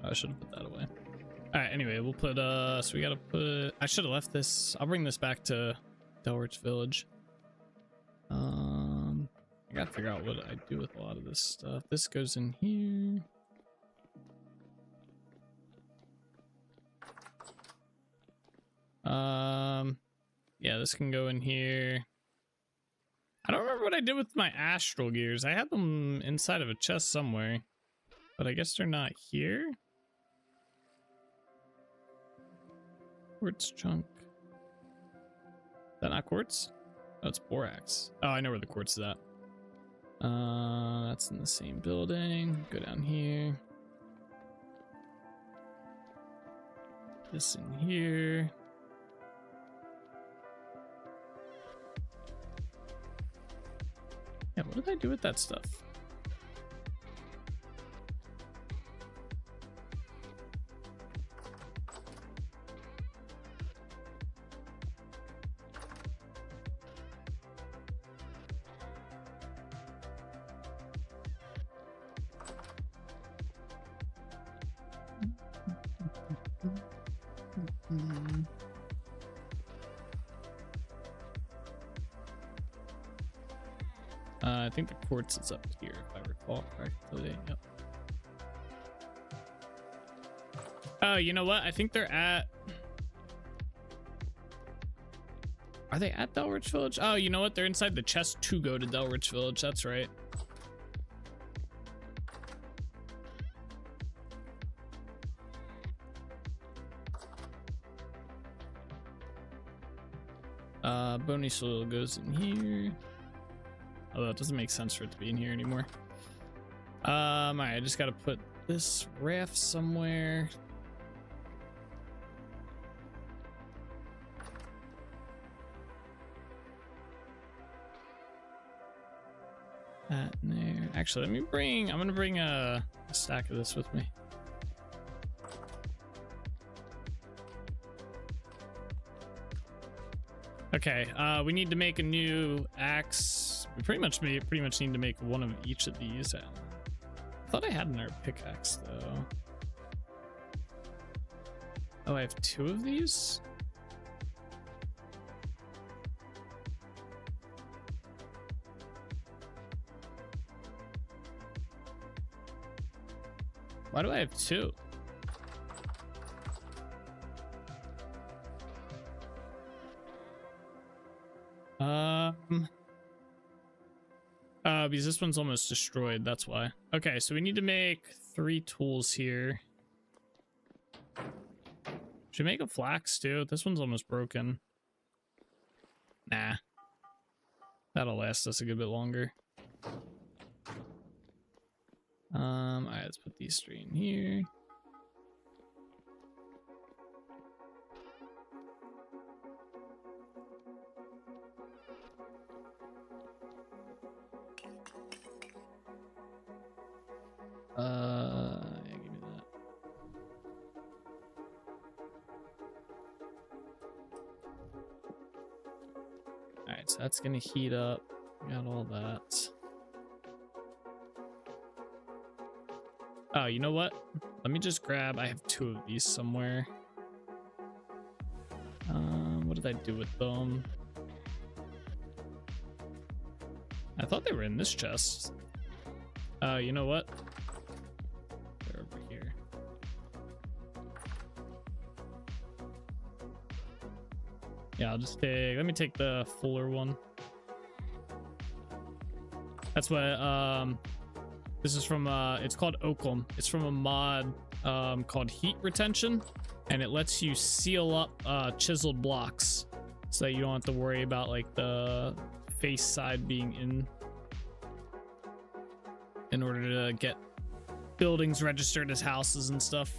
I should have put that away. All right, anyway, we'll put so we gotta put, I should have left this. I'll bring this back to Delrich Village. I gotta figure out what I do with a lot of this stuff. This goes in here. Yeah, this can go in here. I don't remember what I did with my astral gears. I had them inside of a chest somewhere, but I guess they're not here. Quartz chunk. Is that not quartz? Oh, it's borax. Oh, I know where the quartz is at. That's in the same building. Go down here. This in here. Yeah, what did I do with that stuff? I think the quartz is up here, if I recall correctly. Yep. Oh, you know what? I think they're at... Are they at Delrich Village? Oh, you know what? They're inside the chest to go to Delrich Village. That's right. Bony soil goes in here. Although it doesn't make sense for it to be in here anymore. Alright, I just gotta put this raft somewhere. That in there. Actually, I'm gonna bring a stack of this with me. Okay, we need to make a new axe. We pretty much need to make one of each of these. I thought I had another pickaxe though. Oh, I have two of these? Why do I have two? Because this one's almost destroyed, that's why. Okay, so we need to make 3 tools here. Should we make a flax too? This one's almost broken. Nah. That'll last us a good bit longer. Alright, let's put these 3 in here. Yeah, give me that. Alright, so that's gonna heat up. Got all that. Oh, you know what? Let me just grab, I have 2 of these somewhere. What did I do with them? I thought they were in this chest. You know what? They're over here. Yeah, I'll just take, let me take the fuller one. That's what, this is from, it's called Oakum. It's from a mod, called Heat Retention, and it lets you seal up, chiseled blocks so that you don't have to worry about, like, the face side being in order to get buildings registered as houses and stuff.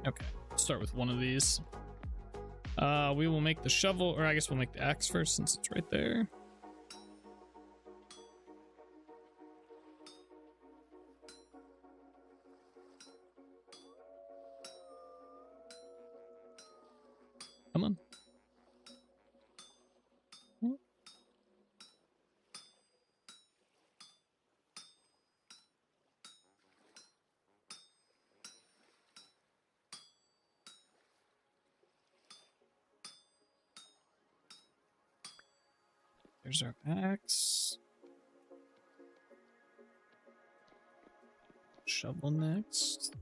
Okay, start with one of these. We will make the shovel, or I guess we'll make the axe first since it's right there. Come on. There's our axe. Shovel next.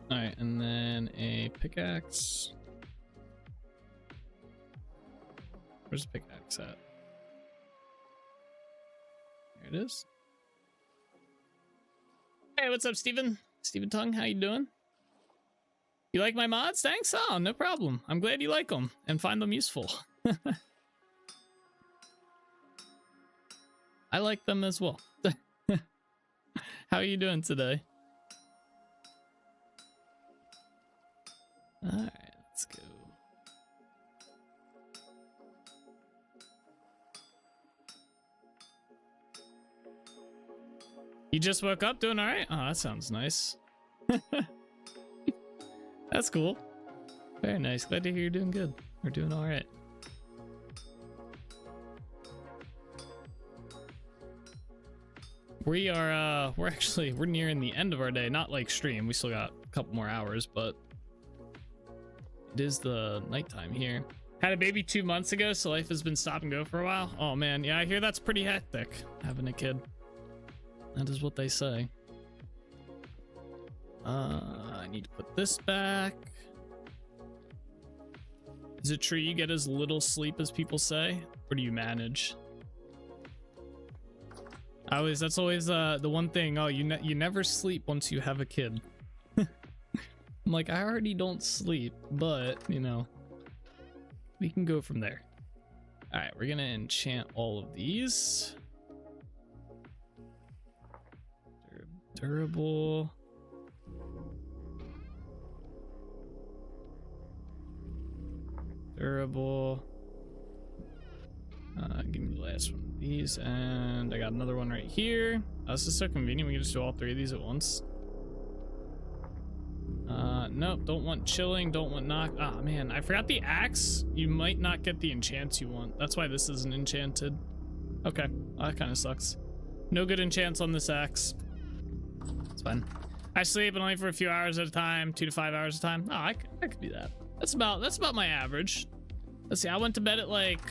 Alright, and then a pickaxe. Where's the pickaxe at? There it is. Hey, what's up, Steven? Steven Tongue, how you doing? You like my mods? Thanks. Oh, no problem. I'm glad you like them and find them useful. I like them as well. How are you doing today? Alright, let's go. You just woke up doing alright? Oh, that sounds nice. That's cool. Very nice. Glad to hear you're doing good. We're doing alright. We're nearing the end of our day. Not like stream. We still got a couple more hours, but it is the nighttime here. Had a baby 2 months ago, so life has been stop and go for a while. Oh man, yeah, I hear that's pretty hectic, having a kid. That is what they say. I need to put this back. Is it true you get as little sleep as people say? Or do you manage? That's always the one thing. Oh, you never sleep once you have a kid. I'm like, I already don't sleep, but, you know, we can go from there. All right, we're gonna enchant all of these. Durable. Durable. Give me the last one of these, and I got another one right here. This is so convenient. We can just do all three of these at once. Nope, don't want chilling, don't want knock. Ah, man, I forgot the axe. You might not get the enchants you want. That's why this isn't enchanted. Okay, well, that kind of sucks. No good enchants on this axe. It's fine. I sleep and only for a few hours at a time, 2 to 5 hours at a time. Oh, I could be that. That's about my average. Let's see, I went to bed at like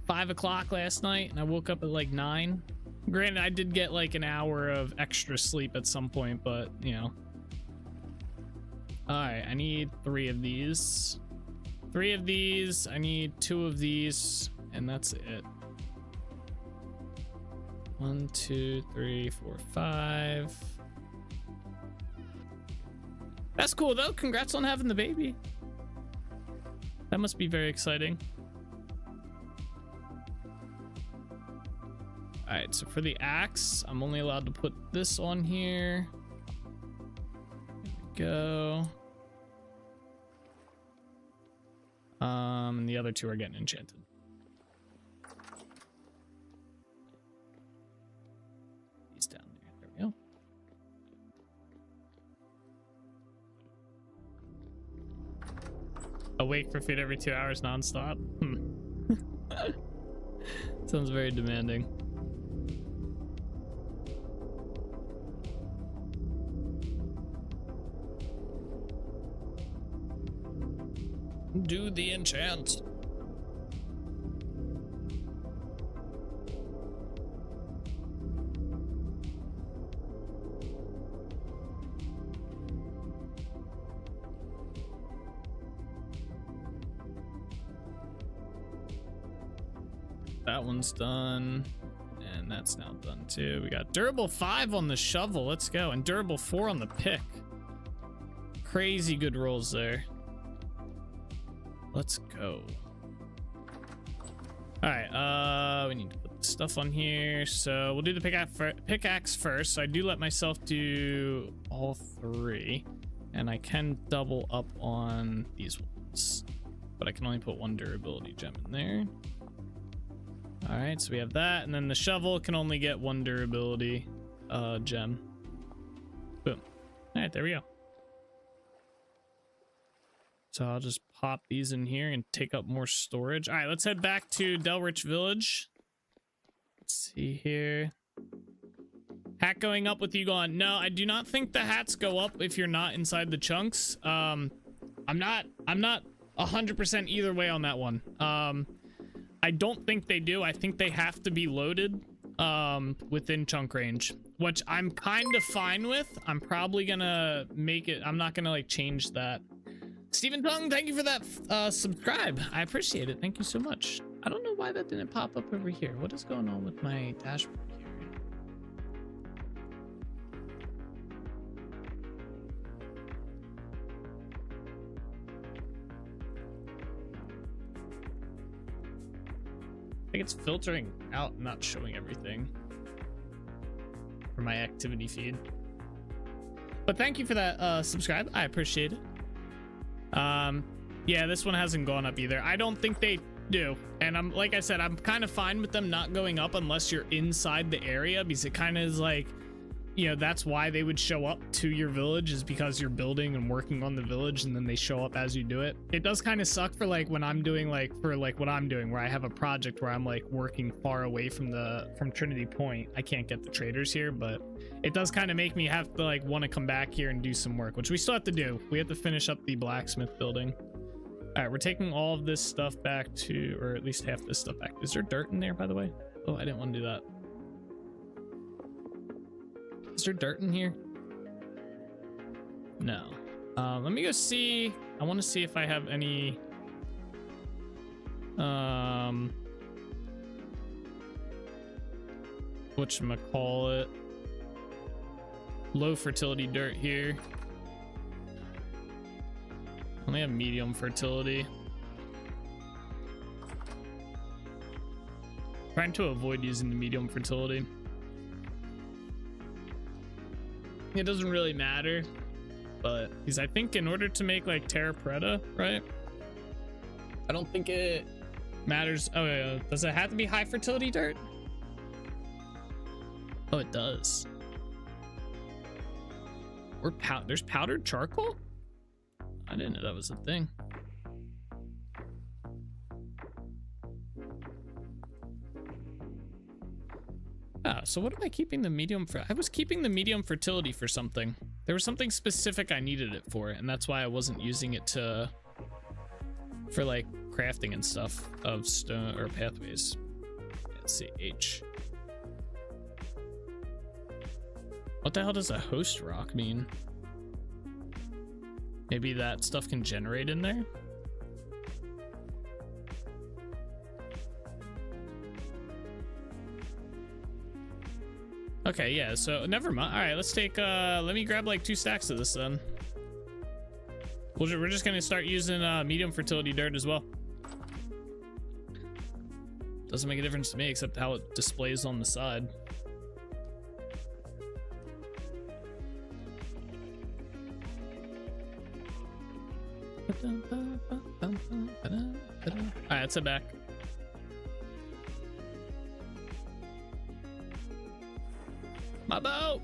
5 o'clock last night, and I woke up at like 9. Granted, I did get like an hour of extra sleep at some point, but you know. All right, I need 3 of these. 3 of these. I need 2 of these, and that's it. 1, 2, 3, 4, 5. That's cool though. Congrats on having the baby. That must be very exciting. All right, so for the axe, I'm only allowed to put this on here. There we go. And the other 2 are getting enchanted. He's down there. There we go. Awake for food every 2 hours nonstop. Sounds very demanding. Do the enchant. That one's done. And that's now done too. We got durable 5 on the shovel. Let's go. And durable 4 on the pick. Crazy good rolls there. Let's go. All right, we need to put stuff on here. So we'll do the pickaxe first. So I do let myself do all 3. And I can double up on these ones. But I can only put 1 durability gem in there. All right, so we have that. And then the shovel can only get 1 durability gem. Boom. All right, there we go. So I'll just pop these in here and take up more storage. All right, let's head back to Delrich Village. Let's see here. Hat going up with you gone. No, I do not think the hats go up if you're not inside the chunks. I'm not 100% either way on that one. I don't think they do. I think they have to be loaded within chunk range, which I'm kind of fine with. I'm probably gonna make it. I'm not gonna like change that. Stephen Tung, thank you for that subscribe. I appreciate it. Thank you so much. I don't know why that didn't pop up over here. What is going on with my dashboard here? I think it's filtering out, not showing everything for my activity feed. But thank you for that subscribe. I appreciate it. Yeah, this one hasn't gone up either. I don't think they do. And like I said, I'm kind of fine with them not going up unless you're inside the area, because it kind of is like, you know, that's why they would show up to your village, is because you're building and working on the village, and then they show up as you do it. It does kind of suck for like when I'm doing like what I'm doing, where I have a project where I'm like working far away from Trinity Point. I can't get the traders here, but it does kind of make me have to like want to come back here and do some work, which we still have to do. We have to finish up the blacksmith building. All right, we're taking all of this stuff back to, or at least half this stuff back. Is there dirt in there, by the way? Oh, I didn't want to do that. Is there dirt in here? No. Let me go see. I want to see if I have any whatchamacallit, low fertility dirt here. I only have medium fertility. Trying to avoid using the medium fertility. It doesn't really matter, but because I think in order to make like Terra Preta, right? I don't think it matters. Oh, yeah. Does it have to be high fertility dirt? Oh, it does. There's powdered charcoal? I didn't know that was a thing. Ah, so what am I keeping the medium for? I was keeping the medium fertility for something. There was something specific I needed it for, and that's why I wasn't using it for like crafting and stuff of stone or pathways. Let's see, H. What the hell does a host rock mean? Maybe that stuff can generate in there? Okay, yeah, so never mind. All right, let's take, let me grab like 2 stacks of this then. We're just gonna start using medium fertility dirt as well. Doesn't make a difference to me except how it displays on the side. All right, let's head back. My boat.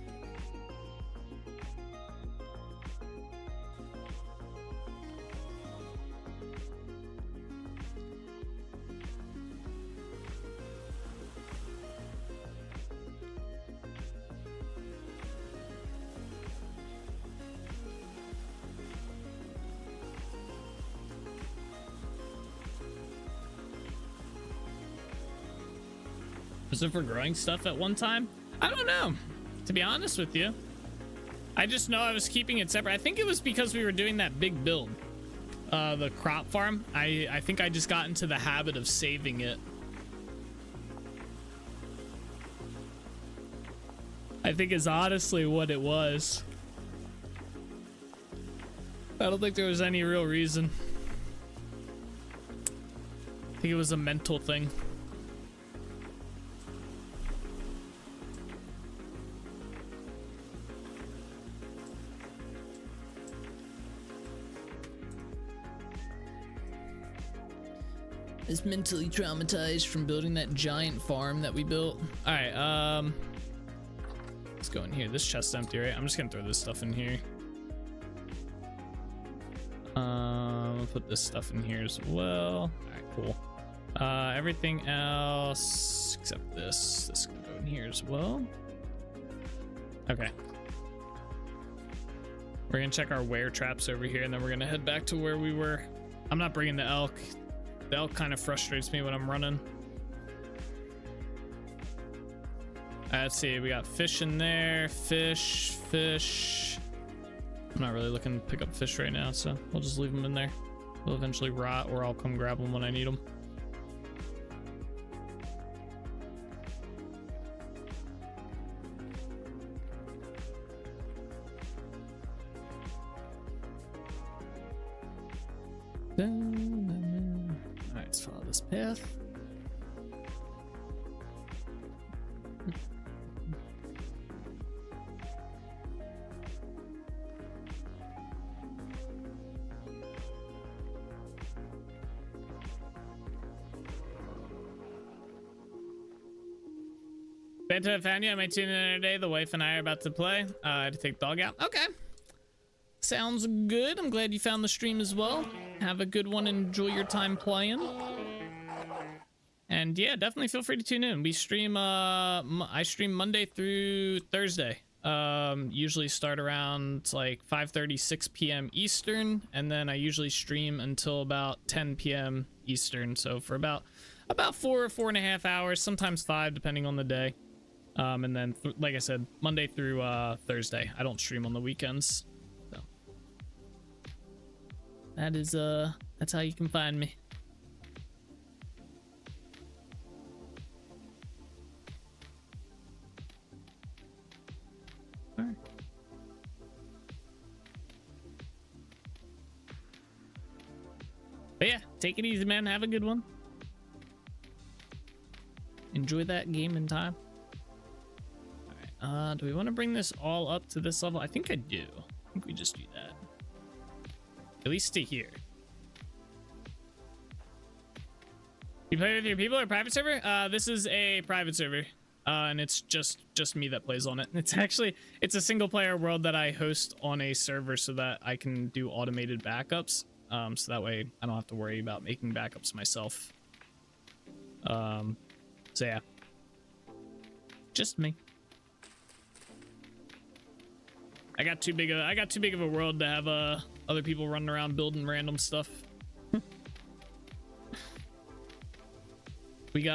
Was it for growing stuff at one time? I don't know, to be honest with you. I just know I was keeping it separate. I think it was because we were doing that big build, the crop farm. I think I just got into the habit of saving it I think is honestly what it was. I don't think there was any real reason. I think it was a mental thing. I was mentally traumatized from building that giant farm that we built. All right, let's go in here. This chest's empty, right? I'm just gonna throw this stuff in here. I'll put this stuff in here as well. All right, cool. Everything else except this can go in here as well. Okay. We're gonna check our wear traps over here, and then we're gonna head back to where we were. I'm not bringing the elk. The elk kind of frustrates me when I'm running. Let's see, we got fish in there. Fish. I'm not really looking to pick up fish right now, so we'll just leave them in there. They'll eventually rot, or I'll come grab them when I need them. Alright, let's follow this path. Banta Fania, I might tune in today. The wife and I are about to play. I had to take the dog out. Okay. Sounds good. I'm glad you found the stream as well. Have a good one. Enjoy your time playing. And yeah, definitely feel free to tune in. We stream, I stream Monday through Thursday. Usually start around like 5:30, 6 p.m. Eastern. And then I usually stream until about 10 p.m. Eastern. So for about 4.5 hours, sometimes 5, depending on the day. And then, like I said, Monday through Thursday. I don't stream on the weekends. So that is that's how you can find me. All right. But yeah, take it easy, man. Have a good one. Enjoy that game in time. All right, do we want to bring this all up to this level? I think I do. I think we just do that. At least to here. You play with your people or private server? This is a private server. And it's just me that plays on it. It's a single player world that I host on a server so that I can do automated backups. So that way I don't have to worry about making backups myself. So yeah. Just me. I got too big of a world to have other people running around building random stuff. We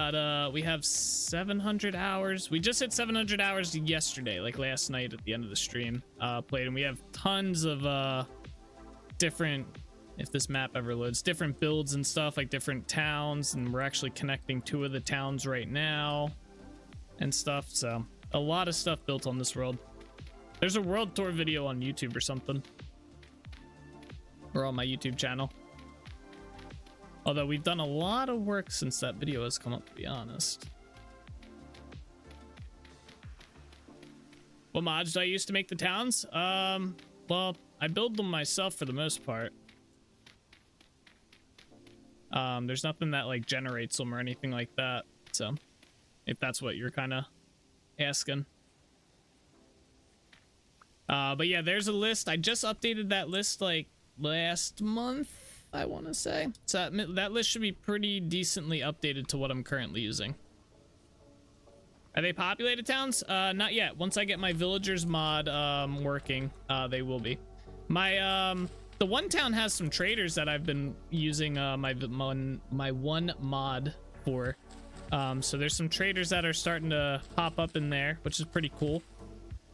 have 700 hours. We just hit 700 hours yesterday, like last night at the end of the stream. Played, and we have tons of different, if this map ever loads, different builds and stuff, like different towns, and we're actually connecting 2 of the towns right now and stuff. So a lot of stuff built on this world. There's a world tour video on YouTube or something, or on my YouTube channel. Although we've done a lot of work since that video has come up, to be honest. What mods do I use to make the towns? Well, I build them myself for the most part. There's nothing that like generates them or anything like that. So if that's what you're kind of asking. But yeah, there's a list. I just updated that list like last month, I want to say. So that list should be pretty decently updated to what I'm currently using. Are they populated towns? Not yet. Once I get my villagers mod working, they will be. My the one town has some traders that I've been using my one mod for. So there's some traders that are starting to pop up in there, which is pretty cool.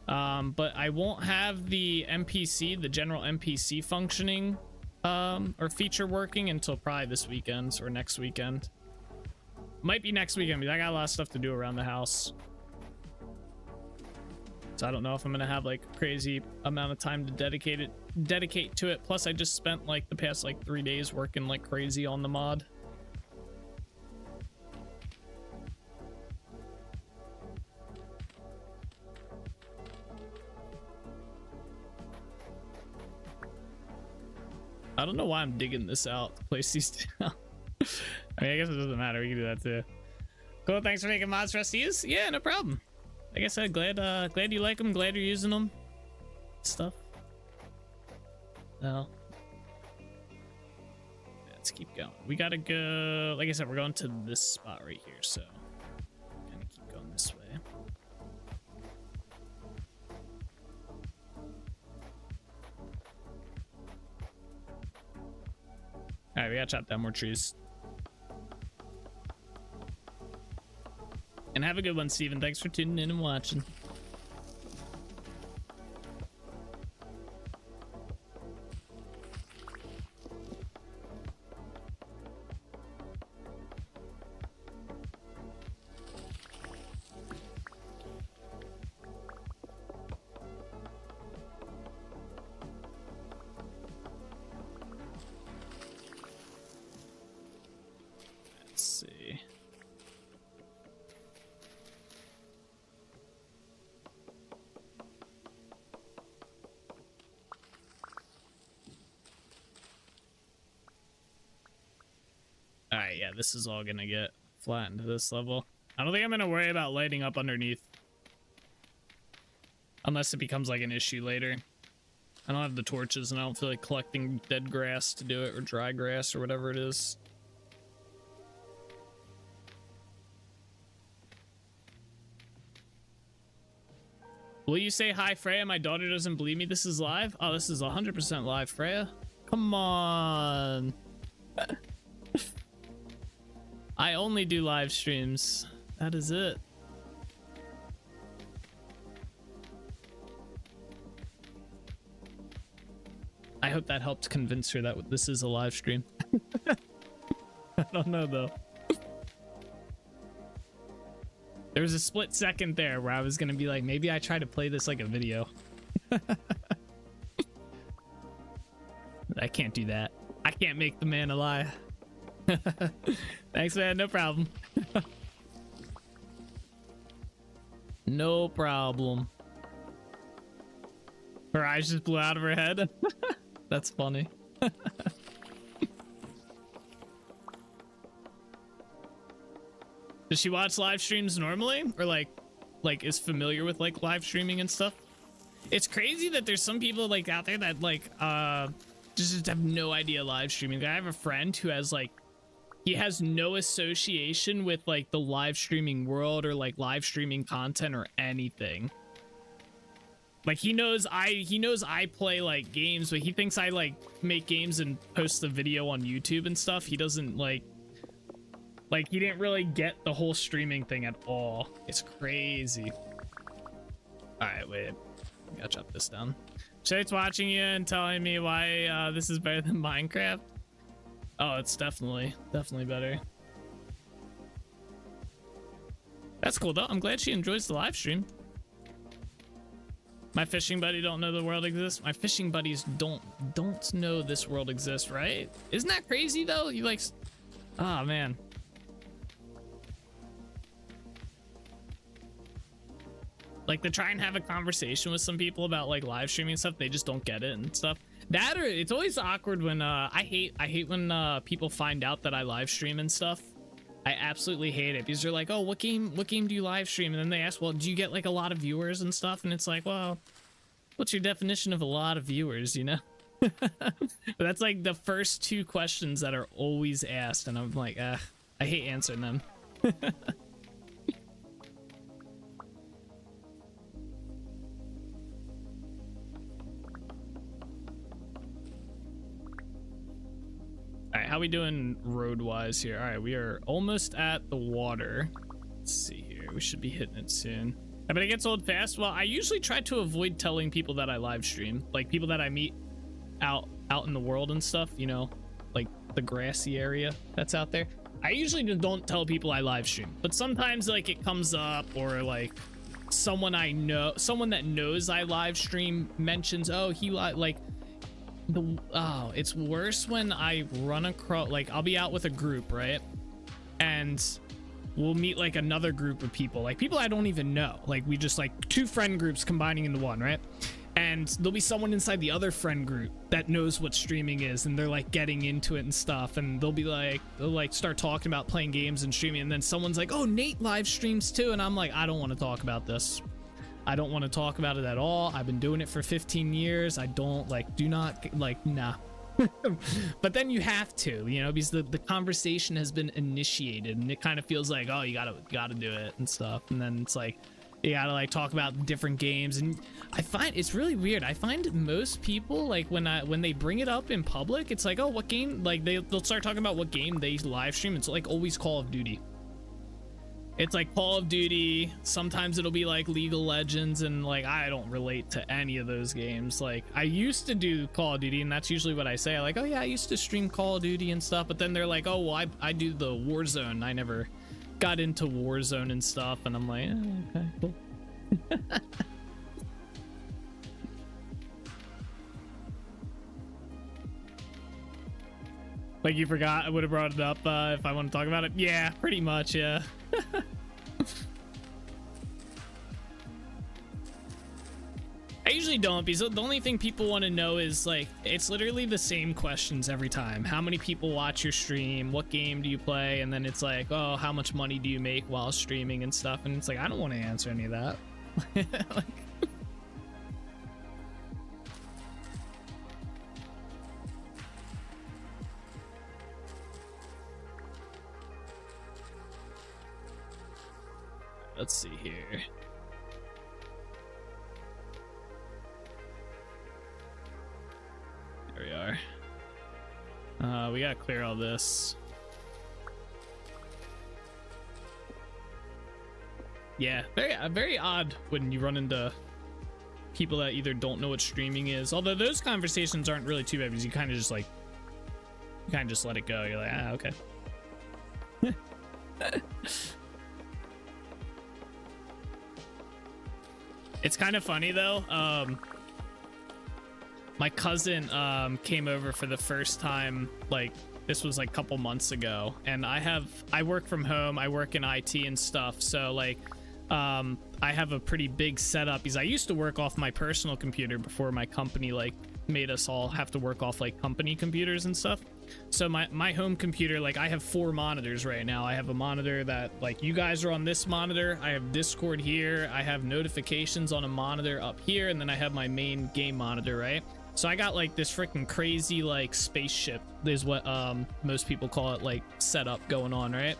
But I won't have the NPC, the general NPC functioning or feature working until probably this weekend or next weekend. Might be next weekend because I got a lot of stuff to do around the house. So I don't know if I'm gonna have like a crazy amount of time to dedicate to it. Plus I just spent like the past like 3 days working like crazy on the mod. I don't know why I'm digging this out to place these down. I mean, I guess it doesn't matter. We can do that too. Cool. Thanks for making mods for us to use. Yeah, no problem. Like I said, glad you like them. Glad you're using them. Stuff. No. Let's keep going. We gotta go. Like I said, we're going to this spot right here. So, gonna keep going this way. All right, we gotta chop down more trees. And have a good one, Steven. Thanks for tuning in and watching. Let's see. All right, yeah, this is all gonna get flattened to this level. I don't think I'm gonna worry about lighting up underneath. Unless it becomes like an issue later. I don't have the torches and I don't feel like collecting dead grass to do it, or dry grass, or whatever it is. Will you say hi, Freya? My daughter doesn't believe me. This is live? Oh, this is 100% live, Freya. Come on. I only do live streams. That is it. I hope that helped convince her that this is a live stream. I don't know though. There was a split second there where I was gonna be like, maybe I try to play this like a video. I can't do that. I can't make the man a lie. Thanks, man. No problem. No problem. Her eyes just blew out of her head. That's funny. Does she watch live streams normally, or like is familiar with like live streaming and stuff? It's crazy that there's some people like out there that like just have no idea live streaming. I have a friend who has like, he has no association with like the live streaming world or like live streaming content or anything. Like he knows I play like games, but he thinks I like make games and post the video on YouTube and stuff. He doesn't like he didn't really get the whole streaming thing at all. It's crazy. All right, wait, I gotta chop this down. Shade's watching you and telling me why this is better than Minecraft. Oh, it's definitely better. That's cool though. I'm glad she enjoys the live stream. My fishing buddy don't know the world exists. My fishing buddies don't know this world exists, right? Isn't that crazy though? You like, oh man. Like to try and have a conversation with some people about like live streaming and stuff, they just don't get it and stuff. That, or it's always awkward when I hate when people find out that I live stream and stuff. I absolutely hate it because they're like, oh, what game do you live stream? And then they ask, well, do you get like a lot of viewers and stuff? And it's like, well, what's your definition of a lot of viewers, you know? But that's like the first two questions that are always asked, and I'm like, I hate answering them. All right, how we doing road-wise here? All right, we are almost at the water. Let's see here. We should be hitting it soon. But it gets old fast. Well, I usually try to avoid telling people that I live stream, like people that I meet out in the world and stuff, you know, like the grassy area that's out there. I usually don't tell people I live stream, but sometimes like it comes up, or like someone I know, someone that knows I live stream mentions, oh, it's worse when I run across, like, I'll be out with a group, right? And we'll meet like another group of people, like people I don't even know. Like we just like 2 friend groups combining into one, right? And there'll be someone inside the other friend group that knows what streaming is, and they're like getting into it and stuff, and they'll start talking about playing games and streaming, and then someone's like, oh, Nate live streams too, and I'm like, I don't want to talk about this. I don't want to talk about it at all. I've been doing it for 15 years. I don't nah. But then you have to, you know, because the conversation has been initiated, and it kind of feels like, oh, you gotta do it and stuff, and then it's like you gotta like talk about different games. And I find it's really weird. I find most people, like when they bring it up in public, it's like, oh, what game, like they'll start talking about what game they live stream. It's like always Call of Duty. It's like Call of Duty. Sometimes it'll be like League of Legends, and like I don't relate to any of those games. Like I used to do Call of Duty, and that's usually what I say. Like, oh yeah, I used to stream Call of Duty and stuff. But then they're like, oh well, I do the Warzone. I never got into Warzone and stuff, and I'm like, oh, okay, cool. Like you forgot I would have brought it up if I want to talk about it. Yeah, pretty much, yeah. I usually don't, because the only thing people want to know is like, it's literally the same questions every time. How many people watch your stream? What game do you play? And then it's like, oh, how much money do you make while streaming and stuff? And it's like, I don't want to answer any of that. Like, let's see here. There we are. We gotta clear all this. Yeah, very odd when you run into people that either don't know what streaming is. Although those conversations aren't really too bad, because you kind of just let it go. You're like, ah, okay. It's kind of funny though. My cousin came over for the first time, like this was like a couple months ago, and I work from home. I work in IT and stuff, so like I have a pretty big setup, because I used to work off my personal computer before my company like made us all have to work off like company computers and stuff. So my home computer, like I have 4 monitors right now. I have a monitor that like you guys are on this monitor. I have Discord here. I have notifications on a monitor up here, and then I have my main game monitor, right? So I got like this freaking crazy like spaceship is what most people call it, like setup going on, right?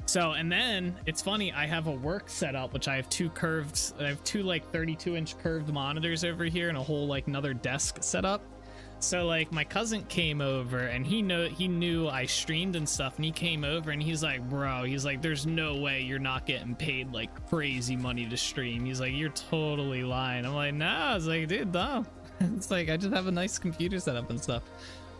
So, and then it's funny, I have a work setup, which I have 2 like 32-inch curved monitors over here, and a whole like another desk setup. So like my cousin came over, and he knew I streamed and stuff, and he came over and he's like, bro, he's like, there's no way you're not getting paid like crazy money to stream. He's like, you're totally lying. I'm like, nah. I was like, dude, no. It's like, I just have a nice computer setup and stuff.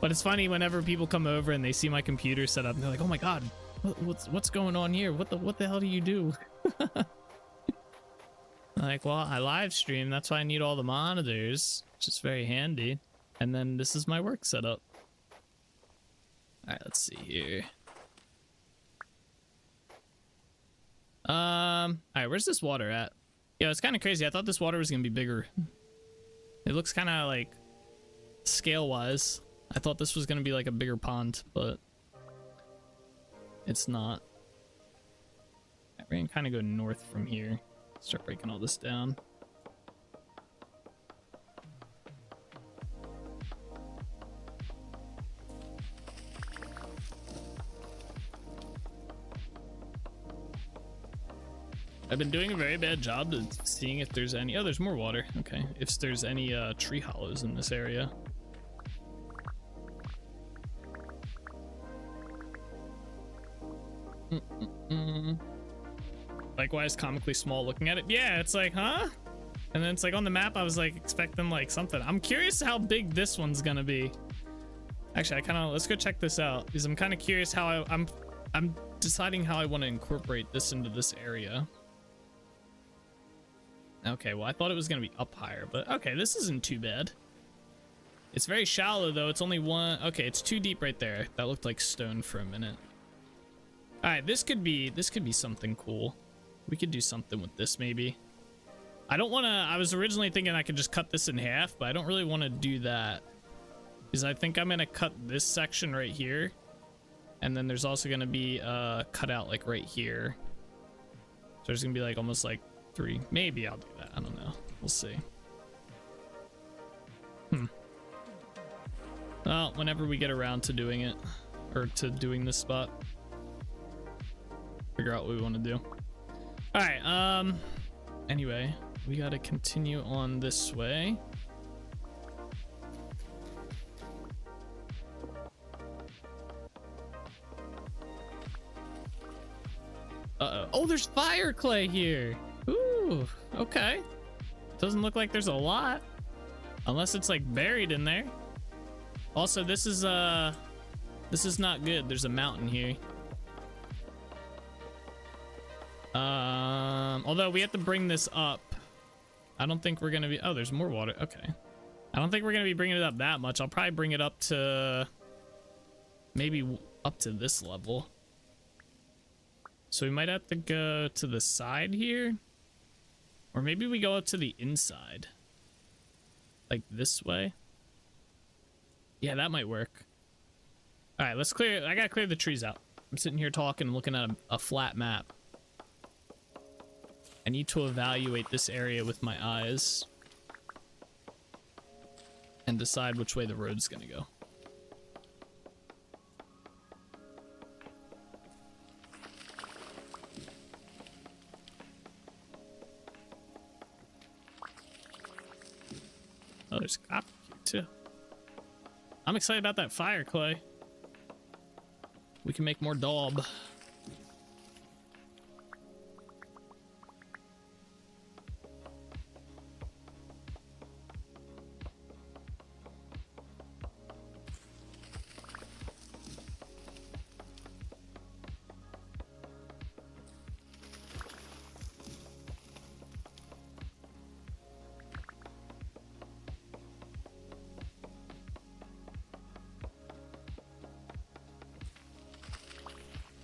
But it's funny whenever people come over and they see my computer setup, and they're like, oh my god, what's going on here? What the hell do you do? Like, well, I live stream, that's why I need all the monitors, which is very handy. And then this is my work setup. All right, let's see here. All right, where's this water at? Yeah, it's kind of crazy. I thought this water was gonna be bigger. It looks kind of like scale wise, I thought this was gonna be like a bigger pond, but it's not. We're gonna kind of go north from here. Start breaking all this down. I've been doing a very bad job of seeing if there's any. Oh, there's more water. Okay, if there's any tree hollows in this area. Likewise, comically small looking at it. Yeah, it's like, huh? And then it's like on the map, I was like expecting like something. I'm curious how big this one's gonna be. Actually, let's go check this out, because I'm kind of curious how I'm deciding how I want to incorporate this into this area. Okay, well, I thought it was gonna be up higher, but okay, this isn't too bad. It's very shallow though. It's only one. Okay, it's too deep right there. That looked like stone for a minute. All right, this could be something cool. We could do something with this maybe. I don't want to. I was originally thinking I could just cut this in half, but I don't really want to do that because I think I'm gonna cut this section right here, and then there's also gonna be cut out like right here. So there's gonna be like almost like 3. Maybe I'll do that. I don't know. We'll see. Well, whenever we get around to doing it, or to doing this spot, figure out what we want to do. All right. Anyway, we got to continue on this way. Uh-oh. Oh, there's fire clay here. Ooh, okay. Doesn't look like there's a lot. Unless it's like buried in there. Also, this is not good. There's a mountain here. Although we have to bring this up. I don't think we're gonna be, oh, there's more water. Okay. I don't think we're gonna be bringing it up that much. I'll probably bring it up to maybe up to this level. So we might have to go to the side here, or maybe we go up to the inside, like this way. Yeah, that might work. All right, let's clear. I gotta clear the trees out. I'm sitting here talking, looking at a flat map. I need to evaluate this area with my eyes and decide which way the road's gonna go. Oh, there's copper here too. I'm excited about that fire clay. We can make more daub.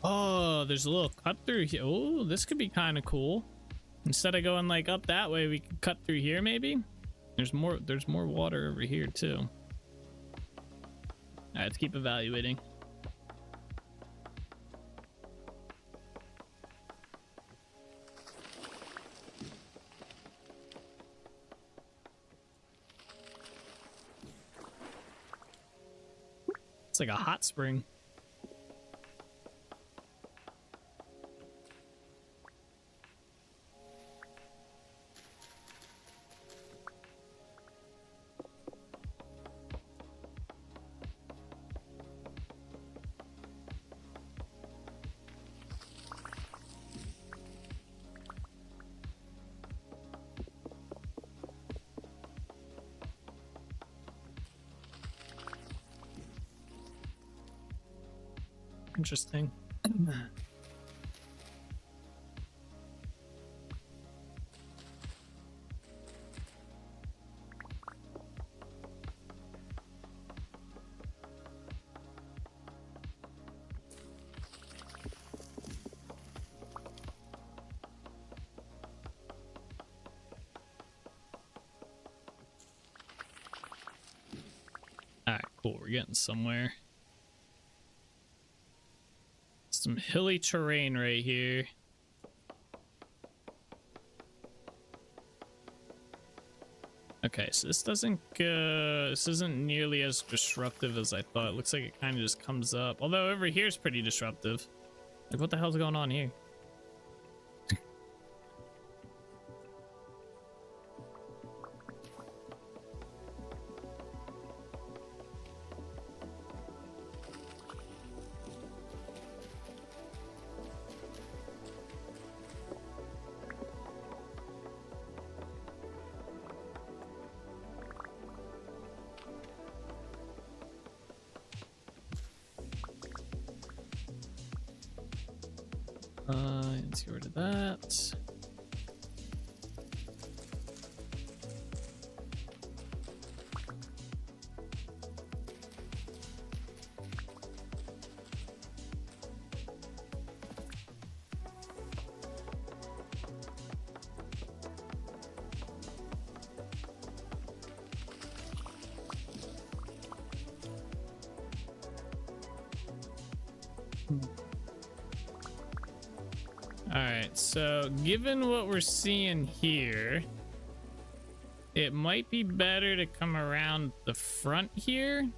Oh, there's a little cut through here. Oh, this could be kind of cool. Instead of going like up that way, we can cut through here maybe. There's more water over here too. All right, let's keep evaluating. It's like a hot spring. Interesting. All right, cool. We're getting somewhere. Some hilly terrain right here. Okay, so this doesn't this isn't nearly as disruptive as I thought. It looks like it kind of just comes up. Although over here is pretty disruptive. Like, what the hell's going on here? Let's get rid of that. Alright, so given what we're seeing here, it might be better to come around the front here.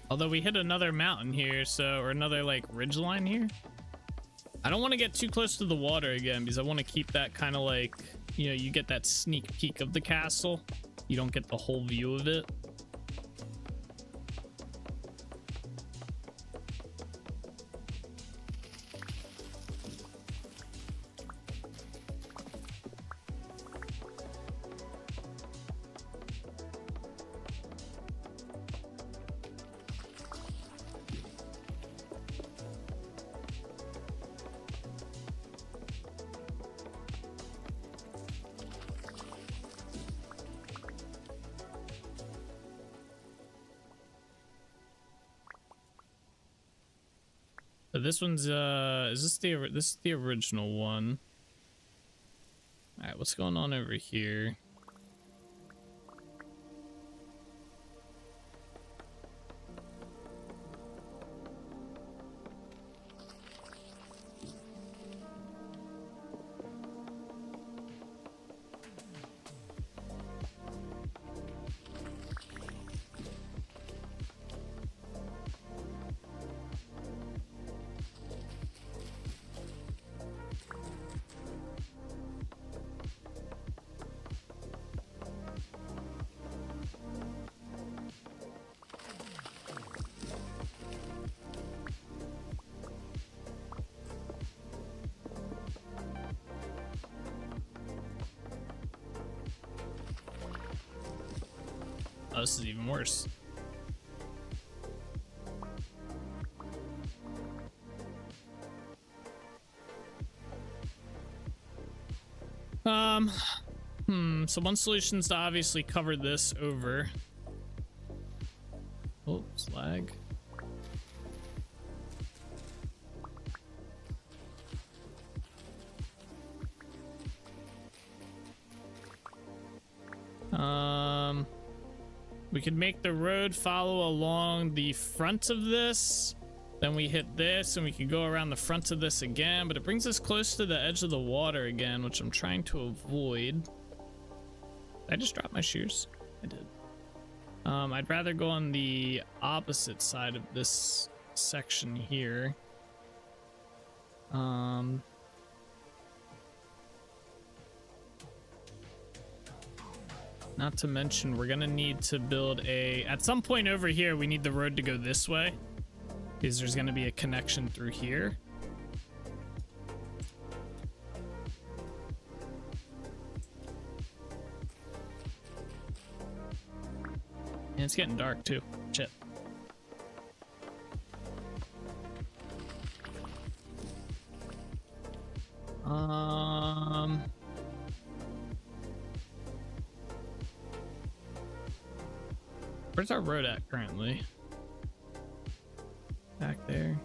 Although we hit another mountain here, so, or another like ridge line here. I don't want to get too close to the water again because I want to keep that kind of like, you know, you get that sneak peek of the castle. You don't get the whole view of it. So this one's is this is the original one. All right, what's going on over here? Oh, this is even worse. So one solution is to obviously cover this over. Oops, lag. We could make the road follow along the front of this. Then we hit this and we could go around the front of this again, but it brings us close to the edge of the water again, which I'm trying to avoid. Did I just drop my shears? I did. I'd rather go on the opposite side of this section here. Not to mention, we're gonna need to build at some point over here, we need the road to go this way, because there's gonna be a connection through here. And it's getting dark too. Shit. Where's our road at currently? Back there.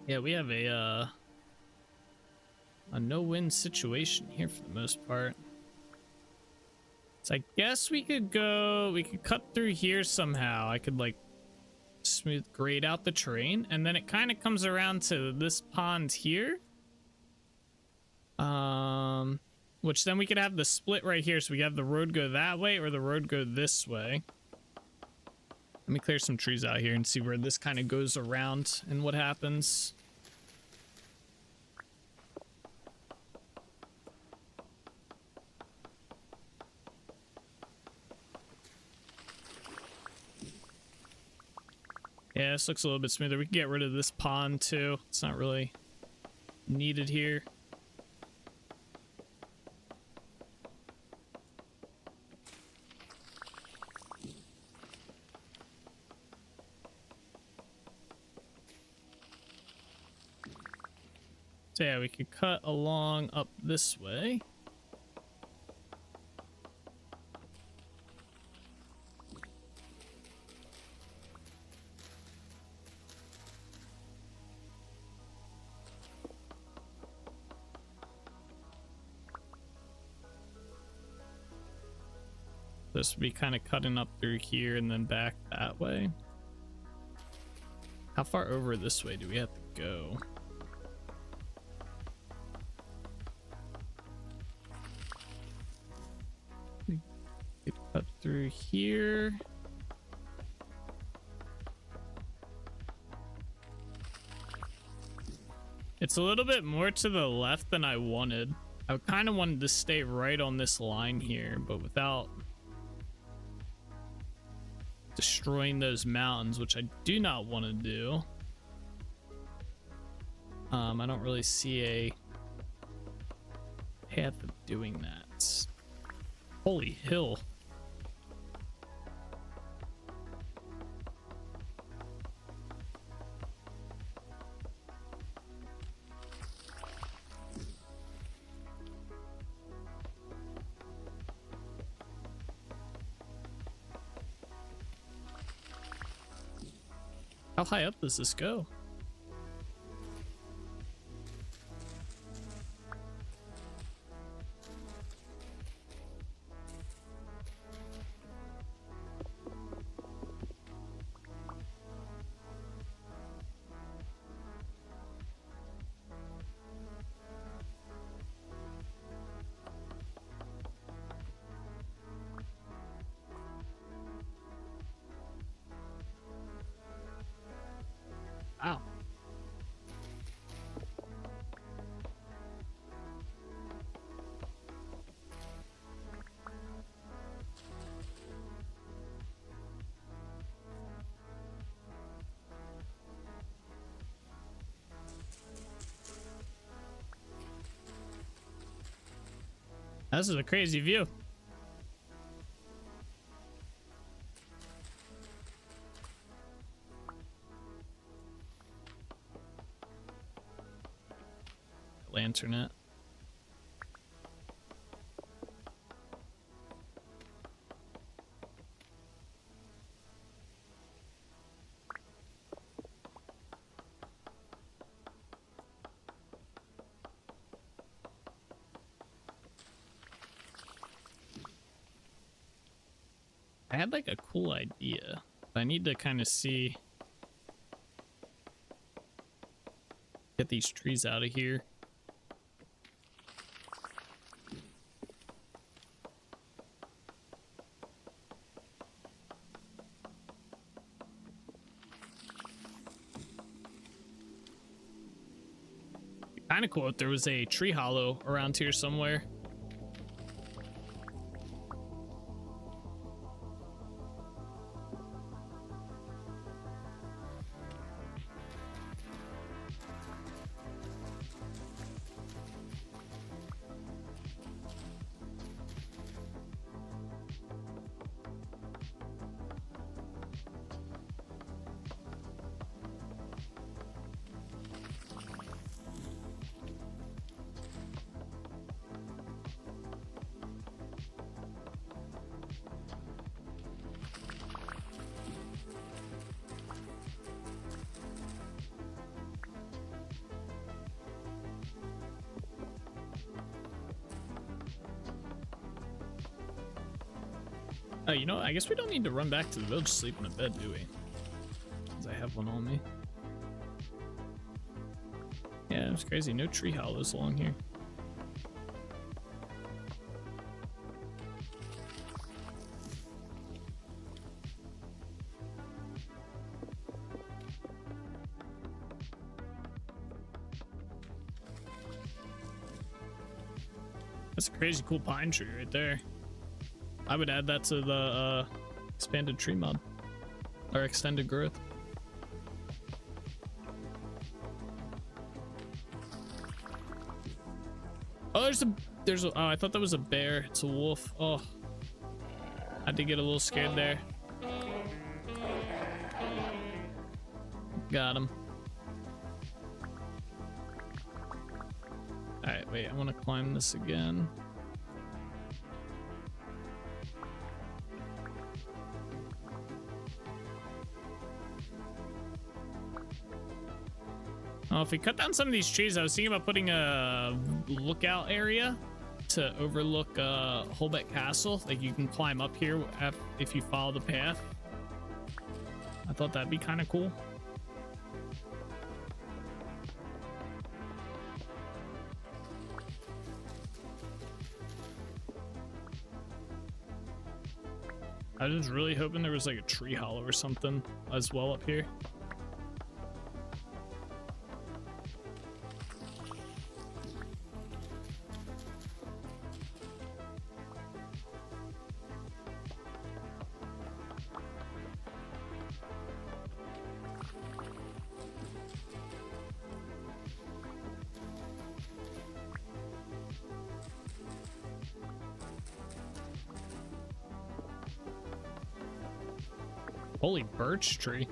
Yeah, we have a no-win situation here for the most part. So I guess we could cut through here somehow. I could like smooth grade out the terrain, and then it kind of comes around to this pond here. Which then we could have the split right here, so we have the road go that way or the road go this way. Let me clear some trees out here and see where this kind of goes around and what happens. Yeah, this looks a little bit smoother. We can get rid of this pond too. It's not really needed here. So yeah, we could cut along up this way. This would be kind of cutting up through here and then back that way. How far over this way do we have to go? Cut through here. It's a little bit more to the left than I wanted. I kind of wanted to stay right on this line here, but without destroying those mountains, which I do not want to do. I don't really see a path of doing that. Holy hill. How high up does this go? Wow. This is a crazy view. Lantern it. I had like a cool idea. I need to kind of see, get these trees out of here. Kind of cool if there was a tree hollow around here somewhere. Oh, you know, I guess we don't need to run back to the village to sleep in a bed, do we? Because I have one on me. Yeah, it's crazy. No tree hollows along here. That's a crazy cool pine tree right there. I would add that to the expanded tree mod or extended growth. Oh, oh, I thought that was a bear. It's a wolf. Oh, I did get a little scared there. Got him. All right, wait, I want to climb this again. Oh, if we cut down some of these trees, I was thinking about putting a lookout area to overlook Holbeck Castle. Like you can climb up here if you follow the path. I thought that'd be kind of cool. I was really hoping there was like a tree hollow or something as well up here. Holy birch tree.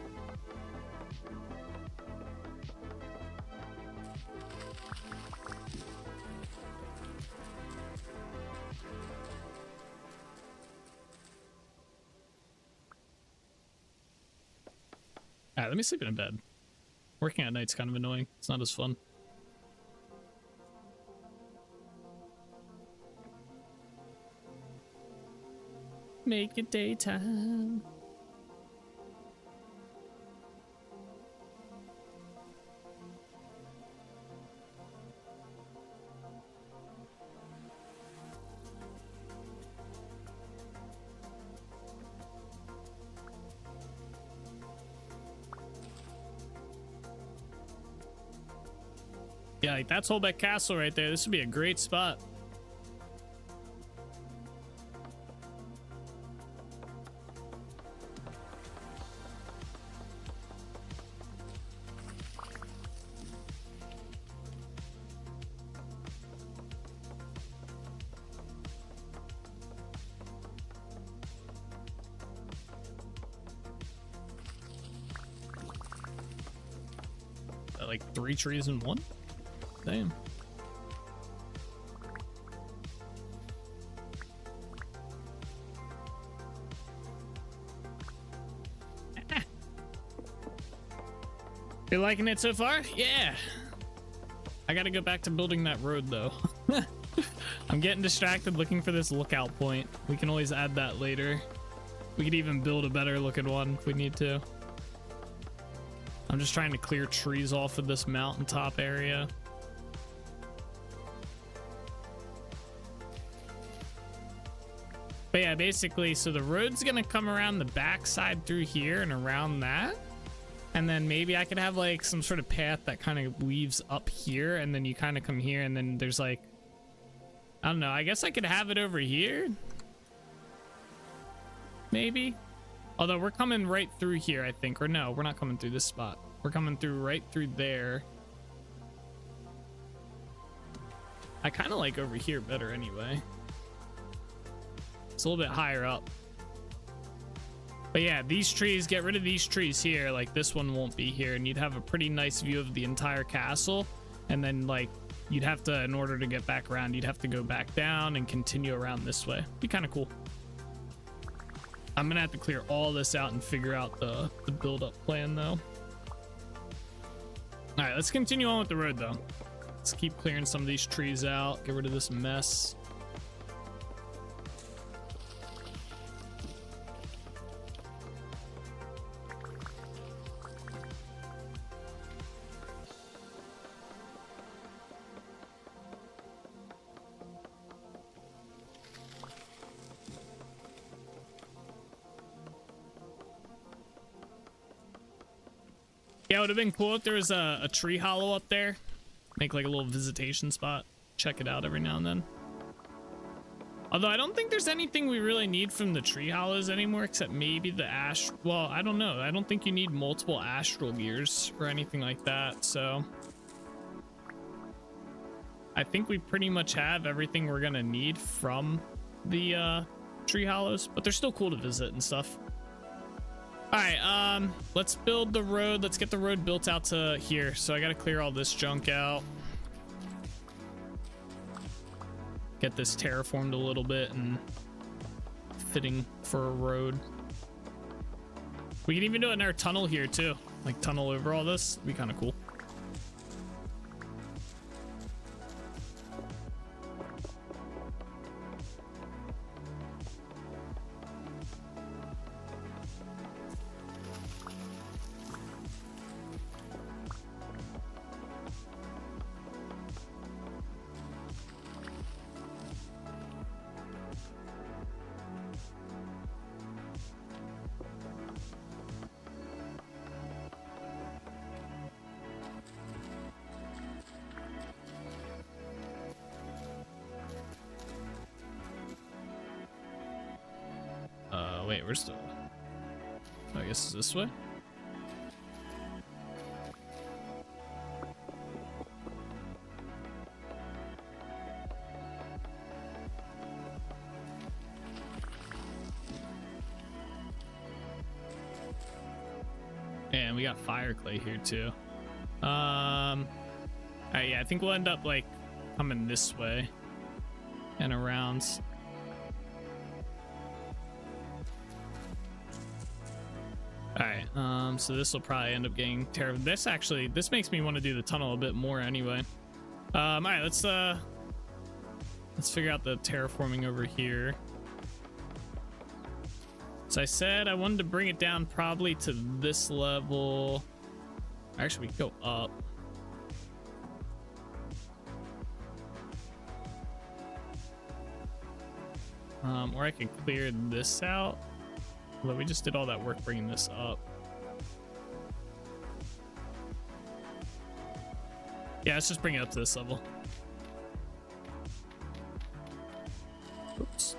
Alright, let me sleep in a bed. Working at night's kind of annoying. It's not as fun. Make it daytime. Yeah, like that's Holbeck Castle right there. This would be a great spot. Like 3 trees in one? Damn. You liking it so far? Yeah. I gotta go back to building that road though. I'm getting distracted looking for this lookout point. We can always add that later. We could even build a better looking one if we need to. I'm just trying to clear trees off of this mountaintop area. But yeah, basically, so the road's gonna come around the backside through here and around that. And then maybe I could have like some sort of path that kind of weaves up here, and then you kind of come here, and then there's like, I don't know, I guess I could have it over here. Maybe. Although we're coming right through here, I think. Or no, we're not coming through this spot. We're coming through right through there. I kind of like over here better anyway. It's a little bit higher up. But yeah, these trees, get rid of these trees here. Like this one won't be here, and you'd have a pretty nice view of the entire castle. And then like you'd have to, in order to get back around, you'd have to go back down and continue around this way. Be kind of cool. I'm gonna have to clear all this out and figure out the build-up plan though. All right, let's continue on with the road though. Let's keep clearing some of these trees out, get rid of this mess. Yeah, it would have been cool if there was a tree hollow up there. Make like a little visitation spot. Check it out every now and then. Although I don't think there's anything we really need from the tree hollows anymore, except maybe the ash. Well, I don't know. I don't think you need multiple astral gears or anything like that. So I think we pretty much have everything we're going to need from the tree hollows, but they're still cool to visit and stuff. All right, let's build the road. Let's get the road built out to here. So I got to clear all this junk out. Get this terraformed a little bit and fitting for a road. We can even do another tunnel here too. Like tunnel over all this. It'd be kind of cool. Wait, where's the... I guess it's this way? And we got fire clay here too. Alright, yeah, I think we'll end up like coming this way and around. Alright, so this will probably end up getting terrible. This makes me want to do the tunnel a bit more anyway. Alright, let's figure out the terraforming over here. So I said I wanted to bring it down probably to this level. Actually, we could go up. Or I could clear this out. Although we just did all that work bringing this up. Yeah, let's just bring it up to this level. Oops.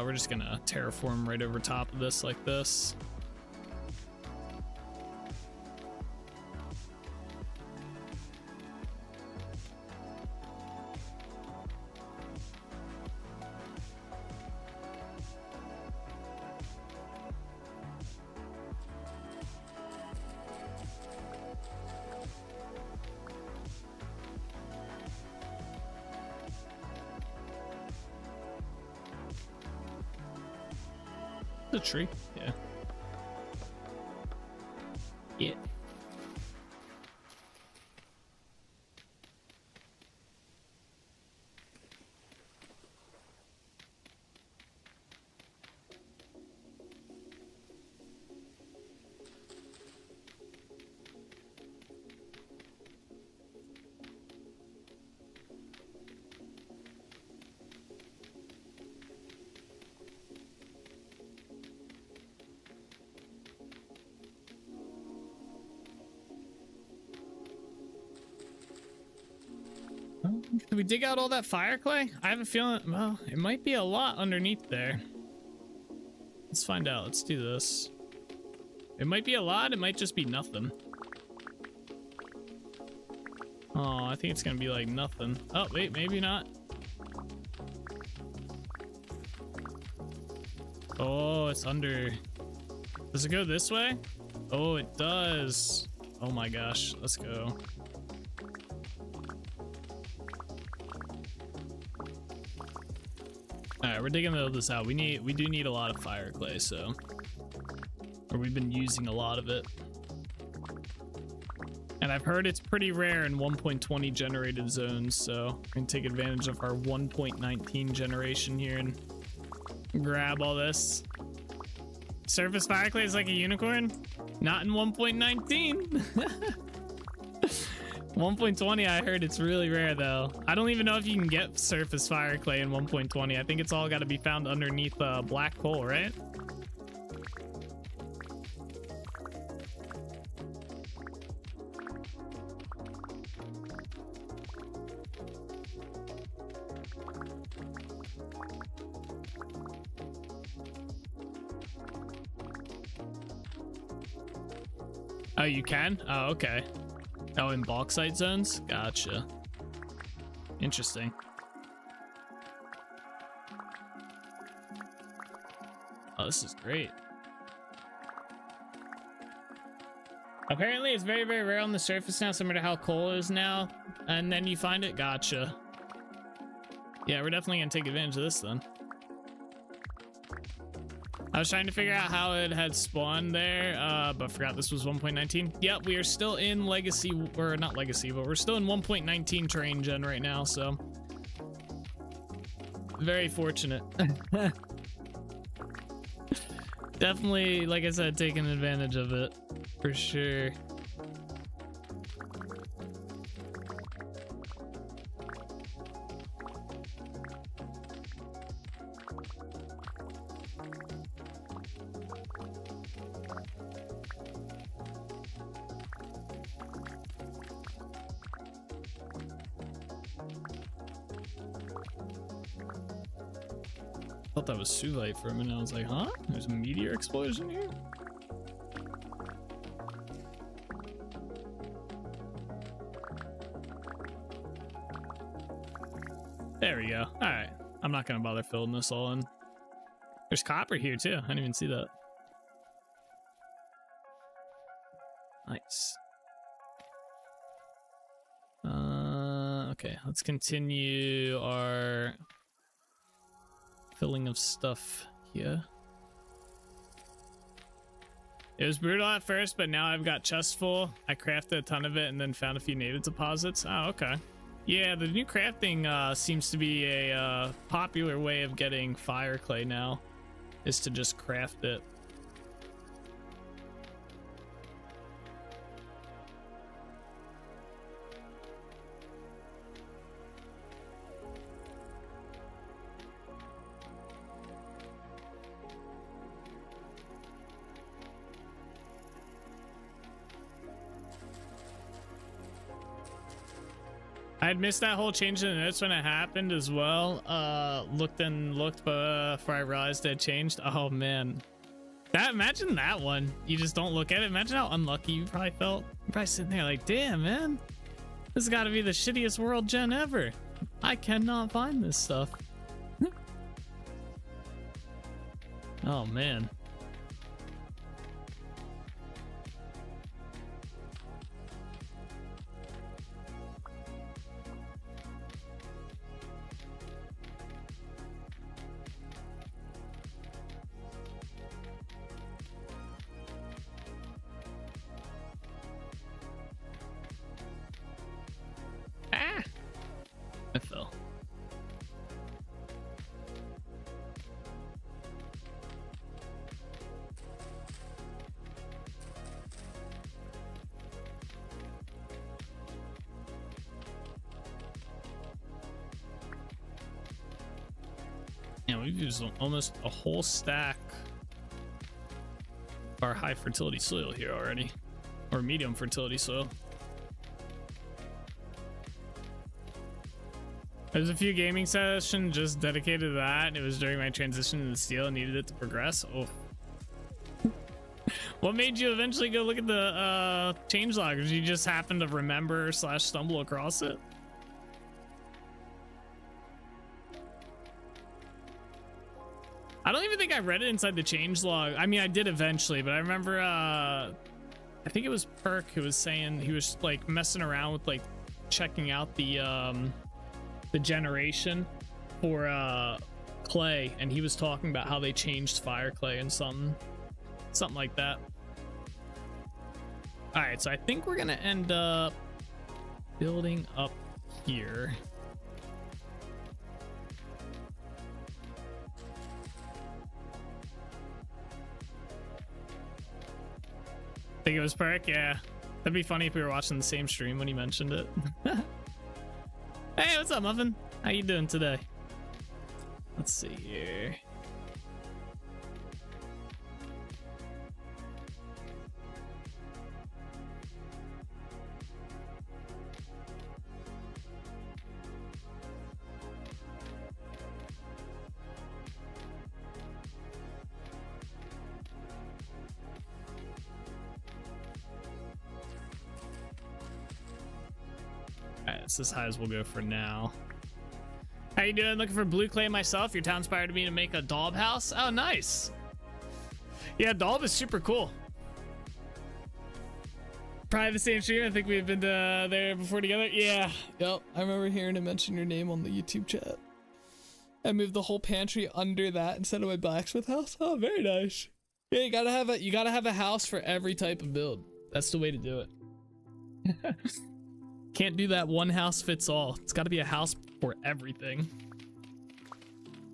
We're just gonna terraform right over top of this like this. The tree, yeah. Yeah. Did we dig out all that fire clay? I have a feeling, well, it might be a lot underneath there. Let's find out. Let's do this. It might be a lot. It might just be nothing. Oh, I think it's gonna be like nothing. Oh, wait, maybe not. Oh, it's under. Does it go this way? Oh, it does. Oh my gosh, let's go. Alright, we're digging this out. We do need a lot of fire clay, so, or we've been using a lot of it. And I've heard it's pretty rare in 1.20 generated zones, so we can take advantage of our 1.19 generation here and grab all this. Surface fire clay is like a unicorn? Not in 1.19. 1.20, I heard it's really rare though. I don't even know if you can get surface fire clay in 1.20. I think it's all got to be found underneath black coal, right? Oh, you can? Oh, okay. Oh, in bauxite zones? Gotcha. Interesting. Oh, this is great. Apparently, it's very, very rare on the surface now, similar to how coal is now. And then you find it? Gotcha. Yeah, we're definitely going to take advantage of this then. I was trying to figure out how it had spawned there, but forgot this was 1.19. Yep, we are still in legacy, or not legacy, but we're still in 1.19 terrain gen right now, so very fortunate. Definitely, like I said, taking advantage of it for sure. Thought that was Suvite for a minute. I was like, huh? There's a meteor explosion here? There we go. All right. I'm not going to bother filling this all in. There's copper here too. I didn't even see that. Nice. Okay, let's continue our filling of stuff here. It was brutal at first, but now I've got chests full. I crafted a ton of it and then found a few native deposits. Oh, okay. Yeah, the new crafting seems to be a popular way of getting fire clay now, is to just craft it. I had missed that whole change in the notes when it happened as well. Looked before I realized it had changed. Oh man, imagine that one. You just don't look at it. Imagine how unlucky you probably felt. You're probably sitting there like, damn man, this has got to be the shittiest world gen ever. I cannot find this stuff. Oh man. I fell. Yeah, we've used almost a whole stack of our high fertility soil here already, or medium fertility soil. There's a few gaming sessions just dedicated to that. It was during my transition to the steel and needed it to progress. Oh. What made you eventually go look at the changelog? Did you just happen to remember / stumble across it? I don't even think I read it inside the changelog. I mean, I did eventually, but I remember I think it was Perk who was saying he was like messing around with like checking out the generation for clay, and he was talking about how they changed fire clay and something like that. All right, so I think we're gonna end up building up here. Think it was Perk? Yeah, that'd be funny if we were watching the same stream when he mentioned it. Hey, what's up, Muffin? How you doing today? Let's see here. That's as high as we'll go for now. How you doing? Looking for blue clay myself. Your town inspired me to make a daub house. Oh, nice. Yeah, daub is super cool. Probably the same stream. I think we've been there before together. Yeah. Yep. I remember hearing him mention your name on the YouTube chat. I moved the whole pantry under that instead of my blacksmith house. Oh, very nice. Yeah, you gotta have a house for every type of build. That's the way to do it. Can't do that one house fits all. It's got to be a house for everything.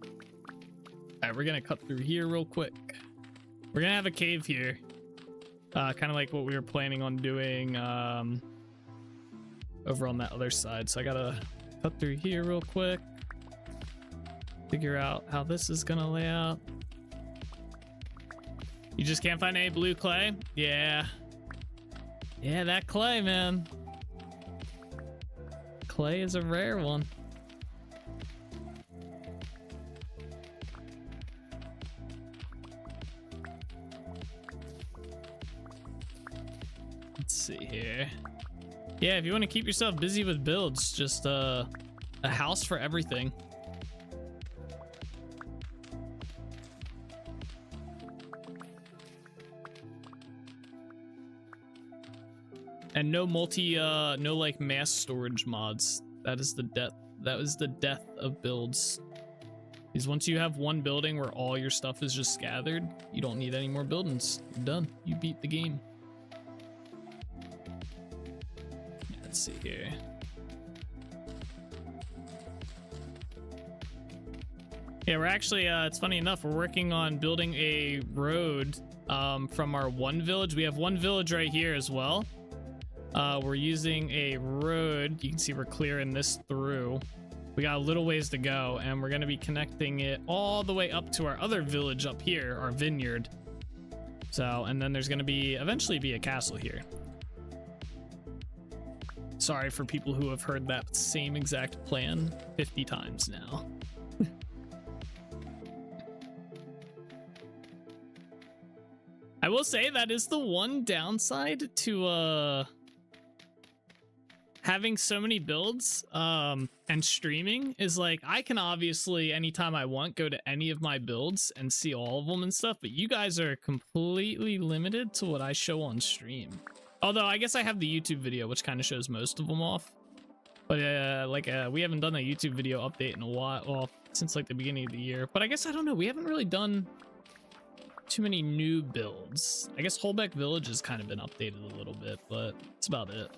All right, we're gonna cut through here real quick. We're gonna have a cave here, kind of like what we were planning on doing over on that other side. So I gotta cut through here real quick, figure out how this is gonna lay out. You just can't find any blue clay? Yeah, that clay, man. Clay is a rare one. Let's see here. Yeah, if you want to keep yourself busy with builds, just a house for everything. And no no like mass storage mods. That is the death. That was the death of builds. Because once you have one building where all your stuff is just gathered, you don't need any more buildings. You're done. You beat the game. Let's see here. Yeah, we're actually, it's funny enough, we're working on building a road from our one village. We have one village right here as well. We're using a road. You can see we're clearing this through. We got a little ways to go, and we're going to be connecting it all the way up to our other village up here, our vineyard. So, and then there's going to be eventually be a castle here. Sorry for people who have heard that same exact plan 50 times now. I will say that is the one downside to having so many builds and streaming is like I can obviously anytime I want go to any of my builds and see all of them and stuff, but you guys are completely limited to what I show on stream. Although I guess I have the YouTube video which kind of shows most of them off, but we haven't done a YouTube video update in a while, well, since like the beginning of the year. But I guess I don't know, we haven't really done too many new builds. I guess Holbeck Village has kind of been updated a little bit, but that's about it.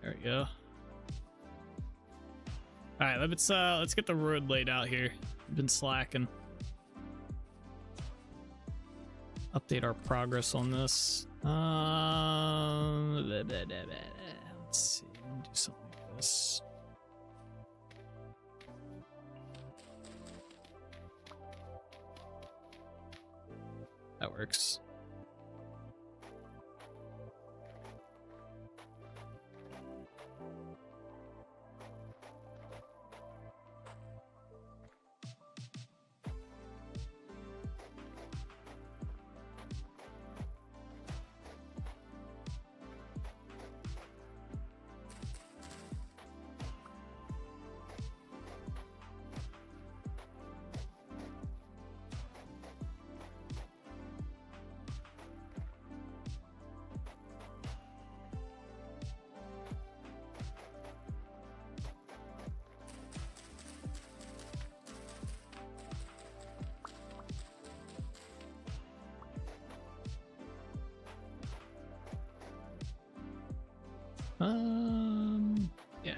There we go. All right, let's get the road laid out here. We've been slacking. Update our progress on this. Let's see. Do something like this. That works. Yeah.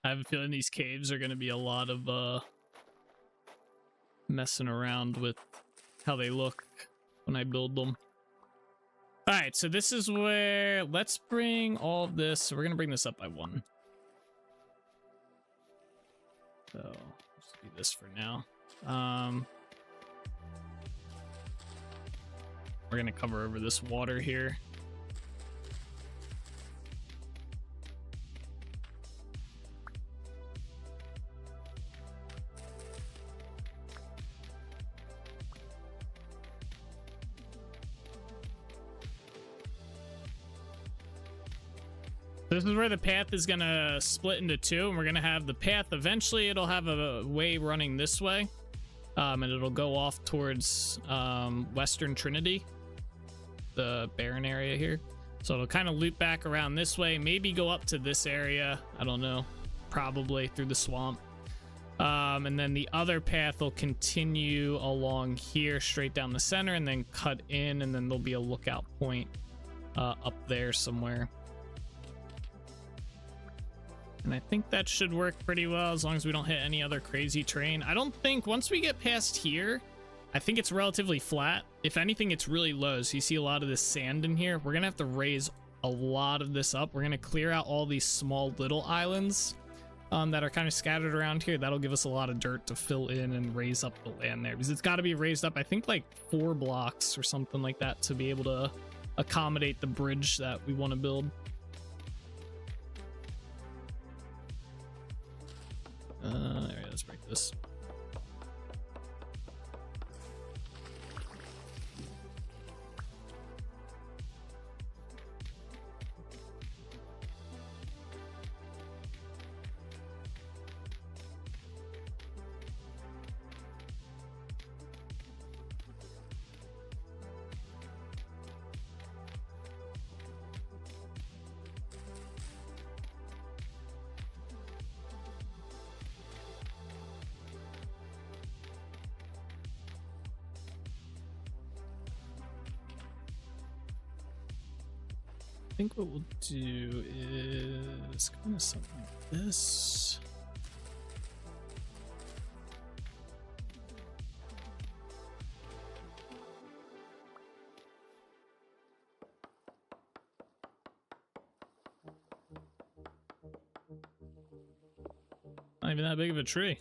I have a feeling these caves are going to be a lot of messing around with how they look when I build them. All right, so this is where let's bring all of this. So we're going to bring this up by 1. So let's do this for now. We're gonna cover over this water here. This is where the path is gonna split into 2, and we're gonna have the path eventually it'll have a way running this way. And it'll go off towards Western Trinity, the barren area here. So it'll kind of loop back around this way, maybe go up to this area. I don't know, probably through the swamp. And then the other path will continue along here, straight down the center, and then cut in, and then there'll be a lookout point up there somewhere. And I think that should work pretty well as long as we don't hit any other crazy terrain. I don't think once we get past here, I think it's relatively flat. If anything, it's really low. So you see a lot of this sand in here. We're going to have to raise a lot of this up. We're going to clear out all these small little islands that are kind of scattered around here. That'll give us a lot of dirt to fill in and raise up the land there, because it's got to be raised up, I think, like 4 blocks or something like that to be able to accommodate the bridge that we want to build. All right, let's break this. I think what we'll do is kind of something like this. Not even that big of a tree.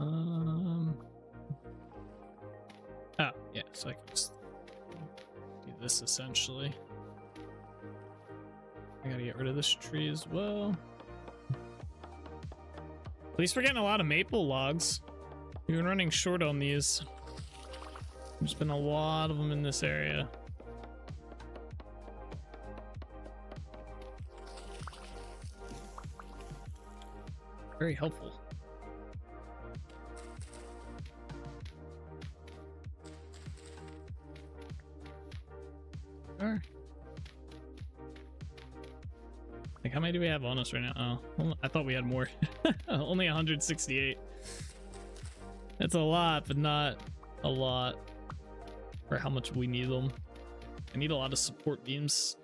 Oh, yeah, so I can just do this essentially. I gotta get rid of this tree as well. At least we're getting a lot of maple logs. We've been running short on these. There's been a lot of them in this area. Very helpful. Sure. Like, how many do we have on us right now? Oh, I thought we had more. Only 168. It's a lot, but not a lot for how much we need them. I need a lot of support beams.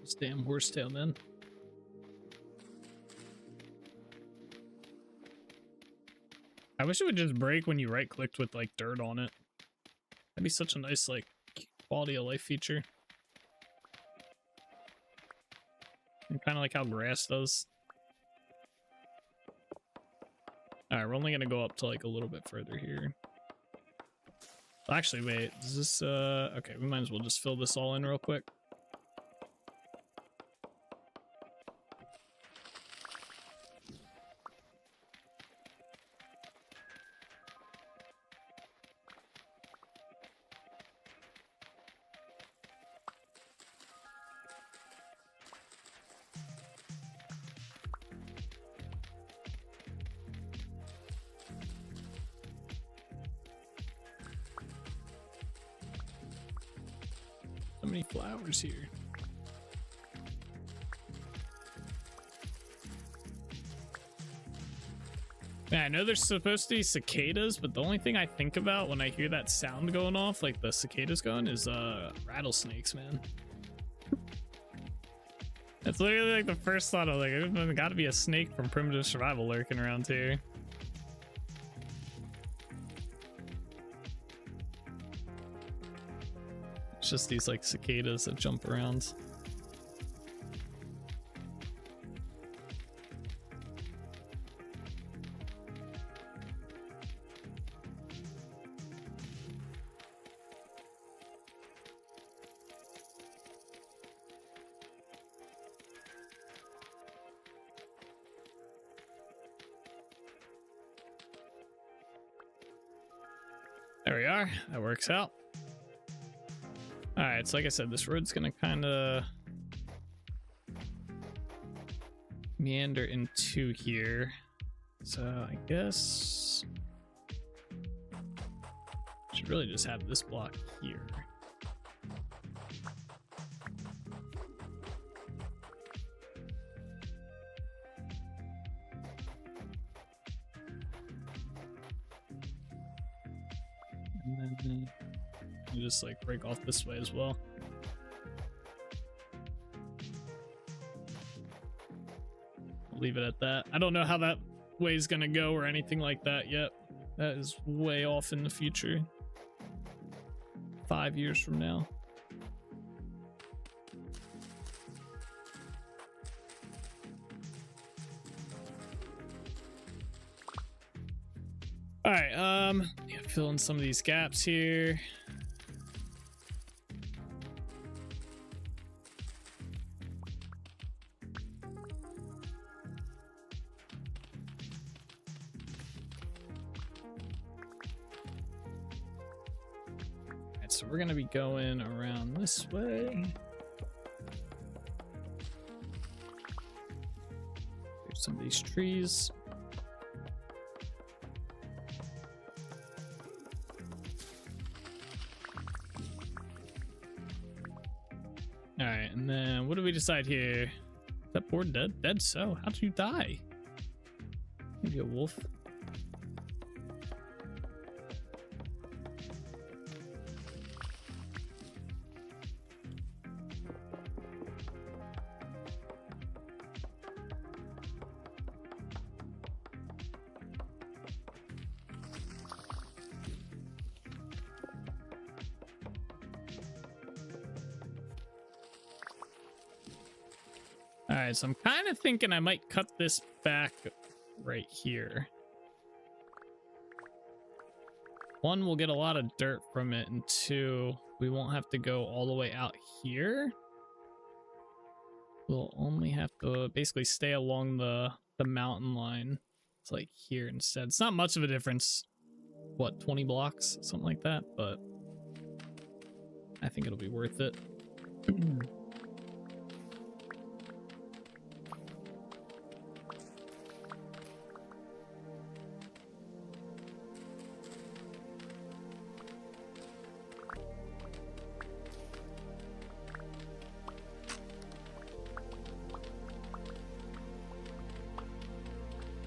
This damn horsetail, man. I wish it would just break when you right clicked with like dirt on it. That'd be such a nice like quality of life feature. Kind of like how grass does. Alright, we're only gonna go up to like a little bit further here. Actually, wait, is this okay, we might as well just fill this all in real quick. many flowers here. Man, I know there's supposed to be cicadas, but the only thing I think about when I hear that sound going off, like the cicadas going, is rattlesnakes, man. That's literally like the first thought. I was like, there's got to be a snake from Primitive Survival lurking around here. It's just these like cicadas that jump around. There we are. That works out. All right, so like I said, this road's gonna kind of meander into here. So I guess I should really just have this block here. And then you just like break off this way as well. I'll leave it at that. I don't know how that way is gonna go or anything like that yet. That is way off in the future. 5 years from now. All right, yeah, fill in some of these gaps here. All right, so we're gonna be going around this way. There's some of these trees. All right, and then what do we decide here? Is that board dead? Dead so? How did you die? Maybe a wolf? All right, so I'm kind of thinking I might cut this back right here. One, we'll get a lot of dirt from it, and two, we won't have to go all the way out here. We'll only have to basically stay along the mountain line. It's like here instead. It's not much of a difference. What, 20 blocks? Something like that, but I think it'll be worth it.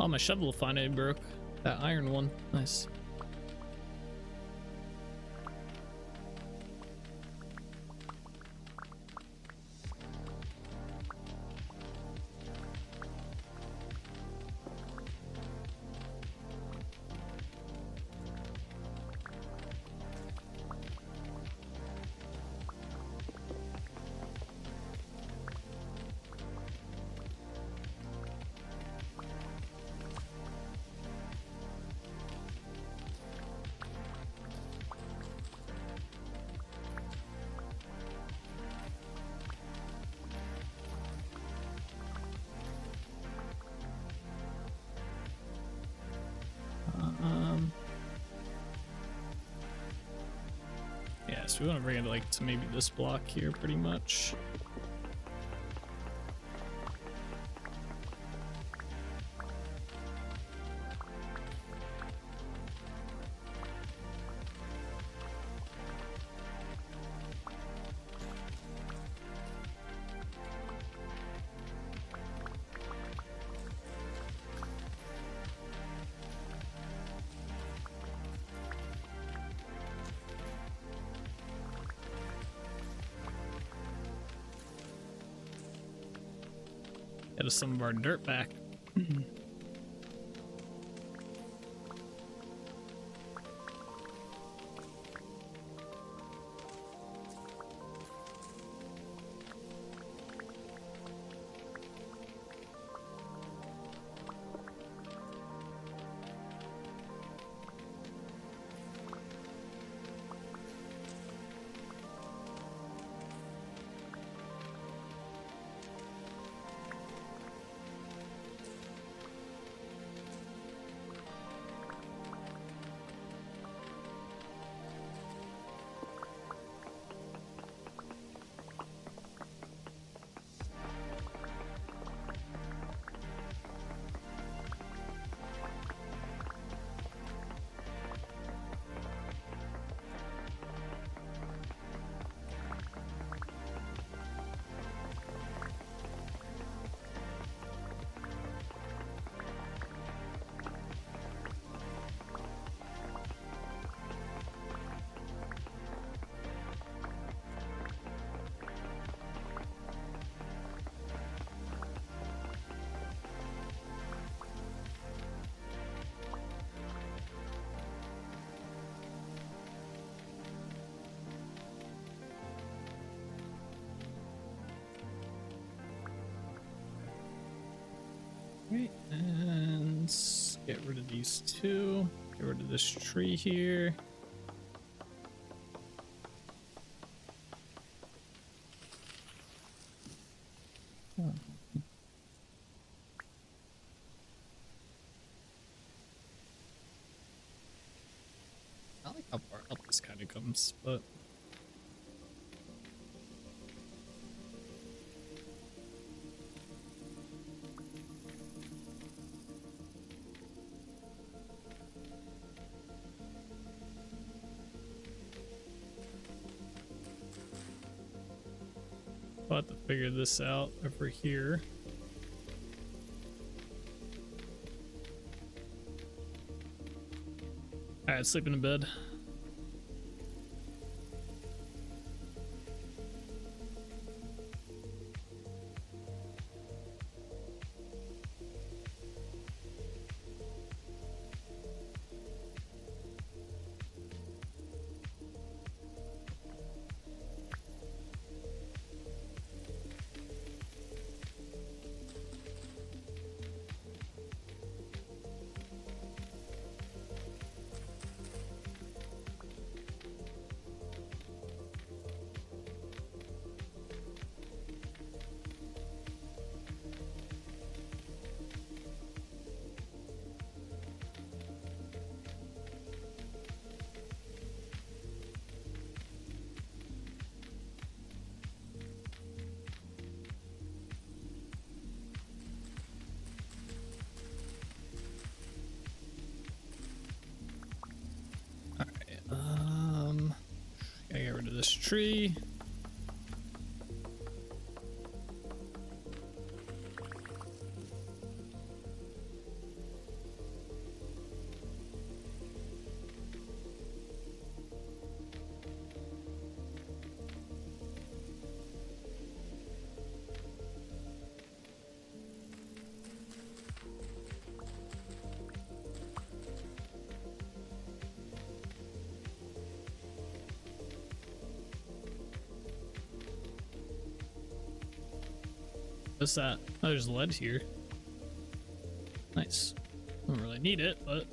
Oh, my shovel finally broke. That iron one. Nice. Yeah, so we want to bring it like to maybe this block here pretty much. Get us some of our dirt back. Right, and get rid of these two. Get rid of this tree here. Oh. I like how far up this kind of comes, but I'll have to figure this out over here. Alright, sleeping in bed. Gotta get rid of this tree. What's that? Oh, there's lead here. Nice. Don't really need it, but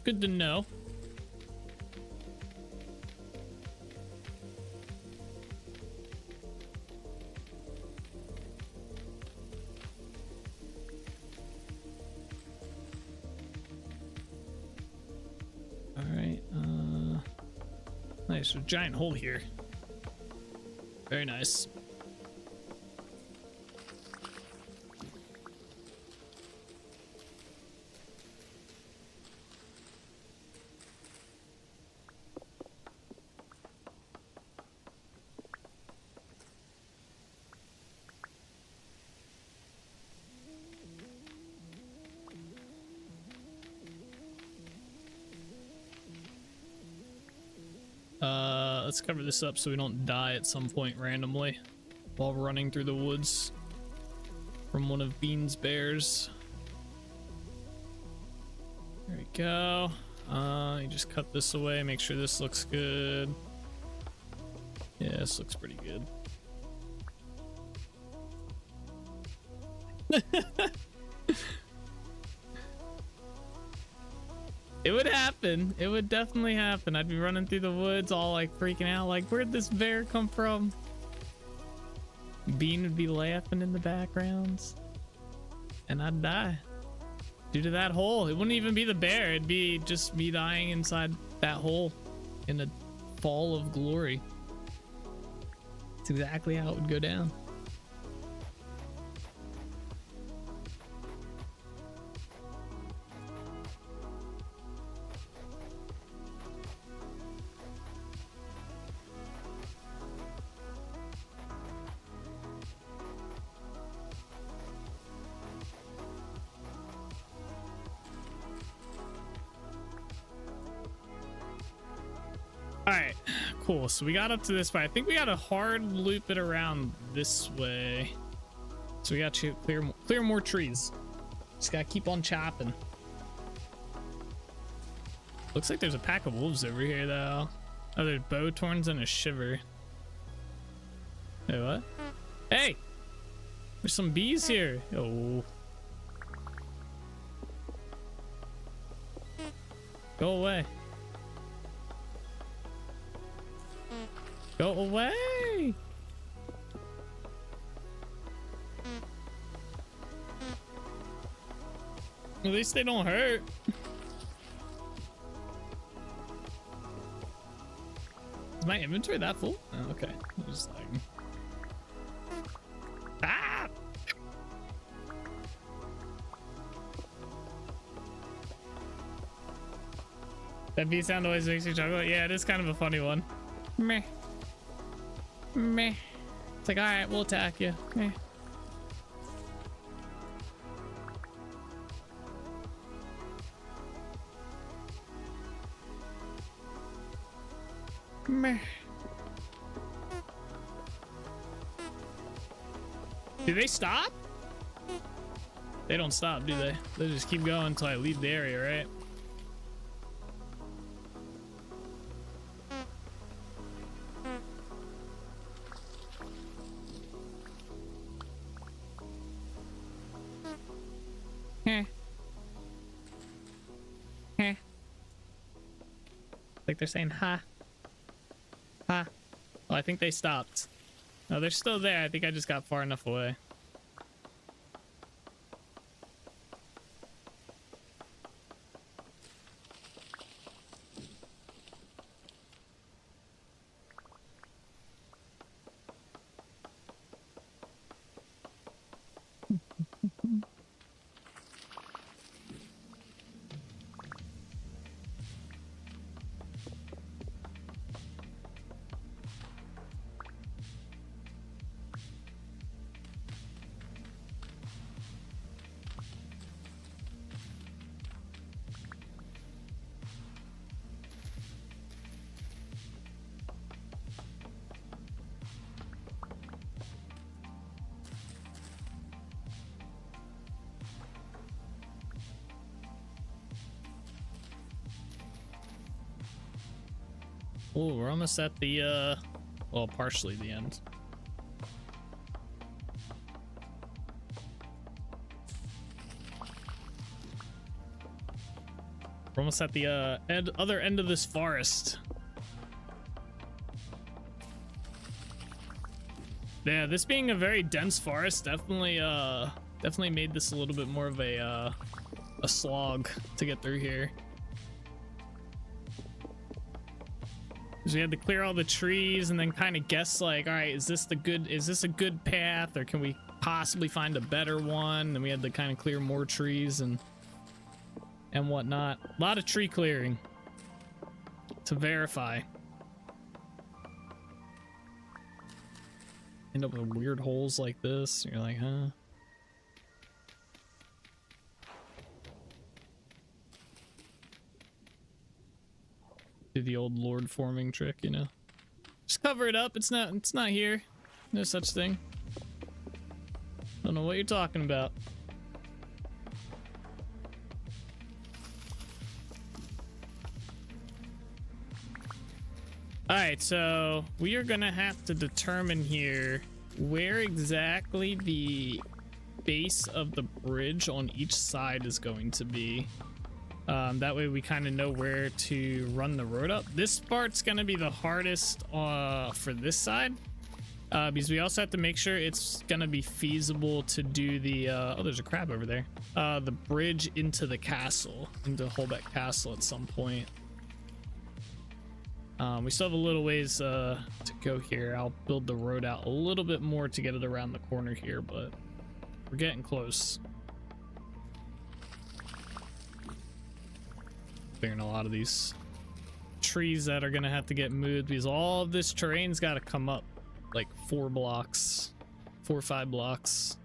good to know. All right. Nice. A giant hole here. Very nice. Let's cover this up so we don't die at some point randomly while running through the woods. from one of Bean's bears. There we go. You just cut this away, make sure this looks good. Yeah, this looks pretty good. It would happen. It would definitely happen. I'd be running through the woods all like freaking out, like, where'd this bear come from? Bean would be laughing in the backgrounds, and I'd die due to that hole. It wouldn't even be the bear, it'd be just me dying inside that hole in a fall of glory. It's exactly how it would go down. Alright, cool. So we got up to this part. I think we gotta hard loop it around this way. So we got to clear more trees. Just gotta keep on chopping. Looks like there's a pack of wolves over here though. Oh, there's bow torns and a shiver. Hey, what? Hey! There's some bees here. Oh. Go away. Go away! At least they don't hurt. Is my inventory that full? Oh, okay. Just like... Ah! That bee sound always makes me chuckle. Yeah, it is kind of a funny one. Meh. Meh. It's like, alright, we'll attack you. Meh. Meh. Do they stop? They don't stop, do they? They just keep going until I leave the area, right? Like they're saying ha ha. Oh, I think they stopped. No, they're still there. I think I just got far enough away. Oh, we're almost at the, well, partially the end. We're almost at the, other end of this forest. Yeah, this being a very dense forest definitely, definitely made this a little bit more of a slog to get through here. Because we had to clear all the trees and then kind of guess like, all right, is this a good path, or can we possibly find a better one? And we had to kind of clear more trees and whatnot. A lot of tree clearing to verify. End up with weird holes like this. You're like, huh? Do the old lord forming trick, you know? Just cover it up. It's not here. No such thing. Don't know what you're talking about. Alright, so we are gonna have to determine here where exactly the base of the bridge on each side is going to be. That way we kind of know where to run the road up. This part's gonna be the hardest for this side, because we also have to make sure it's gonna be feasible to do the oh, there's a crab over there, the bridge into the castle, into Holbeck Castle at some point. We still have a little ways to go here. I'll build the road out a little bit more to get it around the corner here, but we're getting close. Clearing a lot of these trees that are gonna have to get moved because all of this terrain's got to come up like 4 or 5 blocks.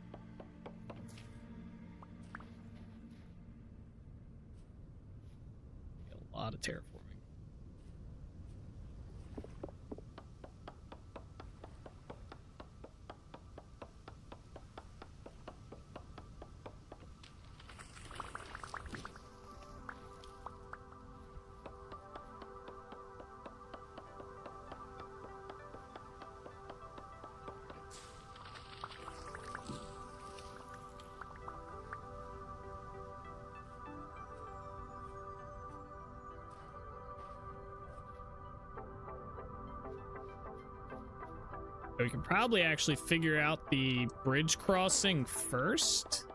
A lot of terraforming. We can probably actually figure out the bridge crossing first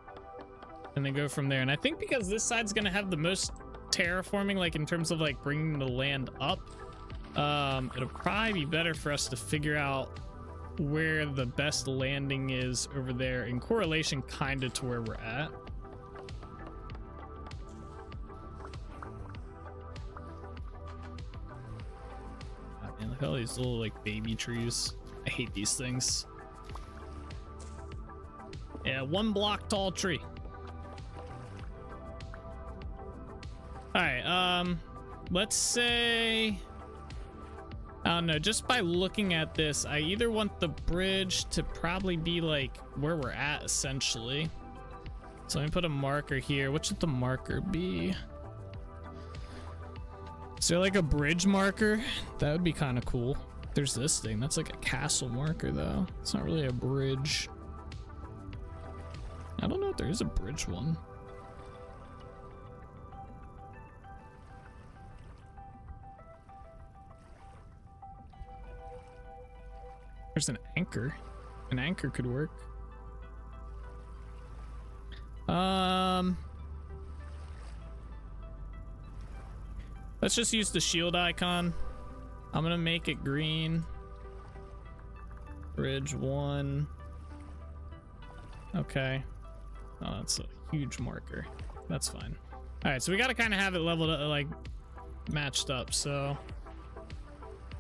and then go from there. And I think because this side's gonna have the most terraforming, like in terms of like bringing the land up, it'll probably be better for us to figure out where the best landing is over there in correlation kind of to where we're at. Oh, man, look at all these little like baby trees. I hate these things. Yeah, 1 block tall tree. All right, let's say, I don't know, just by looking at this, I either want the bridge to probably be like where we're at essentially. So let me put a marker here. What should the marker be? Is there like a bridge marker? That would be kind of cool. There's this thing. That's like a castle marker though. It's not really a bridge. I don't know if there is a bridge one. There's an anchor. An anchor could work. Let's just use the shield icon. I'm gonna make it green. Bridge 1. Okay. Oh, that's a huge marker. That's fine. All right, so we gotta kind of have it leveled up, like matched up. So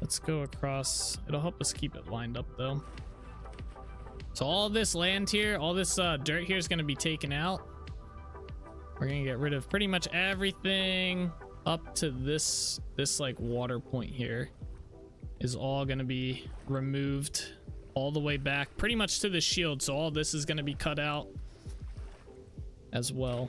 let's go across. It'll help us keep it lined up though. So all this land here, all this dirt here is gonna be taken out. We're gonna get rid of pretty much everything up to this like water point here. Is all going to be removed all the way back pretty much to the shield, so all this is going to be cut out as well.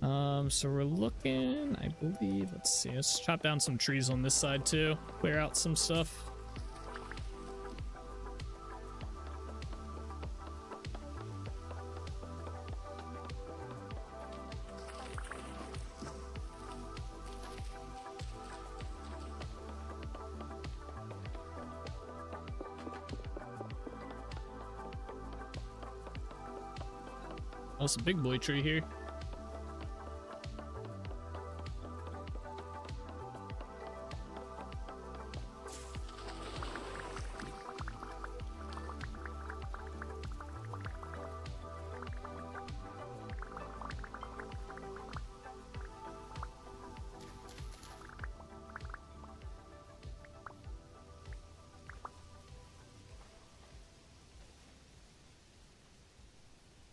So we're looking, I believe, let's see, let's chop down some trees on this side too, clear out some stuff. Oh, it's a big boy tree here.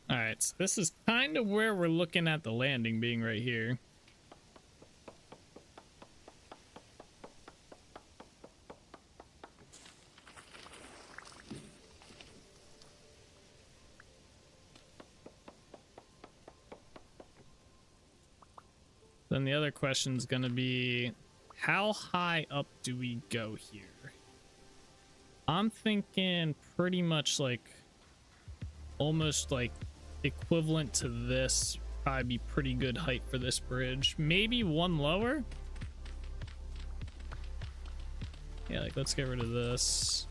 All right, so this is kind of where we're looking at the landing being right here. Then the other question is going to be, how high up do we go here? I'm thinking pretty much like almost like equivalent to this. Probably be pretty good height for this bridge. Maybe one lower. Yeah, like let's get rid of this.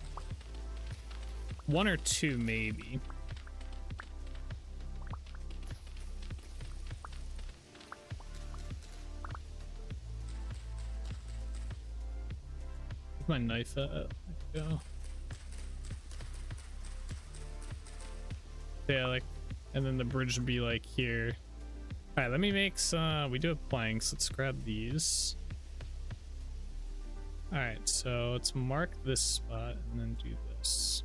One or two maybe. Where's my knife at? There we go. Yeah, like, and then the bridge would be like here. All right, let me make some. We do have planks. Let's grab these. All right, so let's mark this spot and then do this.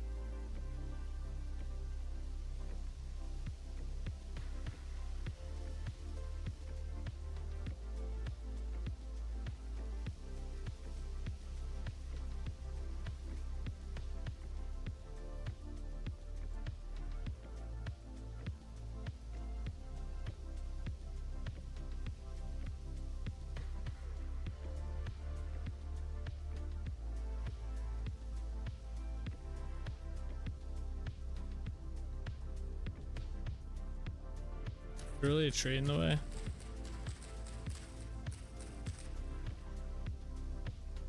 Really a tree in the way?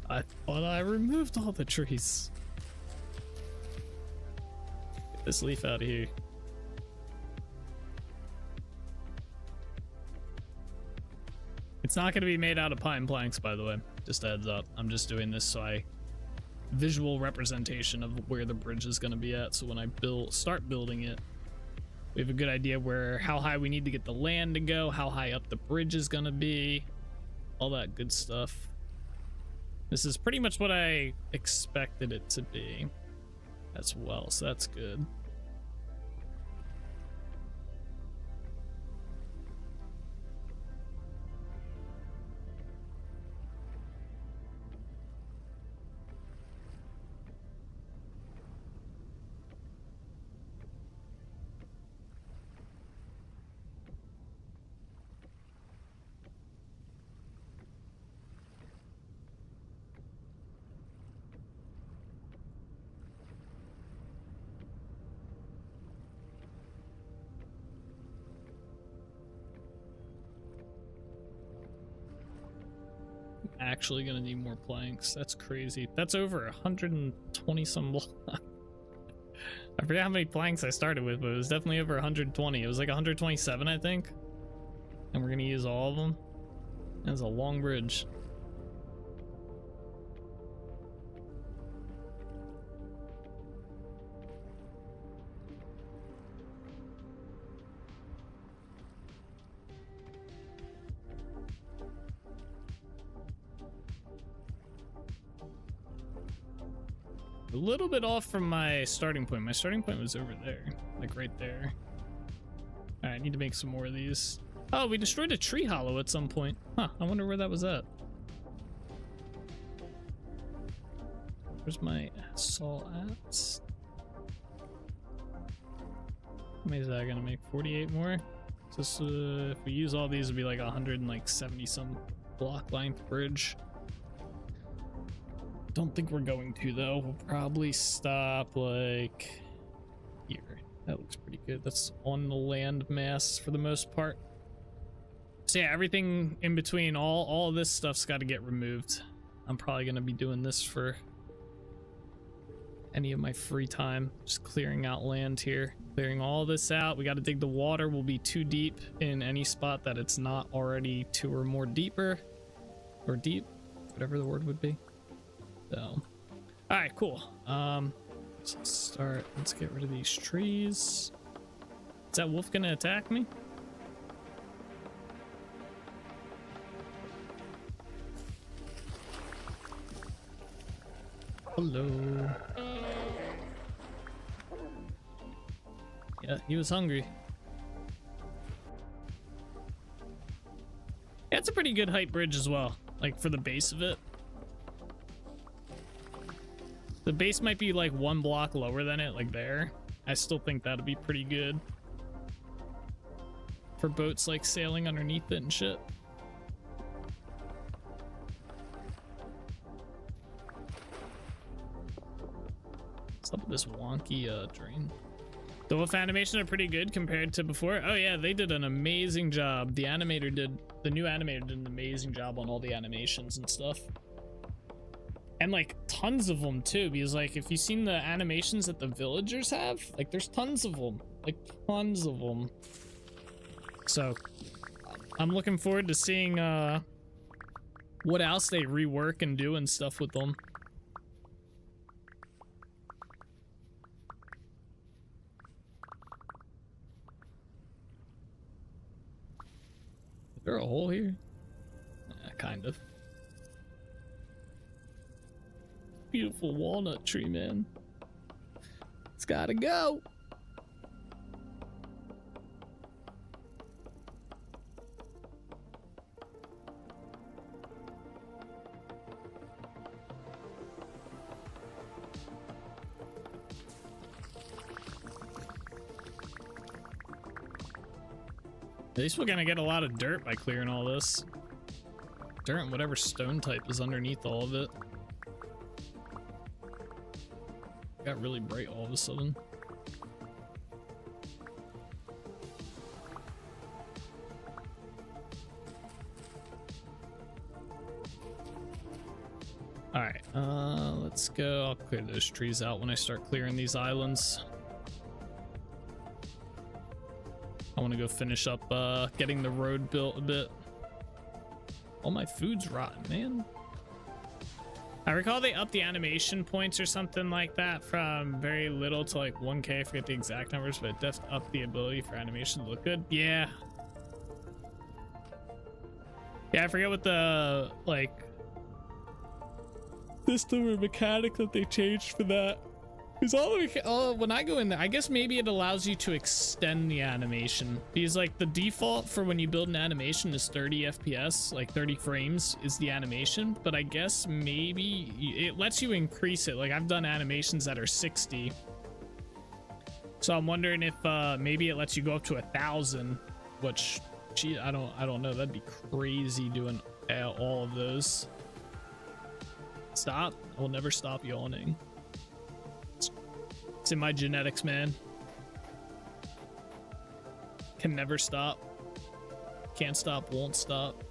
I thought I removed all the trees. Get this leaf out of here. It's not going to be made out of pine planks, by the way. Just a heads up. I'm just doing this so I visual representation of where the bridge is going to be at. So when I start building it, we have a good idea how high we need to get the land to go, how high up the bridge is going to be, all that good stuff. This is pretty much what I expected it to be as well, so that's good. Actually gonna need more planks. That's crazy. That's over 120 some blocks. I forget how many planks I started with, but it was definitely over 120. It was like 127, I think. And we're gonna use all of them. That's a long bridge. A little bit off from my starting point. My starting point was over there, like right there. All right, I need to make some more of these. Oh, we destroyed a tree hollow at some point. Huh, I wonder where that was at. Where's my saw at? How many is that gonna make? 48 more? So if we use all these, it'd be like 170 some block length bridge. Don't think we're going to though. We'll probably stop like here. That looks pretty good. That's on the land mass for the most part. So yeah, everything in between, all of this stuff's got to get removed. I'm probably gonna be doing this for any of my free time, just clearing out land here, clearing all this out. We got to dig the water. Will be too deep in any spot that it's not already 2 or more deeper, or deep, whatever the word would be. So, all right, cool. So let's get rid of these trees. Is that wolf gonna attack me? Hello. Yeah, he was hungry. Yeah, it's a pretty good height bridge as well, like for the base of it. The base might be like 1 block lower than it, like there. I still think that'd be pretty good for boats like sailing underneath it and shit. What's up with this wonky drain? The wolf animation are pretty good compared to before. Oh yeah, they did an amazing job. The new animator did an amazing job on all the animations and stuff. And like tons of them too, because like if you've seen the animations that the villagers have, like there's tons of them, like tons of them. So I'm looking forward to seeing what else they rework and do and stuff with them. Is there a hole here? Kind of. Beautiful walnut tree, man. It's gotta go. At least we're gonna get a lot of dirt by clearing all this. Dirt and whatever stone type is underneath all of it. Got really bright all of a sudden. Alright, let's go. I'll clear those trees out when I start clearing these islands. I want to go finish up getting the road built a bit. All my food's rotten, man. I recall they upped the animation points or something like that from very little to like 1K. I forget the exact numbers, but it definitely upped the ability for animation to look good. Yeah. Yeah, I forget what the like system or mechanic that they changed for that. Because when I go in there, I guess maybe it allows you to extend the animation. Because like the default for when you build an animation is 30 FPS, like 30 frames is the animation. But I guess maybe it lets you increase it. Like I've done animations that are 60. So I'm wondering if maybe it lets you go up to 1,000, which gee, I don't know. That'd be crazy doing all of those. Stop. I will never stop yawning. It's in my genetics, man. Can never stop. Can't stop, won't stop.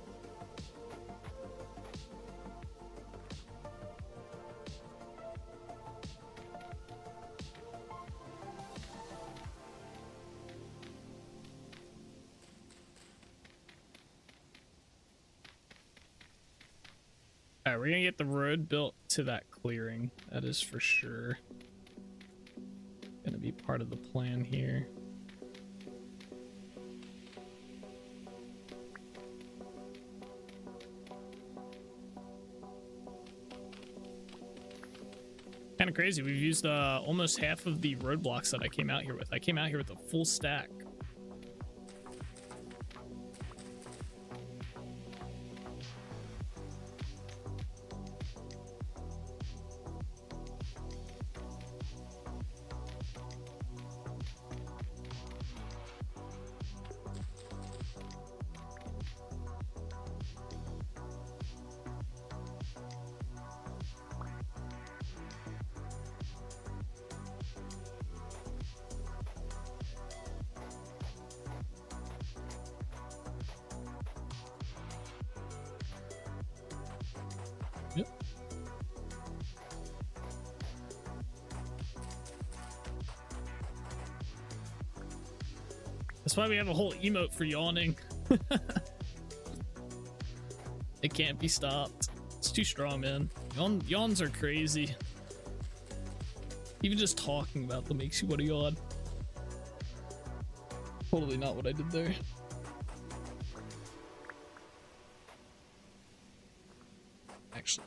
Alright, we're gonna get the road built to that clearing. That is for sure gonna be part of the plan here. Kind of crazy. We've used almost half of the roadblocks that I came out here with. I came out here with a full stack. That's why we have a whole emote for yawning. It can't be stopped. It's too strong, man. Yawns are crazy. Even just talking about them makes you want to yawn. Totally not what I did there. Actually.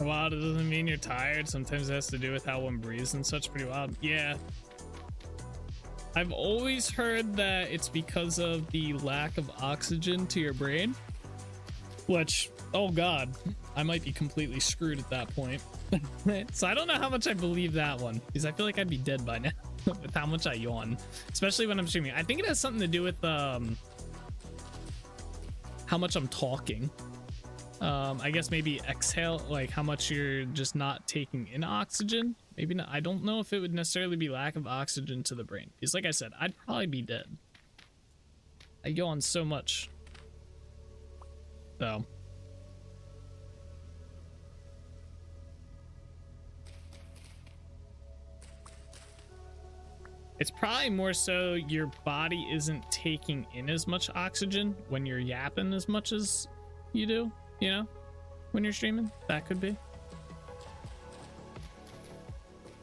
Wow, that doesn't mean you're tired. Sometimes it has to do with how one breathes and such. Pretty wild. Yeah. I've always heard that it's because of the lack of oxygen to your brain. Which, oh god, I might be completely screwed at that point. So I don't know how much I believe that one, because I feel like I'd be dead by now with how much I yawn, especially when I'm streaming. I think it has something to do with how much I'm talking. I guess maybe exhale, like how much you're just not taking in oxygen. Maybe not. I don't know if it would necessarily be lack of oxygen to the brain, because like I said, I'd probably be dead. I yawn so much. So it's probably more so your body isn't taking in as much oxygen when you're yapping as much as you do, you know, when you're streaming. That could be.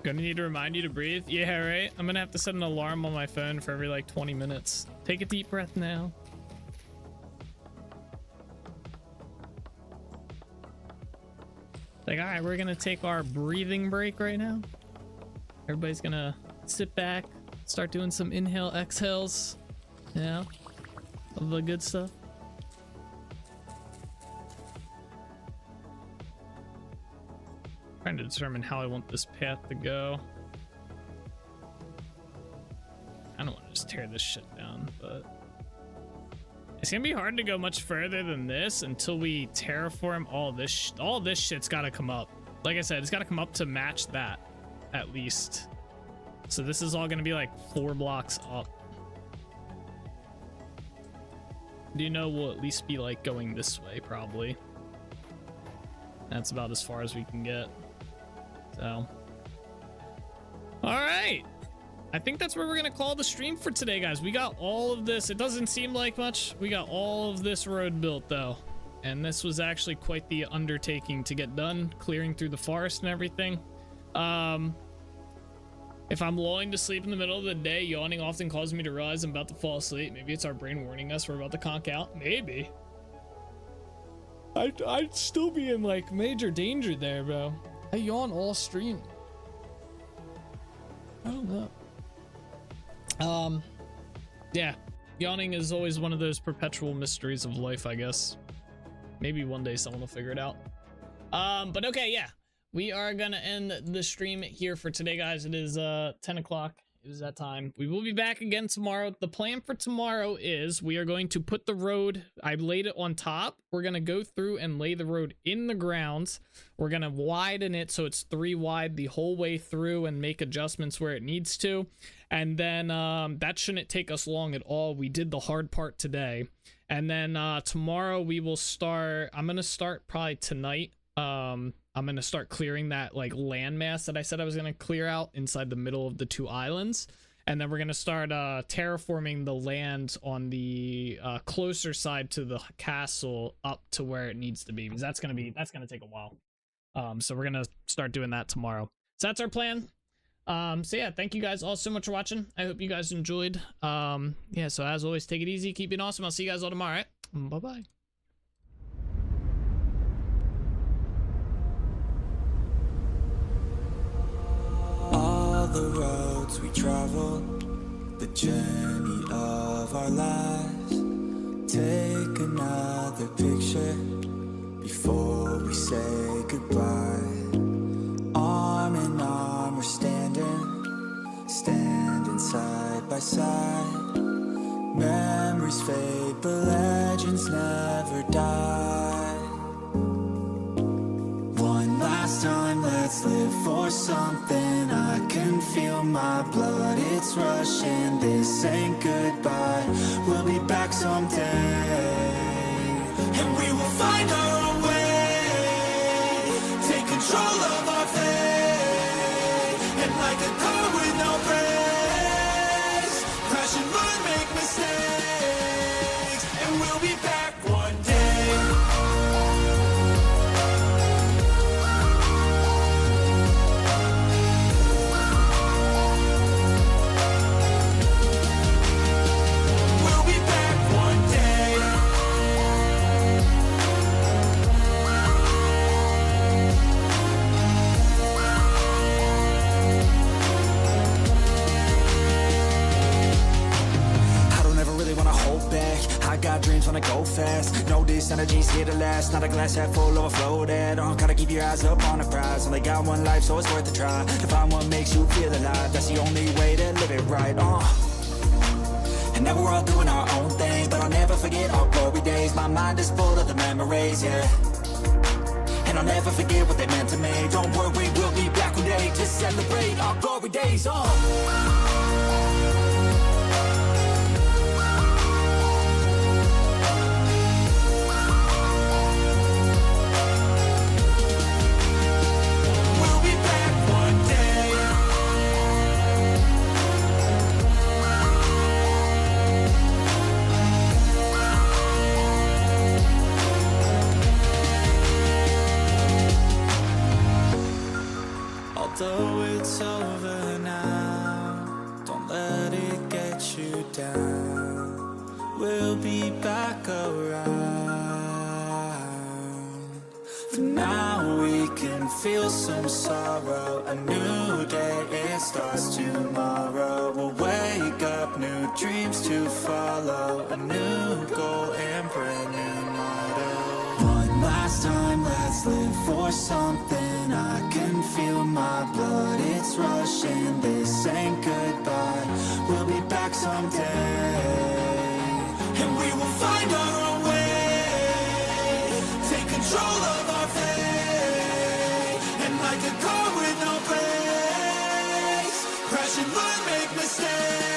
Gonna need to remind you to breathe. Yeah, right. I'm gonna have to set an alarm on my phone for every like 20 minutes. Take a deep breath now. Like, all right, we're gonna take our breathing break right now. Everybody's gonna sit back, start doing some inhale exhales, you know, of the good stuff. Trying to determine how I want this path to go. I don't want to just tear this shit down, but it's gonna be hard to go much further than this until we terraform all this. All this shit's got to come up. Like I said, it's got to come up to match that, at least. So this is all gonna be like 4 blocks up. Do you know we'll at least be like going this way probably. That's about as far as we can get. So, all right. I think that's where we're gonna call the stream for today, guys. We got all of this. It doesn't seem like much. We got all of this road built though, and this was actually quite the undertaking to get done, clearing through the forest and everything. If I'm lulling to sleep in the middle of the day, yawning often causes me to realize I'm about to fall asleep. Maybe it's our brain warning us we're about to conk out. Maybe. I'd still be in like major danger there, bro. I yawn all stream. I don't know. Yeah, yawning is always one of those perpetual mysteries of life, I guess. Maybe one day someone will figure it out. But okay, yeah, we are gonna end the stream here for today, guys. It is 10 o'clock. It is that time. We will be back again tomorrow. The plan for tomorrow is we are going to put the road, I laid it on top. We're going to go through and lay the road in the ground. We're going to widen it so it's 3 wide the whole way through and make adjustments where it needs to. And then that shouldn't take us long at all. We did the hard part today. And then tomorrow we will start, I'm going to start probably tonight. I'm going to start clearing that like landmass that I said I was going to clear out inside the middle of the 2 islands. And then we're going to start terraforming the land on the closer side to the castle up to where it needs to be, because that's going to take a while. So we're going to start doing that tomorrow. So that's our plan. So yeah, thank you guys all so much for watching. I hope you guys enjoyed. Yeah, so as always, take it easy, keep it awesome. I'll see you guys all tomorrow. Right? Bye-bye. All the roads we travel, the journey of our lives. Take another picture before we say goodbye. Arm in arm we're standing side by side. Memories fade but legends never die. One last time, let's live for something. I can feel my blood, it's rushing. This ain't goodbye, we'll be back someday. And we will find our own way. Take control of our fate. And like a car with no brakes, crash and learn, make mistakes. And we'll be back one day. got dreams, wanna go fast. Know this energy's here to last. Not a glass half full, overflowed. Gotta keep your eyes up on the prize. Only got one life, so it's worth a try. To find what makes you feel alive, that's the only way to live it right. And now we're all doing our own thing, but I'll never forget our glory days. My mind is full of the memories, yeah. And I'll never forget what they meant to me. Don't worry, we'll be back one day to celebrate our glory days. Although it's over now, don't let it get you down. We'll be back around. For now we can feel some sorrow. A new day, it starts tomorrow. We'll wake up, new dreams to follow. A new goal and brand new motto. One last time, let's live for something. I can feel my blood, it's rushing. This ain't goodbye, we'll be back someday. And we will find our own way. Take control of our fate. And like a car with no brakes, crash and learn, make mistakes.